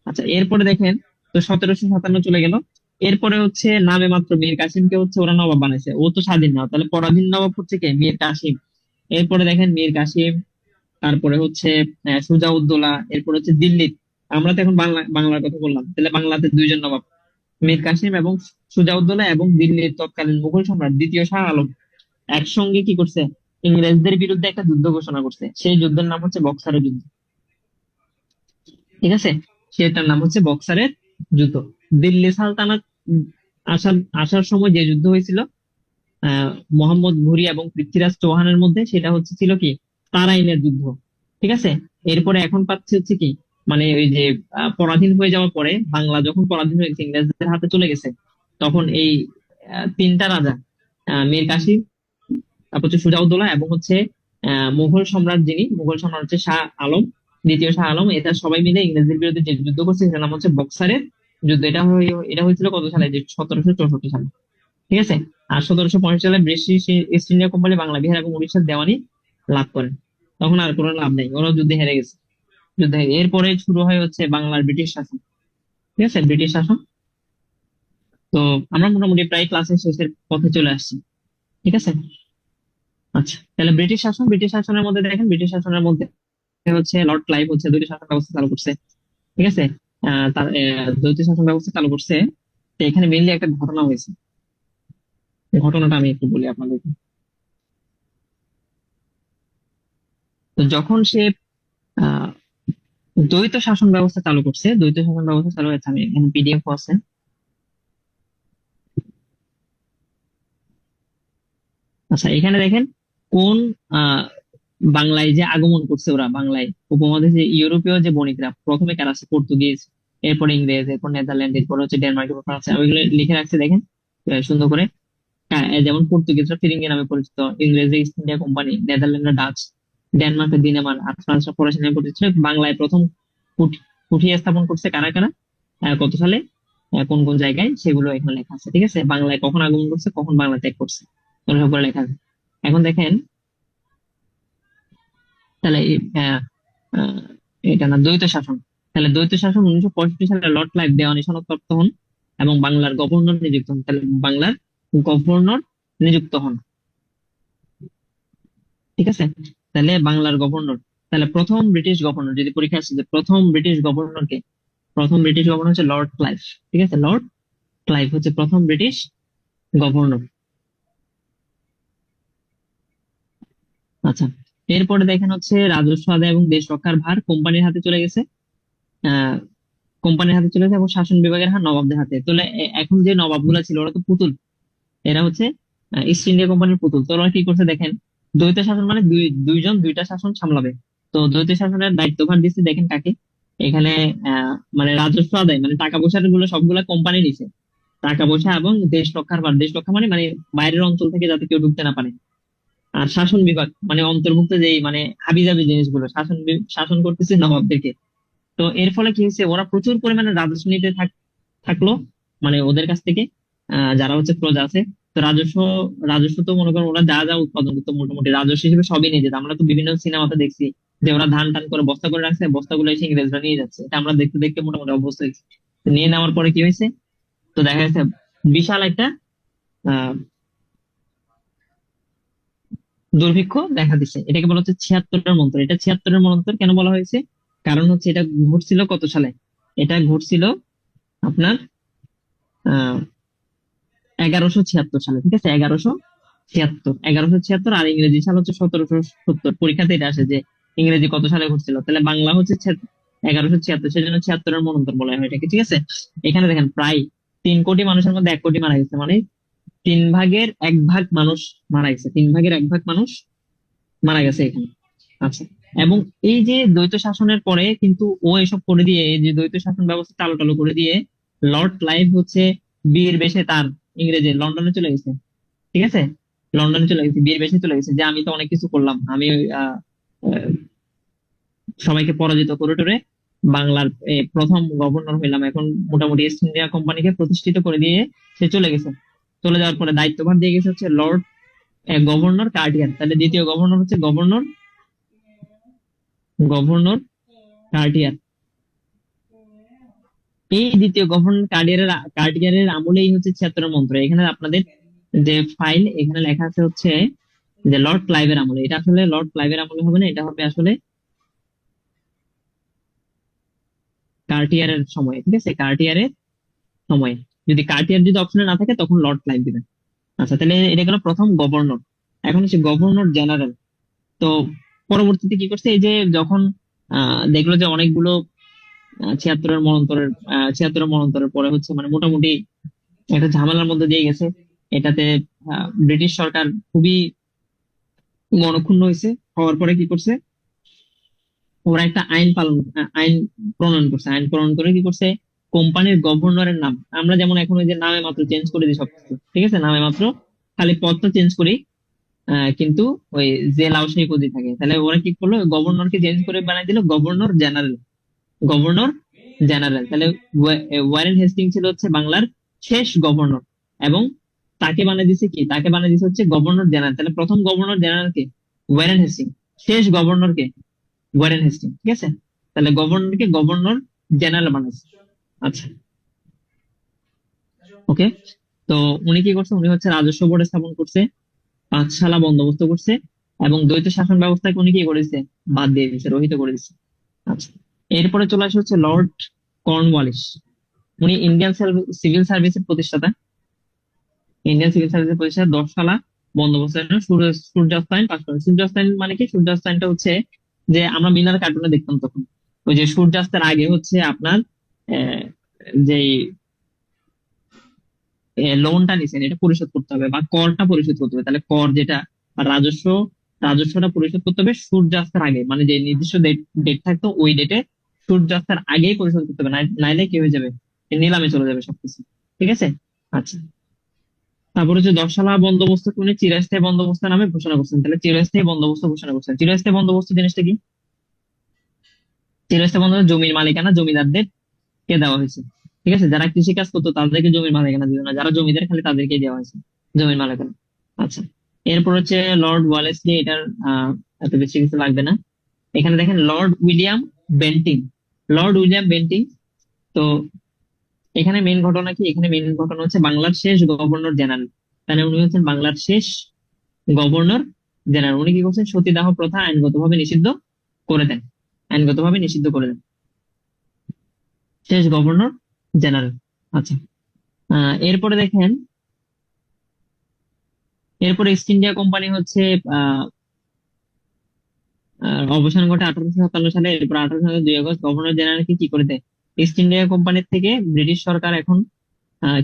আচ্ছা, এরপরে দেখেন, তো 1757 চলে গেল। এরপরে হচ্ছে নামে মাত্র মীর কাসিমকে হচ্ছে ওরা নবাব বানাইছে, ও তো স্বাধীন না, তাহলে পরাধীন নবাব হচ্ছে কে? মীর কাসিম। এরপরে দেখেন মীর কাসিম, তারপরে হচ্ছে সুজাউদ্দৌলা, এরপর হচ্ছে দিল্লি। আমরা তো এখন বাংলার কথা বললাম, তাহলে বাংলাতে 2 জন নবাব, মীর কাসিম এবং সুজাউদ্দৌলা, এবং দিল্লির তৎকালীন মুঘল সম্রাট দ্বিতীয় শাহ আলম একসঙ্গে কি করছে? ইংরেজদের বিরুদ্ধে একটা যুদ্ধ ঘোষণা করছে। সেই যুদ্ধের নাম হচ্ছে বক্সারের যুদ্ধ। ঠিক আছে, সেটার নাম হচ্ছে বক্সারের যুদ্ধ। দিল্লি সালতানাত উম, আসার আসার সময় যে যুদ্ধ হয়েছিল মোহাম্মদ ঘুরি এবং পৃথ্বীরাজ চৌহানের মধ্যে, সেটা হচ্ছে ছিল কি? তারাইনের যুদ্ধ। ঠিক আছে। এরপরে এখন পাচ্ছি হচ্ছে কি, মানে ওই যে পরাধীন হয়ে যাওয়ার পরে, বাংলা যখন পরাধীন হয়ে গেছে, ইংরেজদের হাতে চলে গেছে, তখন এই 3টা রাজা, মীর কাসিম, তারপর হচ্ছে সুজাউদ্দৌলা, এবং হচ্ছে মুঘল সম্রাট, যিনি মুঘল সম্রাট হচ্ছে শাহ আলম, দ্বিতীয় শাহ আলম, এটা সবাই মিলে ইংরেজদের বিরুদ্ধে যে যুদ্ধ করছে সেটার নাম হচ্ছে বক্সারের যুদ্ধ। এটা হয়েছিল কত সালে? যে 1764 সালে। ঠিক আছে। আর 1765 সালে British east India company Bangla, Bihar এবং উড়িষ্যার দেওয়ানি লাভ করেন। তখন আর কোনো লাভ নেই, ওরা যুদ্ধে হেরে গেছে। এরপরে শুরু হয় হচ্ছে বাংলার ব্রিটিশ শাসন। ঠিক আছে, ব্রিটিশ শাসন। তো আমরা মোটামুটি প্রায় ক্লাসের শেষের পথে চলে আসছি। ঠিক আছে। আচ্ছা, তাহলে ব্রিটিশ শাসনের মধ্যে দেখেন, ব্রিটিশ শাসনের মধ্যে হচ্ছে লর্ড ক্লাইভ হচ্ছে দ্বৈত শাসন ব্যবস্থা চালু করছে। ঠিক আছে, তার দ্বৈত শাসন ব্যবস্থা চালু করছে। তো এখানে মেইনলি একটা ঘটনা হয়েছে, ঘটনাটা আমি একটু বলি আপনাদেরকে। তো যখন সে আহ দ্বৈত শাসন ব্যবস্থা চালু করছে, দ্বৈত শাসন ব্যবস্থা চালু হয়েছে, আমি এখানে পিডিএফ আছে। আচ্ছা, এখানে দেখেন কোন আহ বাংলায় যে আগমন করছে ওরা, বাংলায় উপমহাদেশে ইউরোপীয় যে বণিকরা, প্রথমে কারা আছে, পর্তুগিজ, এরপর ইংরেজ, এরপর নেদারল্যান্ড, এরপর হচ্ছে ডেনমার্ক, এরপর ফ্রান্স, আমি ওইগুলো লিখে রাখছি দেখেন সুন্দর করে। যেমন পর্তুগিজরা ফিরিঙ্গি নামে পরিচিত, ইংরেজরা ইস্ট ইন্ডিয়া কোম্পানি, নেদারল্যান্ডরা ডাচ, ডেনমার্কের দিনেমান, আর ফ্রান্সরা ফরাসি নামে পরিচিত ছিল। বাংলায় প্রথম কুঠি স্থাপন করছে কারা কারা, কত সালে, কোন কোন জায়গায়, সেগুলো এখানে লেখা আছে। ঠিক আছে, বাংলায় কখন আগমন করছে, কখন বাংলা ত্যাগ করছে, এগুলো সব করে লেখা আছে। এখন দেখেন, তাহলে আহ, এটা না দ্বৈত শাসন। তাহলে দ্বৈত শাসন 1965 সালে লর্ড ক্লাইভ দেওয়ানি সনদপ্রাপ্ত হন এবং বাংলার গভর্নর নিযুক্ত হন। তাহলে বাংলার গভর্নর নিযুক্ত হন। ঠিক আছে, তাহলে বাংলার গভর্নর, তাহলে প্রথম ব্রিটিশ গভর্নর, যদি পরীক্ষা আসছে যে প্রথম ব্রিটিশ গভর্নর কে, প্রথম ব্রিটিশ গভর্নর হচ্ছে লর্ড ক্লাইভ। ঠিক আছে, লর্ড ক্লাইভ হচ্ছে প্রথম ব্রিটিশ গভর্নর। আচ্ছা, এরপরে দেখেন হচ্ছে রাজস্ব আদায় এবং দেশ রক্ষার ভার কোম্পানির হাতে চলে গেছে। আহ কোম্পানির হাতে চলে গেছে এবং শাসন বিভাগের হার নবাবদের হাতে। তাহলে এখন যে নবাব গুলা ছিল ওরা তো পুতুল, এরা হচ্ছে ইস্ট ইন্ডিয়া কোম্পানির পুতুল। তো ওরা কি করছে দেখেন, দ্বৈত শাসন মানে দুইজন দুইটা শাসন সামলাবে। তো দ্বৈত শাসনের দায়িত্বভার দিচ্ছে দেখেন কাকে, এখানে মানে রাজস্ব আদায় মানে টাকা পয়সা গুলো সবগুলা কোম্পানি নিছে, টাকা পয়সা এবং দেশ রক্ষার ভার, দেশ রক্ষা মানে মানে বাইরের অঞ্চল থেকে যাতে কেউ ঢুকতে না পারে। আর শাসন বিভাগ মানে অন্তর্ভুক্ত যেই মানে হাবিজাবি জিনিসগুলো, শাসন করতেছে নবাবদেরকে। তো এর ফলে কি হয়েছে, ওরা প্রচুর পরিমাণে রাজস্ব নিতে থাকলো, মানে ওদের কাছ থেকে যারা হচ্ছে প্রজা আছে। তো রাজস্ব তো মনে করেন ওরা যা যা উৎপাদন করতো মোটামুটি রাজস্ব হিসেবে সবই নিয়ে যেত। আমরা তো বিভিন্ন সিনেমাতে দেখছি যে ওরা ধান টান করে বস্তা করে রাখছে, বস্তাগুলো এসে ইংরেজরা নিয়ে যাচ্ছে, এটা আমরা দেখতে দেখতে মোটামুটি অভ্যস্ত হয়েছি। তো নিয়ে নেওয়ার পরে কি হয়েছে, তো দেখা যাচ্ছে বিশাল একটা আহ দুর্ভিক্ষ দেখা দিচ্ছে। এটাকে বলা হচ্ছে 76-এর মন্ত্র। এটা 76-এর মন্ত্র কেন বলা হয়েছে, কারণ হচ্ছে এটা ঘটছিল কত সালে, এটা ঘটছিল আপনার আহ 1176 সালে। ঠিক আছে, 1176 আর ইংরেজি সাল হচ্ছে 1770। পরীক্ষাতে এটা আসে যে ইংরেজি কত সালে ঘটছিল, তাহলে বাংলা হচ্ছে 1176, সেজন্য 76-এর মন্বন্তর বলা হয় এটাকে। ঠিক আছে, এখানে দেখেন প্রায় 3 কোটি মানুষের মধ্যে 1 কোটি মারা গেছে, মানে 1/3 মানুষ মারা গেছে, 1/3 মানুষ মারা গেছে এখানে। আচ্ছা, এবং এই যে দ্বৈত শাসনের পরে কিন্তু ও এসব করে দিয়ে, এই যে দ্বৈত শাসন ব্যবস্থা টালু টালু করে দিয়ে লর্ড ক্লাইভ হচ্ছে বীর বেশে তার ইংরেজি লন্ডনে চলে গেছে। ঠিক আছে, লন্ডনে চলে গেছে, বীর বেশে চলে গেছে যে আমি তো অনেক কিছু করলাম, আমি আহ, আহ, সবাইকে পরাজিত করে টরে বাংলার প্রথম গভর্নর হইলাম। এখন মোটামুটি ইস্ট ইন্ডিয়া কোম্পানিকে প্রতিষ্ঠিত করে দিয়ে সে চলে গেছে। চলে যাওয়ার পরে দায়িত্বভার দিয়ে গেছে হচ্ছে লর্ড গভর্নর কার্টিয়ার। তাহলে দ্বিতীয় গভর্নর হচ্ছে গভর্নর গভর্নর কার্টিয়ার। এই দ্বিতীয় গভর্নর কার্টিয়ারের আমলেই হচ্ছে 76-এর মন্ত্র। এখানে আপনাদের যে ফাইল এখানে লেখা আছে হচ্ছে যে লর্ড ক্লাইভের আমলে, এটা আসলে লর্ড ক্লাইভের আমলে হবে না, এটা হবে আসলে কার্টিয়ারের সময়। ঠিক আছে, কার্টিয়ারের সময়, যদি কার্টিয়ার যদি অপশনে না থাকে তখন লর্ড ক্লাইভ দিবেন। আচ্ছা, তাহলে এটা গেল প্রথম গভর্নর। এখন হচ্ছে গভর্নর জেনারেল। তো পরবর্তীতে কি করছে, এই যে যখন দেখলো যে অনেকগুলো 76-এর মনন্তরের পরে হচ্ছে মানে মোটামুটি একটা ঝামেলার মধ্যে দিয়ে গেছে। এটাতে ব্রিটিশ সরকার খুবই মনক্ষুণ্ণ হয়েছে। হওয়ার পরে কি করছে, ওরা একটা আইন প্রণয়ন করছে। আইন প্রণয়ন করে কি করছে, কোম্পানির গভর্নরের নাম আমরা যেমন এখন ওই যে নামে মাত্র চেঞ্জ করে দিই সবকিছু, ঠিক আছে, নামে মাত্র খালি পদটা চেঞ্জ করি, কিন্তু ওই যে লাউ সেই পদই থাকে। তাহলে ওরা কি করলো, গভর্নরকে চেঞ্জ করে বানাই দিল গভর্নর জেনারেল। গভর্নর জেনারেল, তাহলে ওয়ারেন হেস্টিং ছিল হচ্ছে বাংলার শেষ গভর্নর, এবং তাকে বানিয়ে দিছে কি, তাকে বানিয়ে দিছে হচ্ছে গভর্নর জেনারেল। তাহলে প্রথম গভর্নর জেনারেল কে, ওয়ারেন হেস্টিং। শেষ গভর্নর কে, ওয়ারেন হেস্টিং। ঠিক আছে, তাহলে গভর্নরকে গভর্নর জেনারেল বানাইছে। আচ্ছা, ওকে। তো উনি কি করছে, উনি হচ্ছে রাজস্ব বোর্ড স্থাপন করছে, পাঠশালা বন্দোবস্ত করছে, এবং দ্বৈত শাসন ব্যবস্থাকে উনি কি করেছে, বাদ দিয়ে দিয়েছে, রহিত করে দিচ্ছে। আচ্ছা, এরপরে চলে আসে হচ্ছে লর্ড কর্নওয়ালিস। উনি ইন্ডিয়ান সিভিল সার্ভিসের প্রতিষ্ঠাতা। ইন্ডিয়ান সিভিল সার্ভিসের প্রতিষ্ঠাতা 10 সালা বন্দোবস্তের জন্য সূর্যাস্তায়ন পাশ করেন। সূর্যাস্তায়ন মানে কি? সূর্যাস্তায়নটা হচ্ছে যে আমরা মিনার কার্টুনে দেখতাম তখন, ওই যে সূর্যাস্তের আগে হচ্ছে আপনার আহ, যে লোনটা নিছেন এটা পরিশোধ করতে হবে, বা করটা পরিশোধ করতে হবে। তাহলে কর যেটা বা রাজস্বটা পরিশোধ করতে হবে সূর্যাস্তের আগে, মানে যে নির্দিষ্ট ডেট থাকতো ওই ডেটে সূর্যাস্তের আগেই পরিশোধ করতে হবে, নাইলে কি হয়ে যাবে, নিলামে চলে যাবে সবকিছু। ঠিক আছে। আচ্ছা, তারপর হচ্ছে 10 সালা বন্দোবস্ত উনি চিরস্থায়ী বন্দোবস্ত নামে ঘোষণা করছেন। তাহলে চিরস্থায়ী বন্দোবস্ত ঘোষণা করছেন। চিরস্থায়ী বন্দোবস্ত জিনিসটা কি? চিরস্থায়ী বন্দোবস্ত জমির মালিকানা জমিদারদের কে দেওয়া হয়েছে। ঠিক আছে, যারা কৃষি কাজ করতো তাদেরকে জমির মালিকানা দিল না, যারা জমিদার খালি তাদেরকে দেওয়া হয়েছে জমির মালিকানা। আচ্ছা, এরপর হচ্ছে লর্ড ওয়ালেসলি। এটার এত বেশি কিছু লাগবে না। এখানে দেখেন Lord William Bentinck. Lord William Bentinck. তো এখানে মেন ঘটনা কি? এখানে মেন ঘটনা হচ্ছে বাংলার শেষ গভর্নর জেনারেল। তাহলে উনি হচ্ছেন বাংলার শেষ গভর্নর জেনারেল। উনি কি করছেন? সতীদাহ প্রথা আইনগতভাবে নিষিদ্ধ করে দেন। আইনগতভাবে নিষিদ্ধ করে দেন, শেষ গভর্নর জেনারেল। আচ্ছা, এরপরে দেখেন, এরপরে ইস্ট ইন্ডিয়া কোম্পানি হচ্ছে আহ অবসান ঘটে 1857 সালে। এরপর 18 সালে 2 আগস্ট গভর্নর জেনারেলকে কি করে দেয়? ইস্ট ইন্ডিয়া কোম্পানির থেকে ব্রিটিশ সরকার এখন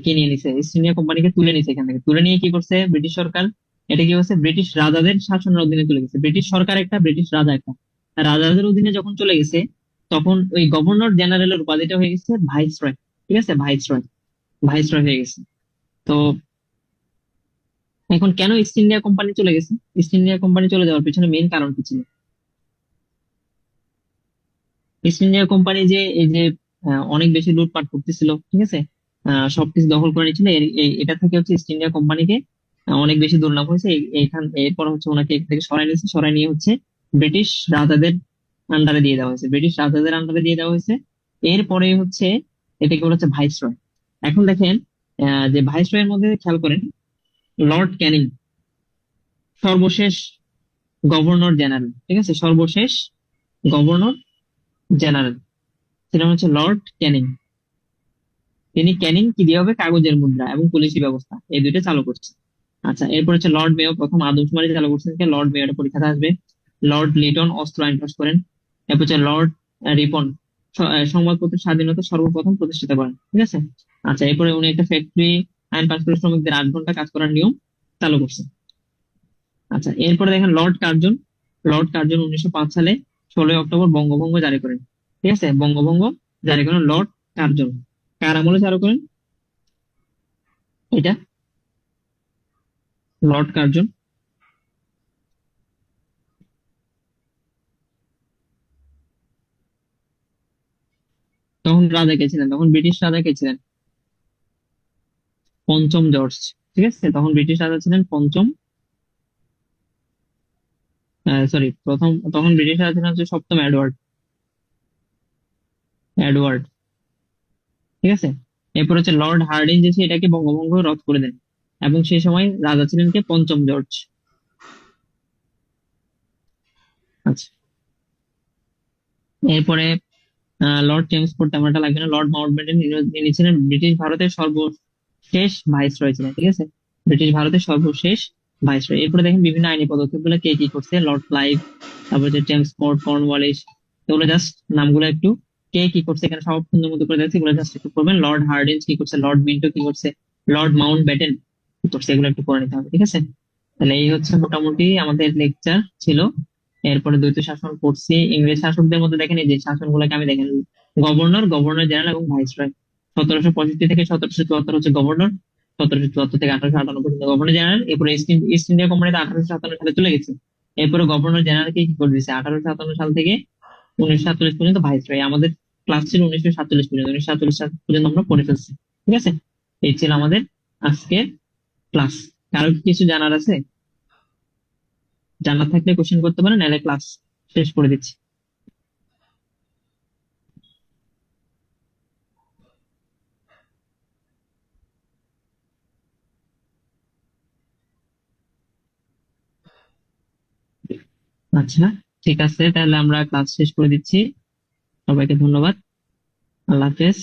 কি নিয়ে নিছে? ইস্ট ইন্ডিয়া কোম্পানিকে তুলে নিছে। এখান থেকে তুলে নিয়ে কি করছে ব্রিটিশ সরকার? এটা কি হচ্ছে, ব্রিটিশ রাজাদের শাসনের অধীনে চলে গেছে। ব্রিটিশ সরকার একটা, ব্রিটিশ রাজা একটা। রাজাদের অধীনে যখন চলে গেছে, তখন ওই গভর্নর জেনারেলের উপাধিটা হয়ে গেছে ভাইসরয়। ঠিক আছে, ভাইসরয়, ভাইসরয় হয়ে গেছে। তো এখন কেন ইস্ট ইন্ডিয়া কোম্পানি চলে গেছে? ইস্ট ইন্ডিয়া কোম্পানি চলে যাওয়ার পিছনে মেইন কারণ কি ছিল? ইস্ট ইন্ডিয়া কোম্পানি যে এই যে অনেক বেশি লুটপাট করতেছিল, ঠিক আছে, সবকিছু দখল করে নিচ্ছিল, এটা থেকে হচ্ছে ইস্ট ইন্ডিয়া কোম্পানিকে অনেক বেশি দুর্নাম হয়েছে। এরপর হচ্ছে ওনাকে এখান থেকে সরাই নিয়েছে, সরাই নিয়ে হচ্ছে ব্রিটিশ রাজাদের আন্ডারে দিয়ে দেওয়া হয়েছে, ব্রিটিশ রাজাদের আন্ডারে দিয়ে দেওয়া হয়েছে। এরপরে হচ্ছে এটাকে বলা হচ্ছে ভাইসরয়। এখন দেখেন, যে ভাইসরয়ের মধ্যে খেয়াল করেন, লর্ড ক্যানিং সর্বশেষ গভর্নর জেনারেল। ঠিক আছে, সর্বশেষ গভর্নর জেনারেল সেটা হচ্ছে লর্ড ক্যানিং। তিনি ক্যানিং কি দিয়ে হবে? কাগজের মুদ্রা এবং পুলিশি ব্যবস্থা, এই দুইটা চালু করছে। আচ্ছা, এরপর হচ্ছে লর্ড মেয়র প্রথম আদমশুমারি চালু করছেন কে? লর্ড মেয়র পরীক্ষাতে আসবে। লর্ড লিটন অস্ত্র আইন পাস করেন। এরপর হচ্ছে লর্ড রিপন সংবাদপত্রের স্বাধীনতা সর্বপ্রথম প্রতিষ্ঠিত করেন। ঠিক আছে। আচ্ছা, এরপরে উনি একটা ফ্যাক্টরি আইন পাস করে শ্রমিকদের 8 ঘন্টা কাজ করার নিয়ম চালু করছেন। আচ্ছা, এরপরে দেখেন লর্ড কার্জন। লর্ড কার্জন 1905 সালে 16 অক্টোবর বঙ্গভঙ্গ জারি করেন। ঠিক আছে, বঙ্গভঙ্গ জারি করেন লর্ড কার্জন। কার আমলে চালু করেন এটা? Lord Curzon. তখন রাজা কে ছিলেন? তখন ব্রিটিশ রাজা কে ছিলেন? পঞ্চম জর্জ। ঠিক আছে, তখন ব্রিটিশ রাজা ছিলেন পঞ্চম, সরি প্রথম, তখন ব্রিটিশ রাজা ছিলেন হচ্ছে সপ্তম এডওয়ার্ড। এডওয়ার্ড। ঠিক আছে। এরপর হচ্ছে লর্ড হার্ডিঞ্জ যে এটাকে বঙ্গভঙ্গ রদ করে দেন, এবং সেই সময় রাজা ছিলেন কে? পঞ্চম জর্জ। আচ্ছা, এরপরে লর্ড চেমস্ফোর্ড তেমন একটা লাগবে না। লর্ড মাউন্টব্যাটেন ইনি ছিলেন ব্রিটিশ ভারতের সর্বশেষ ভাইসরয় ছিলেন। ঠিক আছে, ব্রিটিশ ভারতের সর্বশেষ ভাইসরয়। এরপরে দেখেন বিভিন্ন আইনি পদক্ষেপ গুলো কে কি করছে। লর্ড ক্লাইভ, তারপর হচ্ছে চেমস্ফোর্ড, কর্নওয়ালিস, এগুলো জাস্ট নামগুলো একটু, কে কি করছে এখানে সব সুন্দর মতো করে দেখছি, এগুলো জাস্ট একটু করবেন। লর্ড হার্ডিঞ্জ কি করছে, লর্ড মিন্টো কি করছে, লর্ড মাউন্ট ব্যাটেন কি করছে, এগুলো একটু করে নিতে হবে। ঠিক আছে, তাহলে এই হচ্ছে মোটামুটি আমাদের লেকচার ছিল। এরপরে দ্বৈত শাসন পড়ছি। ইংরেজ শাসকদের মধ্যে দেখেন এই যে শাসনগুলোকে আমি দেখেন, গভর্নর, গভর্নর জেনারেল এবং ভাইসরয়। 1765 থেকে 1774 হচ্ছে গভর্নর, 1774 থেকে 1898 পর্যন্ত গভর্নর জেনারেল। এরপরে ইস্ট ইন্ডিয়া কোম্পানিতে 1857 সালে চলে গেছে। এরপরে গভর্নর জেনারেলকে কি করে দিয়েছে 1857 সাল থেকে 1947 পর্যন্ত ভাইসরয়। আমাদের ক্লাস ছিল 1947 পর্যন্ত, 1947 সাল পর্যন্ত আমরা পড়ে ফেলছি। ঠিক আছে, এই ছিল আমাদের আজকের ক্লাস। কারো কি কিছু জানার আছে? জানার থাকলে কোশ্চেন করতে পারেন, নাহলে ক্লাস শেষ করে দিচ্ছি। আচ্ছা, ঠিক আছে, তাহলে আমরা ক্লাস শেষ করে দিচ্ছি। সবাইকে ধন্যবাদ। আল্লাহ হাফেজ।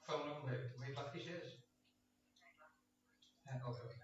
আসসালামু আলাইকুম ভাই, ভাই ক্লাস কি শেষ? হ্যাঁ, ওকে ওকে।